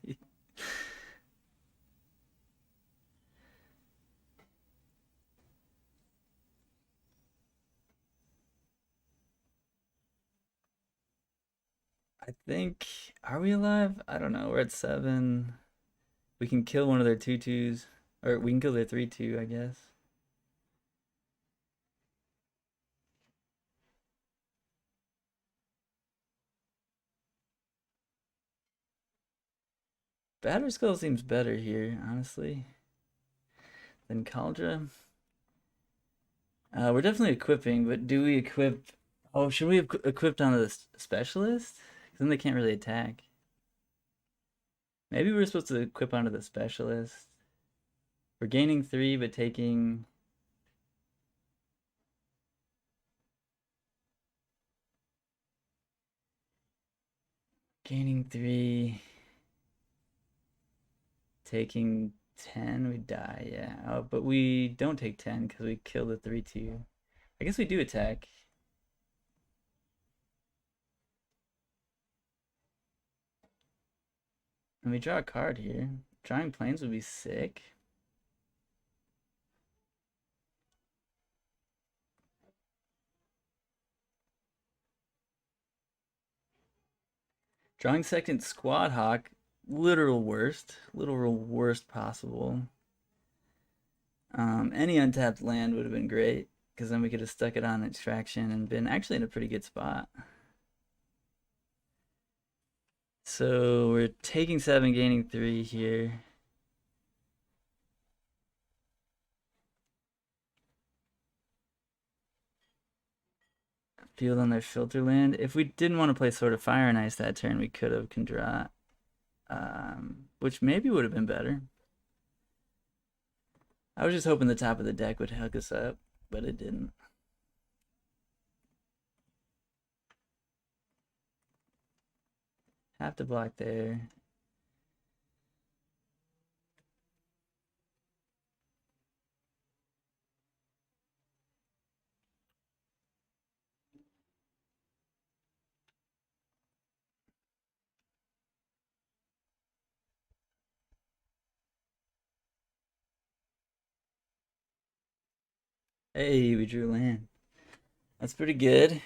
I think, are we alive? I don't know. We're at 7. We can kill one of their 2/2s. Or we can kill their 3/2, I guess. Batterskull seems better here, honestly, than Kaldra. We're definitely equipping, but do we equip... Oh, should we have equipped on the specialist? Because then they can't really attack. Maybe we're supposed to equip onto the specialist. We're gaining 3, but taking... Gaining 3... Taking 10, we die, yeah. Oh, but we don't take 10 because we kill the 3/2. I guess we do attack. And we draw a card here. Drawing planes would be sick. Drawing second Squad Hawk, literal worst possible. Any untapped land would have been great, because then we could have stuck it on extraction and been actually in a pretty good spot. So we're taking 7, gaining 3 here. Field on their filter land. If we didn't want to play Sword of Fire and Ice that turn, we could have can draw, which maybe would have been better. I was just hoping the top of the deck would hook us up, but it didn't. Have to block there. Hey, we drew land. That's pretty good.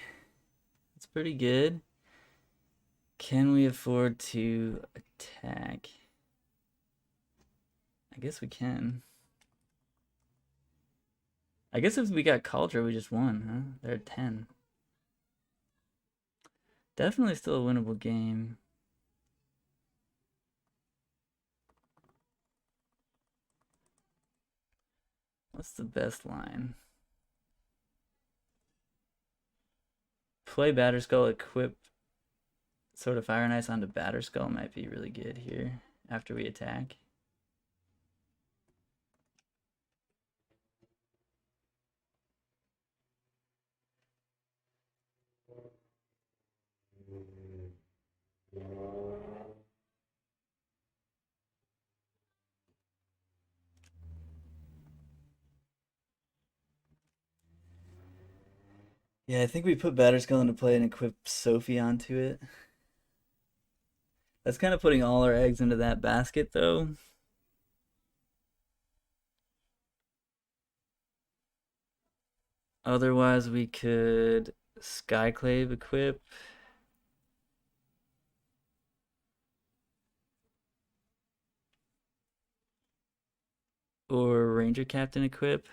That's pretty good. Can we afford to attack? I guess we can. I guess if we got Kaldra, we just won, huh? They're at 10. Definitely still a winnable game. What's the best line? Play Batterskull, equip Sword of Fire and Ice onto Batterskull might be really good here after we attack. Yeah, I think we put Batterskull into play and equipped Sophie onto it. That's kind of putting all our eggs into that basket, though. Otherwise, we could Skyclave equip, or Ranger-Captain equip.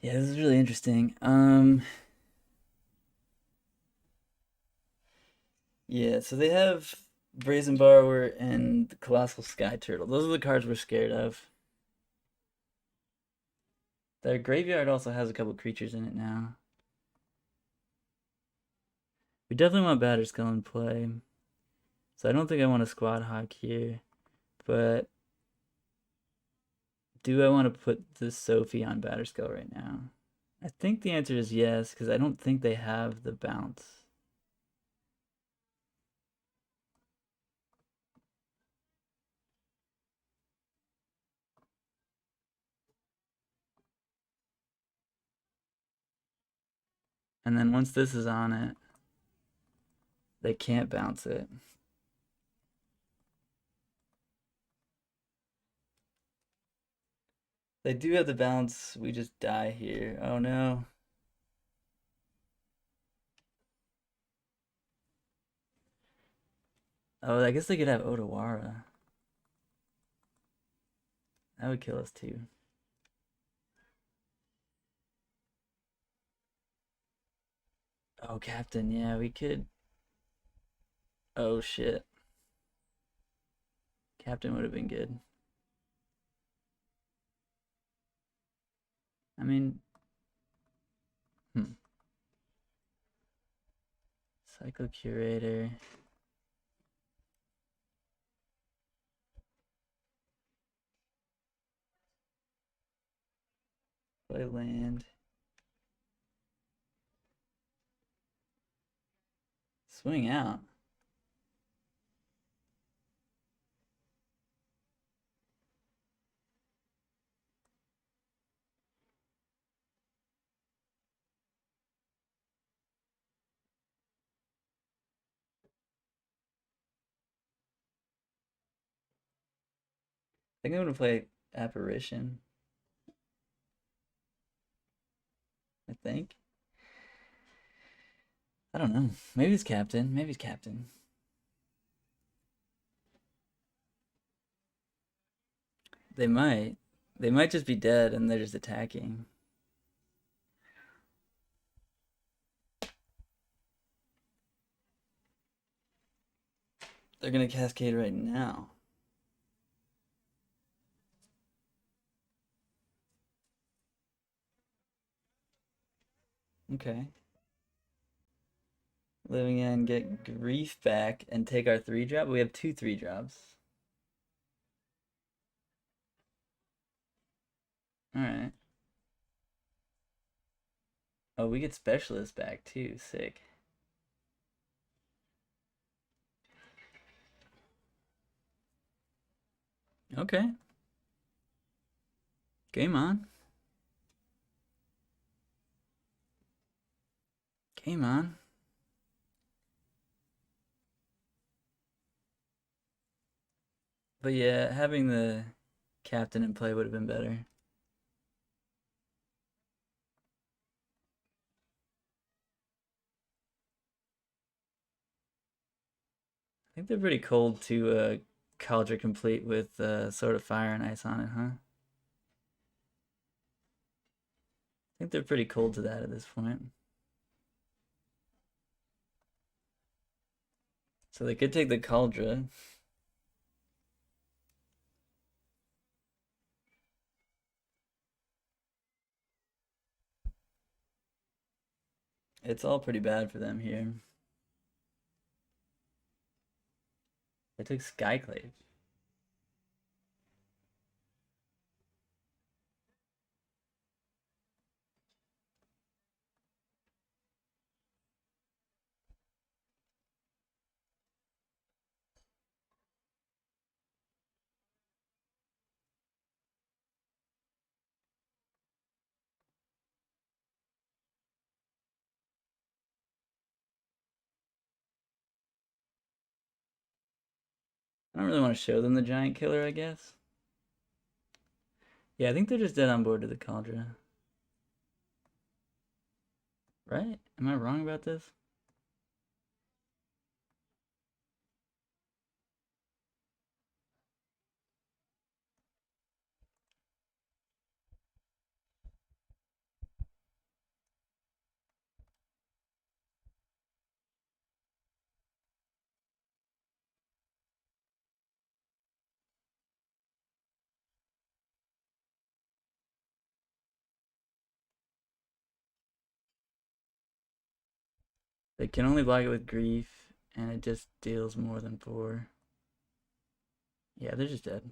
Yeah, this is really interesting. Yeah, so they have Brazen Borrower and Colossal Sky Turtle. Those are the cards we're scared of. Their graveyard also has a couple creatures in it now. We definitely want Batterskull in play. So I don't think I want a Squad Hawk here. But do I want to put the Sophie on Batterskull right now? I think the answer is yes, because I don't think they have the bounce. And then once this is on it, they can't bounce it. They do have the bounce, we just die here. Oh no. Oh, I guess they could have Odawara. That would kill us too. Oh, Captain, yeah, we could. Oh shit. Captain would have been good. I mean, Psycho Curator. Play land. Swing out. I think I'm gonna play Apparition. I think. I don't know. Maybe it's Captain. Maybe it's Captain. They might. They might just be dead and they're just attacking. They're gonna cascade right now. Okay. Living in, get grief back and take our 3-drop. We have 2 3-drops. Alright. Oh, we get specialist back too. Sick. Okay. Game on. Game on. But yeah, having the captain in play would have been better. I think they're pretty cold to Kaldra Compleat with Sword of Fire and Ice on it, huh? I think they're pretty cold to that at this point. So they could take the Kaldra. It's all pretty bad for them here. They took Skyclave. don't really want to show them the giant killer, I guess. Yeah, I think they're just dead on board to the Kaldra. Right? Am I wrong about this? They can only block it with grief, and it just deals more than 4. Yeah, they're just dead.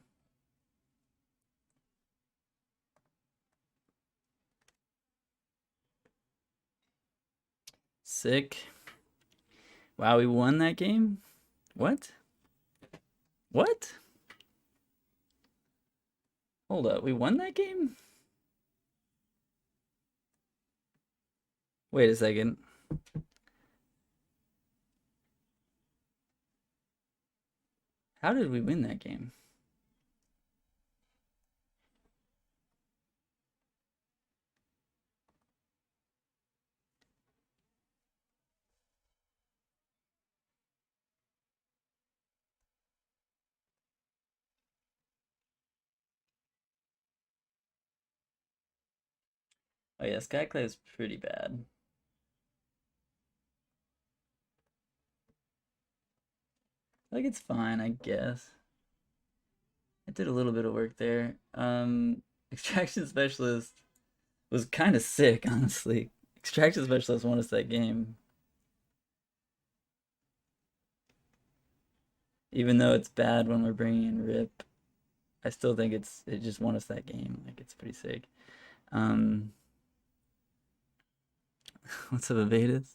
Sick. Wow, we won that game? What? What? Hold up, we won that game? Wait a second. How did we win that game? Oh yeah, Skyclave's pretty bad. Like, it's fine, I guess. I did a little bit of work there. Extraction Specialist was kind of sick, honestly. Extraction Specialist won us that game. Even though it's bad when we're bringing in Rip, I still think it just won us that game. Like, it's pretty sick. What's up, Avedis?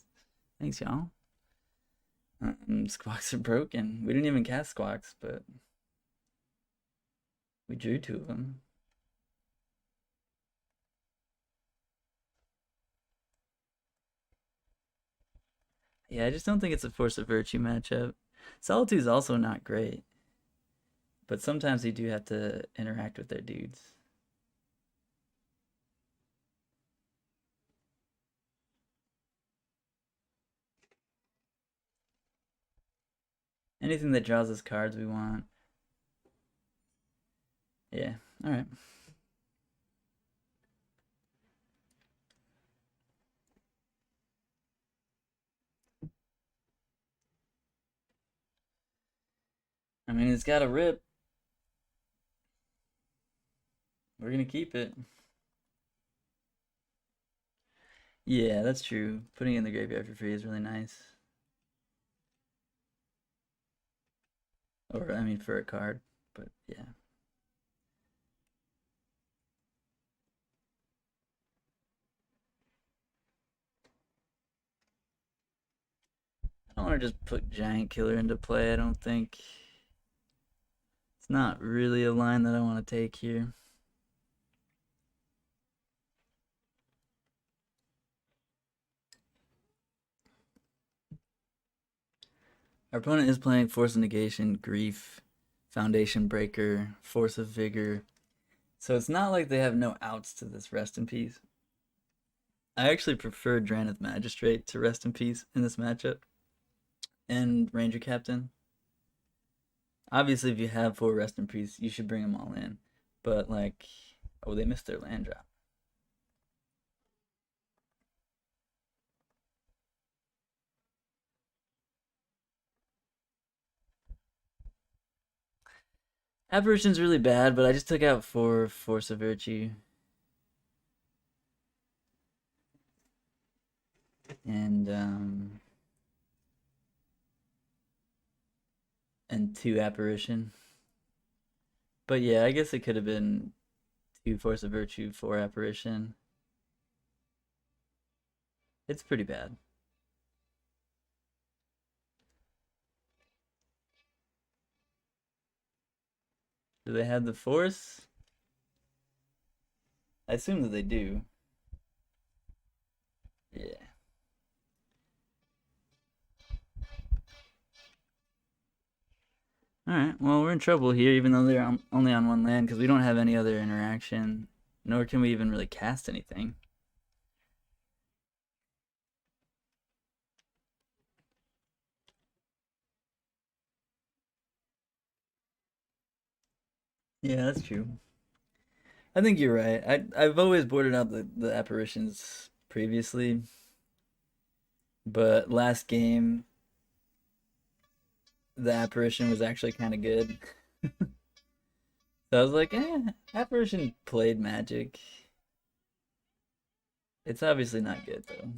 Thanks, y'all. Squawks are broken. We didn't even cast Squawks, but we drew 2 of them. Yeah, I just don't think it's a Force of Virtue matchup. Solitude's also not great, but sometimes you do have to interact with their dudes. Anything that draws us cards we want. Yeah, alright. I mean, it's got a Rip. We're gonna keep it. Yeah, that's true. Putting it in the graveyard for free is really nice. Or, I mean, for a card, but yeah. I don't want to just put Giant Killer into play, I don't think. It's not really a line that I want to take here. Our opponent is playing Force of Negation, Grief, Foundation Breaker, Force of Vigor. So it's not like they have no outs to this Rest in Peace. I actually prefer Drannith Magistrate to Rest in Peace in this matchup. And Ranger-Captain. Obviously, if you have 4 Rest in Peace, you should bring them all in. But, like, oh, they missed their land drop. Apparition's really bad, but I just took out 4 Force of Virtue. And 2 Apparition. But yeah, I guess it could have been 2 Force of Virtue, 4 Apparition. It's pretty bad. Do they have the Force? I assume that they do. Yeah. Alright, well, we're in trouble here, even though they're only on one land, because we don't have any other interaction, nor can we even really cast anything. Yeah, that's true. I think you're right. I've always boarded out the apparitions previously, but last game the apparition was actually kind of good. So I was like, apparition played Magic. It's obviously not good though.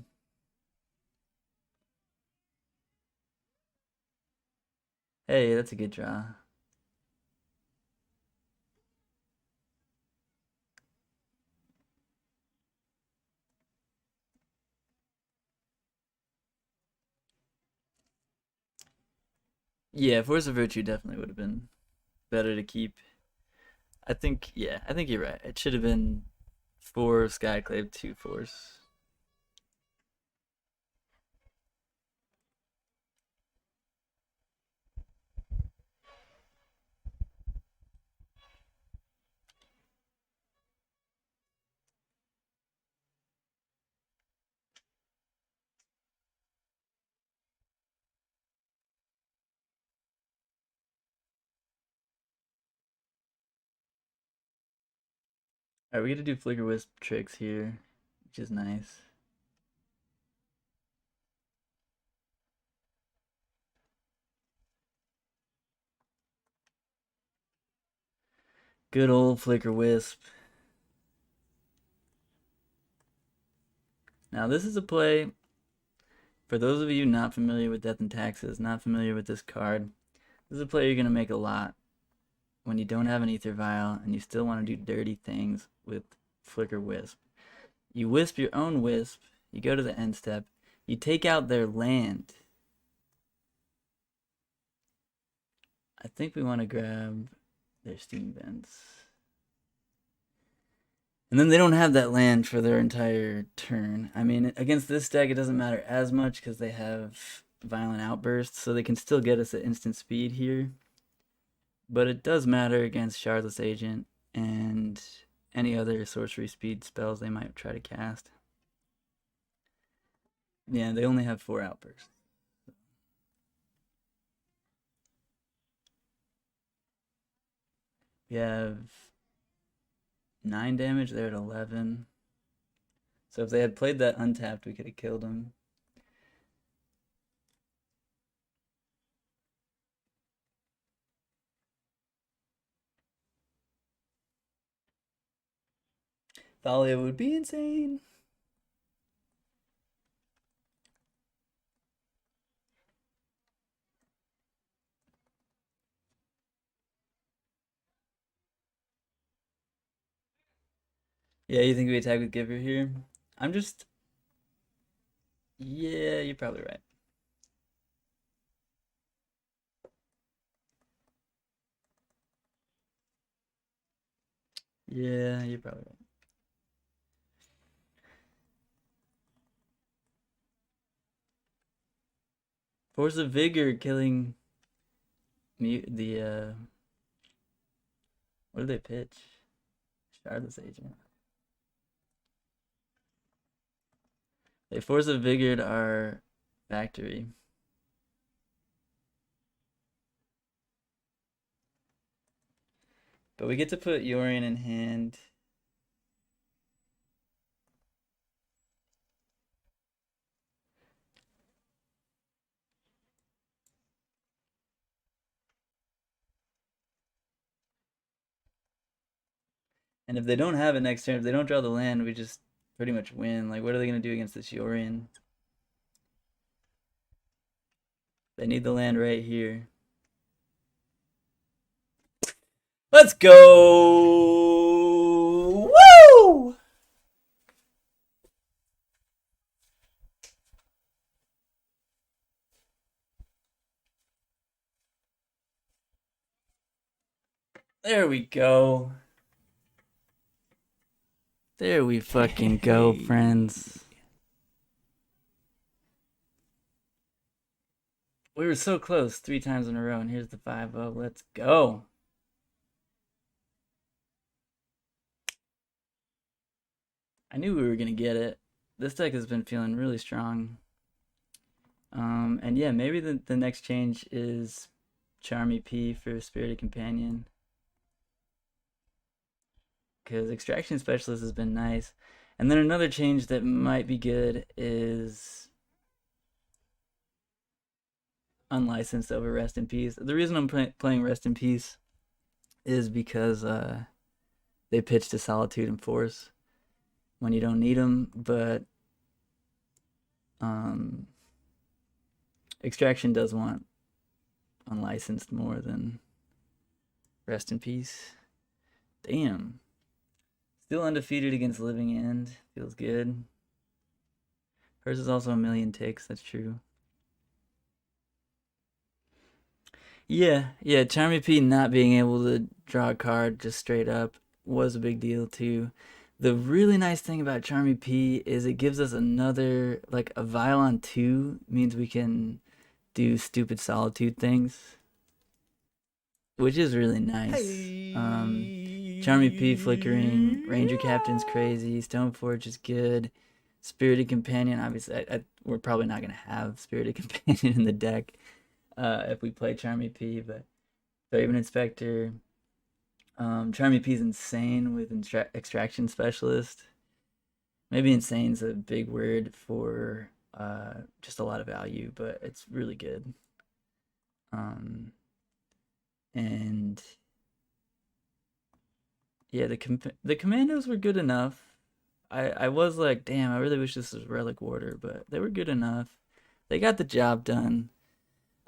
Hey, that's a good draw. Yeah, Force of Virtue definitely would have been better to keep. I think you're right. It should have been 4 Skyclave, 2 Force. Alright, we get to do Flickerwisp tricks here, which is nice. Good old Flickerwisp. Now this is a play, for those of you not familiar with Death and Taxes, not familiar with this card, this is a play you're going to make a lot when you don't have an Aether Vial and you still want to do dirty things with Flickerwisp. You wisp your own wisp, you go to the end step, you take out their land. I think we want to grab their steam vents. And then they don't have that land for their entire turn. I mean, against this deck, it doesn't matter as much because they have Violent Outbursts, so they can still get us at instant speed here. But it does matter against Shardless Agent and any other sorcery speed spells they might try to cast. Yeah, they only have 4 outbursts. We have 9 damage, they're at 11. So if they had played that untapped, we could have killed them. Thalia would be insane. Yeah, you think we attack with Giver here? I'm just... Yeah, you're probably right. Yeah, you're probably right. Force of Vigor killing the what do they pitch? Shardless Agent. They Force of Vigored our factory. But we get to put Yorion in hand. And if they don't have it next turn, if they don't draw the land, we just pretty much win. Like, what are they going to do against this Yorion? They need the land right here. Let's go! Woo! There we go. There we fucking go, friends. We were so close 3 times in a row, and here's the 5-0. Let's go. I knew we were going to get it. This deck has been feeling really strong. And yeah, maybe the next change is Charmy P for Spirited Companion. Because Extraction Specialist has been nice. And then another change that might be good is Unlicensed over Rest in Peace. The reason I'm playing Rest in Peace is because they pitch to Solitude and Force when you don't need them, but Extraction does want Unlicensed more than Rest in Peace. Damn. Still undefeated against Living End. Feels good. Hers is also a million ticks, that's true. Yeah, Charmy P not being able to draw a card just straight up was a big deal too. The really nice thing about Charmy P is it gives us another, like a Vial on 2 means we can do stupid Solitude things, which is really nice. Charmy P flickering, Ranger Captain's crazy, Stoneforge is good, Spirited Companion, obviously, we're probably not going to have Spirited Companion in the deck if we play Charmy P, but Thraben Inspector. Charmy P is insane with Extraction Specialist. Maybe insane's a big word for just a lot of value, but it's really good. And yeah, the commandos were good enough. I was like, damn, I really wish this was Relic Warder, but they were good enough. They got the job done.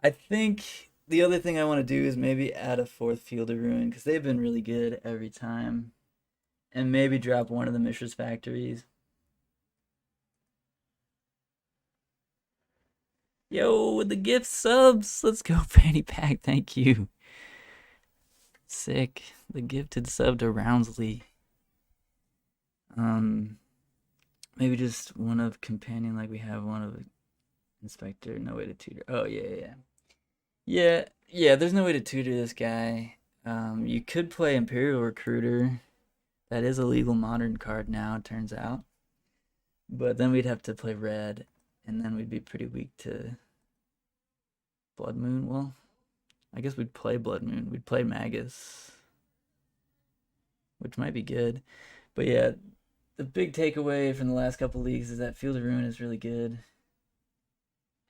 I think the other thing I want to do is maybe add a 4th Field of Ruin, because they've been really good every time. And maybe drop one of the Mishra's factories. Yo, with the gift subs, let's go, Fanny Pack, thank you. Sick. The gifted sub to Roundsley. Maybe just one of Companion, like we have one of Inspector. No way to tutor. Oh, yeah. There's no way to tutor this guy. You could play Imperial Recruiter. That is a legal modern card now, it turns out. But then we'd have to play red, and then we'd be pretty weak to Blood Moon. Well, I guess we'd play Blood Moon. We'd play Magus, which might be good. But yeah, the big takeaway from the last couple leagues is that Field of Ruin is really good.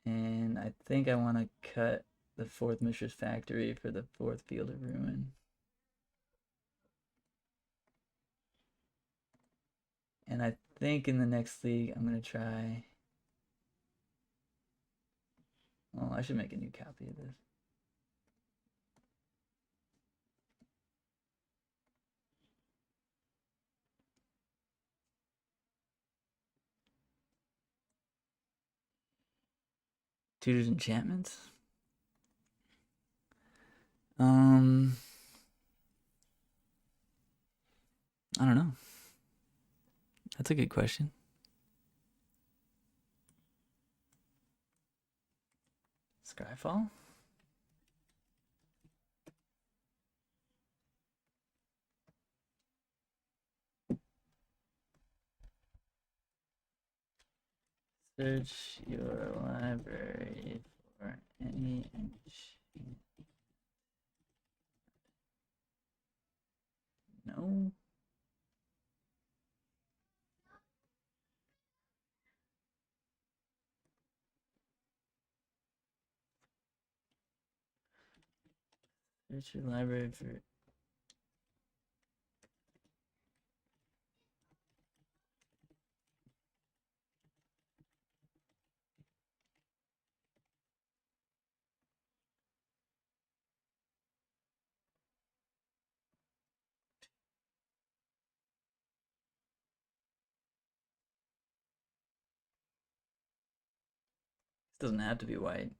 And I think I want to cut the 4th Mishra's Factory for the 4th Field of Ruin. And I think in the next league, I'm going to try... Well, I should make a new copy of this. Tutor's Enchantments? I don't know. That's a good question. Skyfall? Search your library for any enchantment. No. Search your library for... This doesn't have to be white.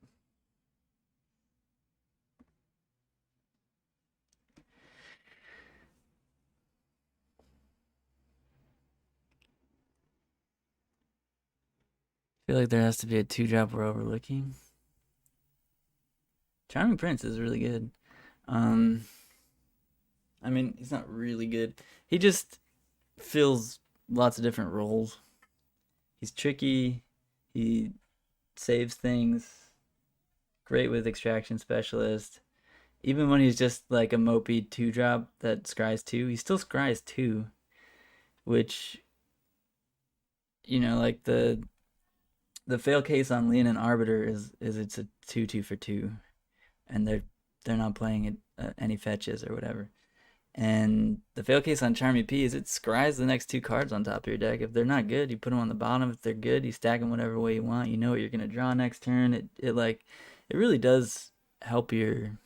I feel like there has to be a 2-drop we're overlooking. Charming Prince is really good. Um, I mean, he's not really good. He just fills lots of different roles. He's tricky. He saves things. Great with Extraction Specialist. Even when he's just like a mopey 2-drop that scries 2, he still scries 2. Which, like the fail case on Leon and Arbiter is it's a 2/2 for 2. And they're not playing it any fetches or whatever. And the fail case on Charmy P is it scries the next 2 cards on top of your deck. If they're not good, you put them on the bottom. If they're good, you stack them whatever way you want. You know what you're gonna draw next turn. It really does help your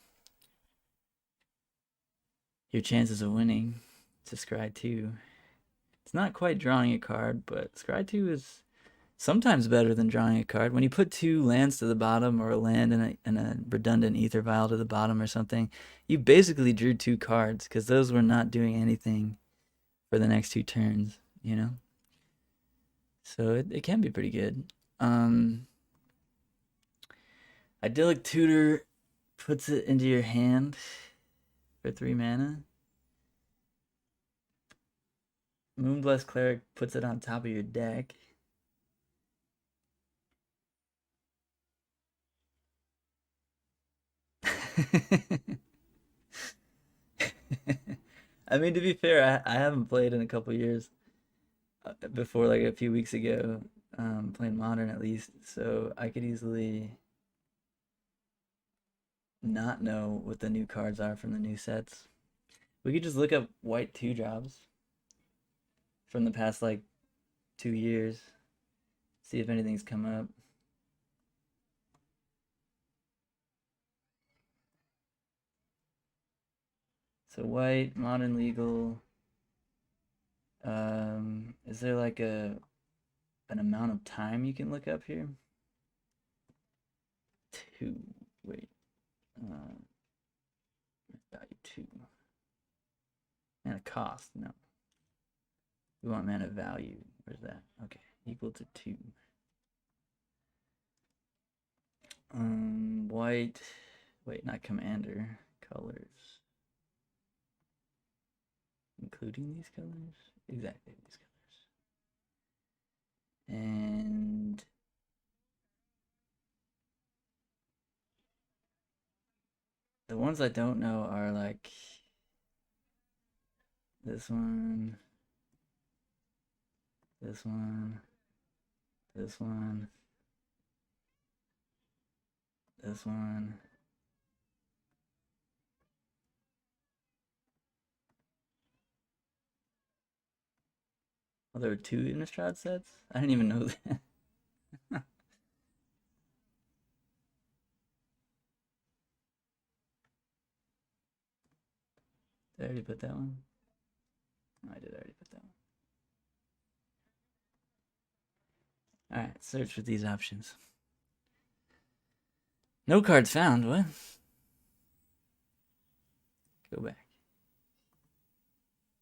chances of winning to scry 2. It's not quite drawing a card, but scry 2 is sometimes better than drawing a card. When you put 2 lands to the bottom or a land and a redundant Aether Vial to the bottom or something, you basically drew 2 cards because those were not doing anything for the next 2 turns, So it can be pretty good. Idyllic Tutor puts it into your hand for 3 mana. Moonblessed Cleric puts it on top of your deck. I mean, to be fair, I haven't played in a couple years. Before, like a few weeks ago, playing Modern at least, so I could easily not know what the new cards are from the new sets. We could just look up white 2-drops from the past like 2 years, see if anything's come up. So white, modern, legal. Is there like an amount of time you can look up here? 2. Wait. Value 2. Mana cost, no. We want mana value. Where's that? Okay, equal to 2. White. Wait, not commander. Colors. Including these colors? Exactly these colors. And the ones I don't know are like this one, this one, this one, this one. Oh, there were 2 Innistrad sets? I didn't even know that. Did I already put that one? No, I did already put that one. Alright, search for these options. No cards found, what? Go back.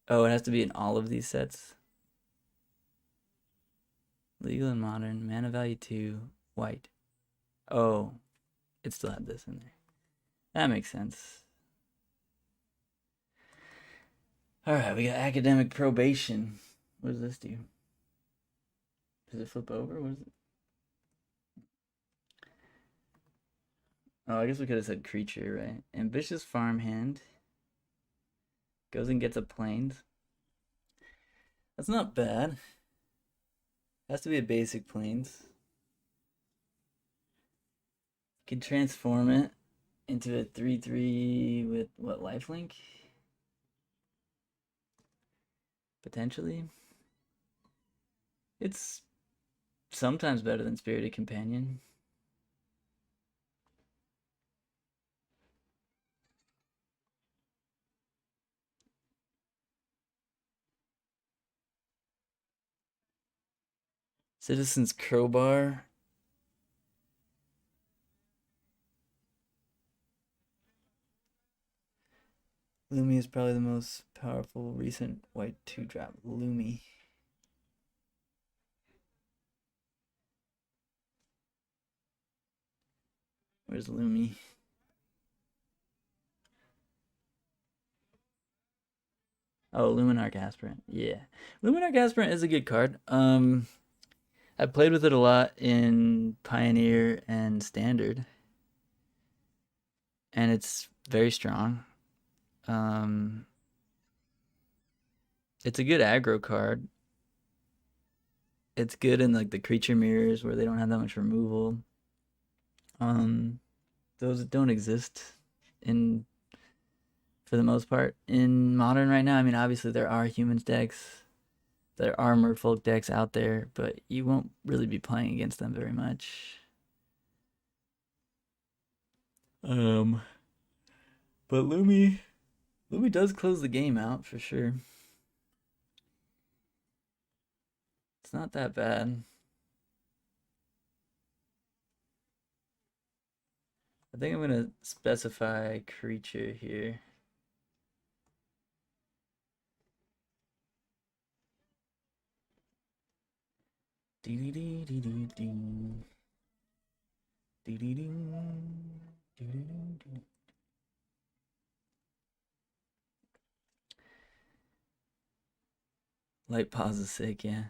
Oh, it has to be in all of these sets? Legal and modern, mana value 2, white. Oh, it still had this in there. That makes sense. Alright, we got academic probation. What does this do? Does it flip over? What is it? Oh, I guess we could have said creature, right? Ambitious farmhand. Goes and gets a plains. That's not bad. Has to be a basic plains. Can transform it into a 3/3 with what, lifelink? Potentially. It's sometimes better than Spirited Companion. Citizen's Crowbar. Lumi is probably the most powerful recent white 2-drop. Lumi. Where's Lumi? Oh, Luminarch Aspirant. Yeah. Luminarch Aspirant is a good card. I played with it a lot in Pioneer and Standard, and it's very strong. Um, it's a good aggro card. It's good in like the creature mirrors where they don't have that much removal. Um, those don't exist in for the most part in modern right now. I mean, obviously there are humans decks, there are merfolk decks out there, but you won't really be playing against them very much. Um, but Lumi does close the game out for sure. It's not that bad. I think I'm gonna specify creature here. Dee dee dee dee dee dee. Dee dee dee. Dee dee dee dee. Light pause is sick, yeah.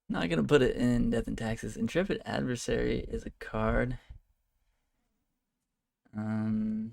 Not gonna put it in Death and Taxes. Intrepid Adversary is a card. Um,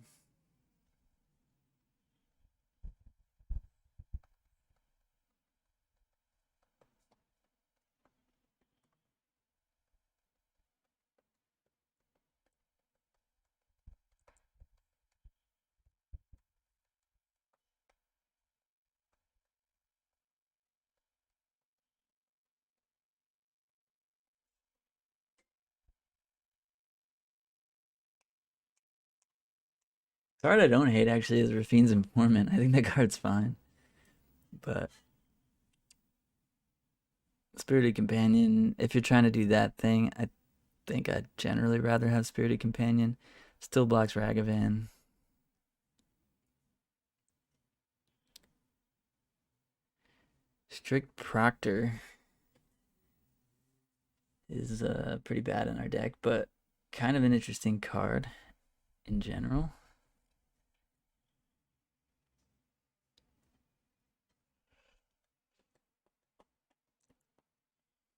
card I don't hate actually is Rafine's Informant. I think that card's fine. But Spirited Companion, if you're trying to do that thing, I think I'd generally rather have Spirited Companion. Still blocks Ragavan. Strict Proctor is pretty bad in our deck, but kind of an interesting card in general.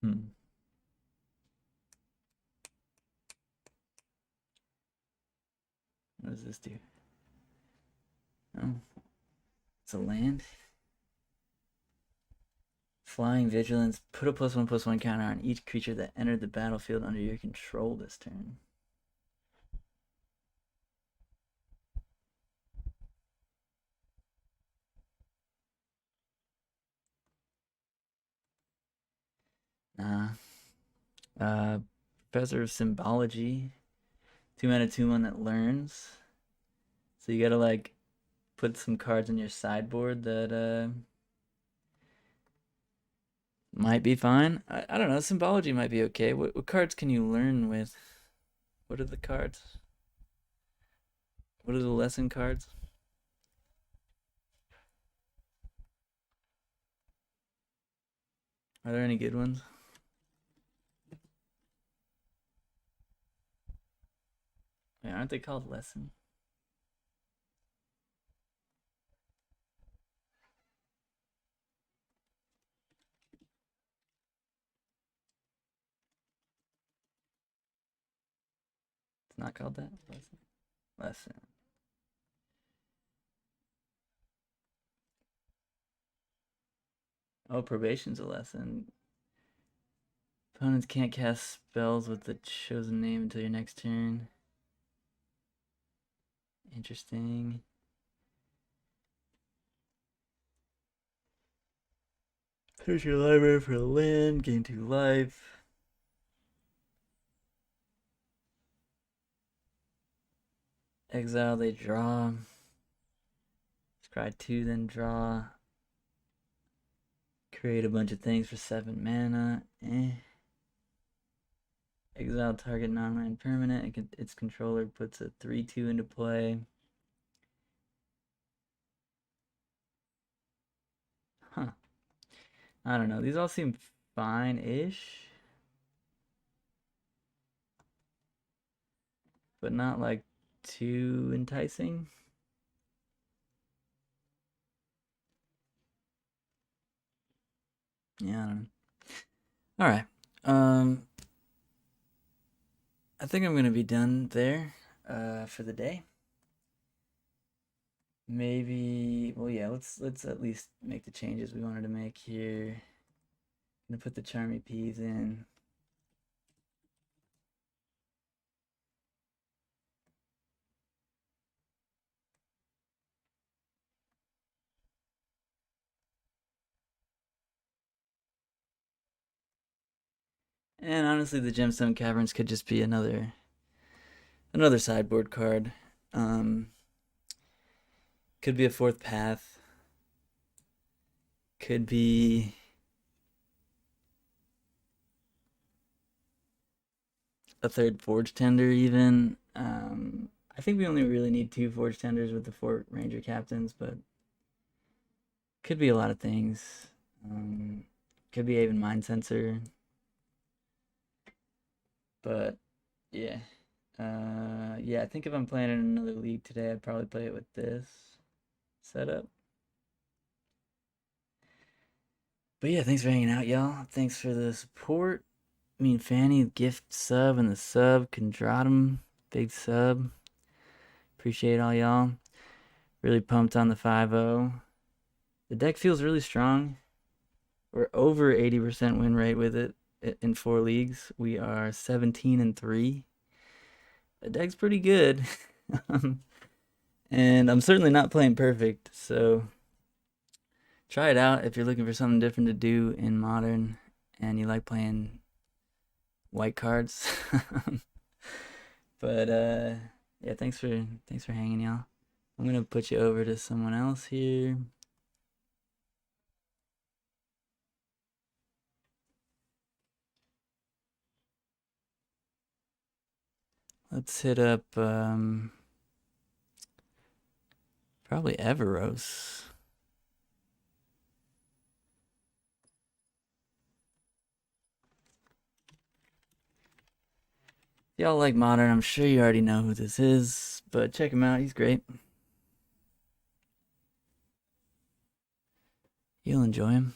Hmm. What does this do? Oh, it's a land. Flying Vigilance. Put a +1/+1 counter on each creature that entered the battlefield under your control this turn. Nah. Professor of Symbology. 2-mana 2/1 that learns. So you gotta like put some cards on your sideboard that might be fine. I don't know. Symbology might be okay. What cards can you learn with? What are the cards? What are the lesson cards? Are there any good ones? Wait, aren't they called lesson? It's not called that? Lesson. Lesson. Oh, probation's a lesson. Opponents can't cast spells with the chosen name until your next turn. Interesting. Search your library for a land, gain 2 life. Exile, they draw. Scry 2, then draw. Create a bunch of things for 7 mana. Exile target non-land permanent. Its controller puts a 3/2 into play. Huh. I don't know. These all seem fine-ish. But not like too enticing. Yeah, I don't know. All right. I think I'm gonna be done there for the day. Maybe, well, yeah. Let's at least make the changes we wanted to make here. I'm gonna put the Charmy Peas in. And honestly, the Gemstone Caverns could just be another sideboard card. Could be a fourth path. Could be a third Forge-Tender even. I think we only really need 2 Forge-Tenders with the 4 Ranger Captains, but could be a lot of things. Could be even Mind Sensor. But yeah. Yeah, I think if I'm playing in another league today, I'd probably play it with this setup. But yeah, thanks for hanging out, y'all. Thanks for the support. I mean, Fanny, gift sub, and the sub, Kondratum, big sub. Appreciate all y'all. Really pumped on the 5-0. The deck feels really strong. We're over 80% win rate with it in 4 leagues. We are 17-3. The deck's pretty good. And I'm certainly not playing perfect, so try it out if you're looking for something different to do in Modern and you like playing white cards. But yeah, thanks for hanging, y'all. I'm gonna put you over to someone else here. Let's hit up probably Everos. Y'all like Modern, I'm sure you already know who this is, but check him out, he's great. You'll enjoy him.